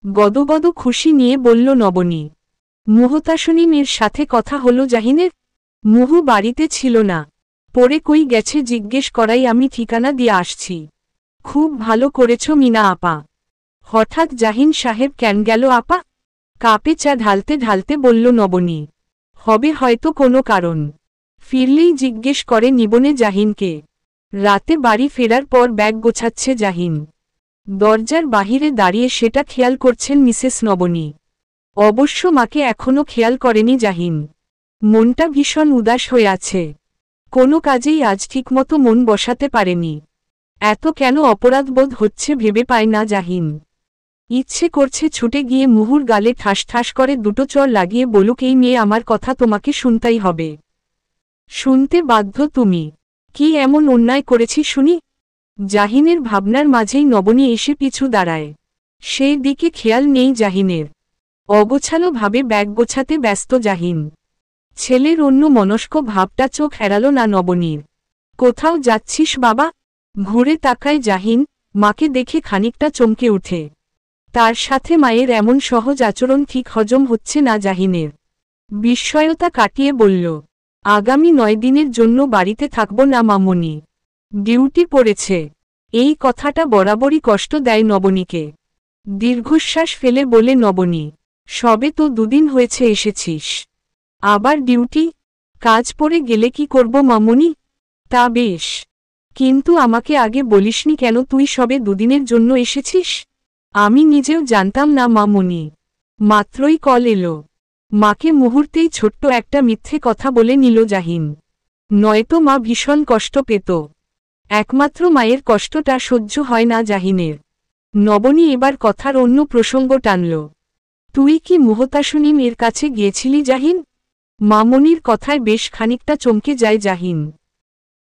গদগদ খুশি নিয়ে বলল নবনী। মুহতাসনিম এর সাথে কথা হলো জাহিনের? মুহু বাড়িতে ছিল না। পরে কই গেছে জিজ্ঞেস করাই আমি ঠিকানা দিয়ে আসছি। খুব ভালো করেছ মিনা আপা। হঠাৎ জাহিন সাহেব কেন গেল আপা? কাপে চা ঢালতে ঢালতে বলল নবনী। হবে হয়তো কোনো কারণ। ফিরলেই জিজ্ঞেস করে নিবনে জাহিনকে। রাতে বাড়ি ফেরার পর ব্যাগ গোছাচ্ছে জাহিন। দরজার বাহিরে দাঁড়িয়ে সেটা খেয়াল করছেন মিসেস নবনী। অবশ্য মাকে এখনও খেয়াল করেনি জাহিন। মনটা ভীষণ উদাস হয়ে আছে। কোনো কাজেই আজ ঠিকমতো মন বসাতে পারেনি। এত কেন অপরাধবোধ হচ্ছে ভেবে পায় না জাহিন। ইচ্ছে করছে ছুটে গিয়ে মুহুর গালে ঠাস ঠাস করে দুটো চড় লাগিয়ে বলুক, এই মেয়ে আমার কথা তোমাকে শুনতেই হবে। শুনতে বাধ্য তুমি। কি এমন অন্যায় করেছি শুনি? জাহিনের ভাবনার মাঝেই নবনী এসে পিছু দাঁড়ায়। সেই দিকে খেয়াল নেই জাহিনের। অগোছালো ভাবে ব্যাগ গোছাতে ব্যস্ত জাহিন। ছেলের অন্য মনস্ক ভাবটা চোখ এড়াল না নবনীর। কোথাও যাচ্ছিস বাবা? ঘুরে তাকায় জাহিন। মাকে দেখে খানিকটা চমকে উঠে। তার সাথে মায়ের এমন সহজ আচরণ ঠিক হজম হচ্ছে না জাহিনের। বিস্ময়তা কাটিয়ে বলল, আগামী 9 দিনের জন্য বাড়িতে থাকব না মামুনি। ডিউটি পড়েছে। এই কথাটা বরাবরই কষ্ট দেয় নবনীকে। দীর্ঘশ্বাস ফেলে বলে নবনী, সবে তো 2 দিন হয়েছে এসেছিস, আবার ডিউটি? কাজ পড়ে গেলে কি করব মামুনি? তা বেশ, কিন্তু আমাকে আগে বলিসনি কেন তুই সবে 2 দিনের জন্য এসেছিস? আমি নিজেও জানতাম না মামুনি। মাত্রই কল এলো। মাকে মুহূর্তেই ছোট্ট একটা মিথ্যে কথা বলে নিল জাহিন। নয়তো মা ভীষণ কষ্ট পেত। একমাত্র মায়ের কষ্টটা সহ্য হয় না জাহিনের। নবনী এবার কথার অন্য প্রসঙ্গ টানল। তুই কি মুহতাসনিম এর কাছে গিয়েছিলি জাহিন? মামনির কথায় বেশ খানিকটা চমকে যায় জাহিন।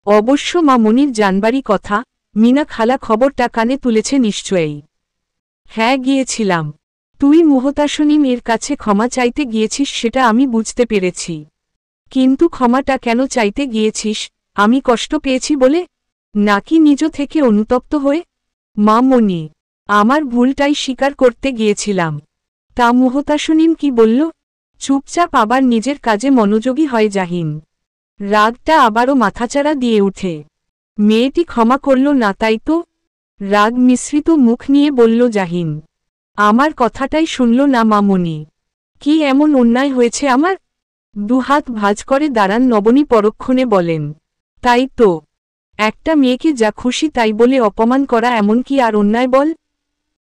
অবশ্য মামনির জানবারই কথা, মিনা খালা খবরটা কানে তুলেছে নিশ্চয়ই। হ্যাঁ গিয়েছিলাম। তুই মুহতাসনিম এর কাছে ক্ষমা চাইতে গিয়েছিস সেটা আমি বুঝতে পেরেছি। কিন্তু ক্ষমাটা কেন চাইতে গিয়েছিস? আমি কষ্ট পেয়েছি বলে? নাকি নিজ থেকে অনুতপ্ত হয়ে? মামনি, আমার ভুলটাই স্বীকার করতে গিয়েছিলাম। তা মুহতাসনিম কি বলল? চুপচাপ আবার নিজের কাজে মনোযোগী হয় জাহিন। রাগটা আবারও মাথাচাড়া দিয়ে উঠে। মেয়েটি ক্ষমা করল না তাই তো? রাগ মিশ্রিত মুখ নিয়ে বলল জাহিন। আমার কথাটাই শুনল না মামনি। কি এমন অন্যায় হয়েছে আমার? দুহাত ভাঁজ করে দাঁড়ান নবনী পরক্ষণে বলেন। তাই তো, একটা মেয়েকে যা খুশি তাই বলে অপমান করা এমন কি আর অন্যায় বল?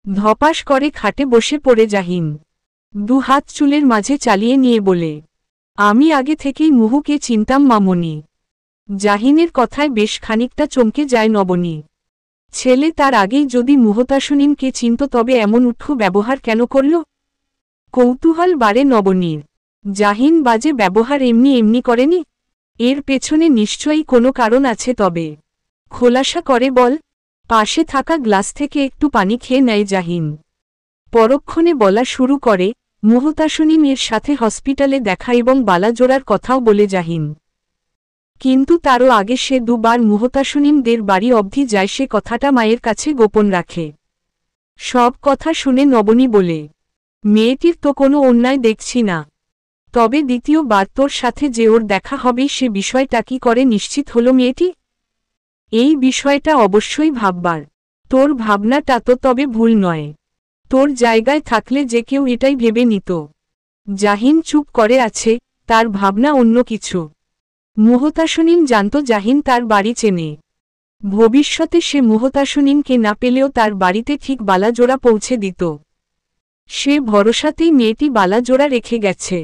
ধপাস করে খাটে বসে পড়ে জাহিন। দুহাত চুলের মাঝে চালিয়ে নিয়ে বলে, আমি আগে থেকেই মুহুকে চিনতাম মামনি। জাহিনের কথায় বেশ খানিকটা চমকে যায় নবনী। ছেলে তার আগেই যদি মুহতাসনিমকে চিনত তবে এমন উঠু ব্যবহার কেন করল? কৌতূহল বাড়ে নবনীর। জাহিন বাজে ব্যবহার এমনি এমনি করেনি। এর পেছনে নিশ্চয়ই কোনো কারণ আছে, তবে খোলাসা করে বল। পাশে থাকা গ্লাস থেকে একটু পানি খেয়ে নেয় জাহিন। পরক্ষণে বলা শুরু করে, মুহতাসনিম এর সাথে হসপিটালে দেখা এবং বালাজোড়ার কথাও বলে জাহিন। কিন্তু তারও আগে সে 2 বার মুহতাসনিমদের বাড়ি অবধি যায়, সে কথাটা মায়ের কাছে গোপন রাখে। সব কথা শুনে নবনী বলে, মেয়েটির তো কোনো অন্যায় দেখছি না। তবে দ্বিতীয়বার তোর সাথে যে ওর দেখা হবে সে বিষয়টা কি করে নিশ্চিত হলো মেয়েটি? এই বিষয়টা অবশ্যই ভাববার। তোর ভাবনাটা তো তবে ভুল নয়। তোর জায়গায় থাকলে যে কেউ এটাই ভেবে নিত। জাহিন চুপ করে আছে, তার ভাবনা অন্য কিছু। মুহতাসনিম জানত জাহিন তার বাড়ি চেনে। ভবিষ্যতে সে মুহতাসনিমকে না পেলেও তার বাড়িতে ঠিক বালাজোড়া পৌঁছে দিত। সে ভরসাতেই মেয়েটি বালাজোড়া রেখে গেছে।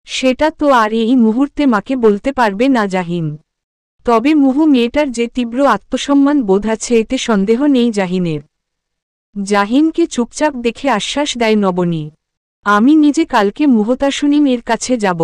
সেটা তো আর এই মুহূর্তে মাকে বলতে পারবে না জাহিন। তবে মুহু মেয়েটার যে তীব্র আত্মসম্মান বোধ আছে এতে সন্দেহ নেই জাহিনের। জাহিনকে চুপচাপ দেখে আশ্বাস দেয় নবনী, আমি নিজে কালকে মুহতাসনিম এর কাছে যাব।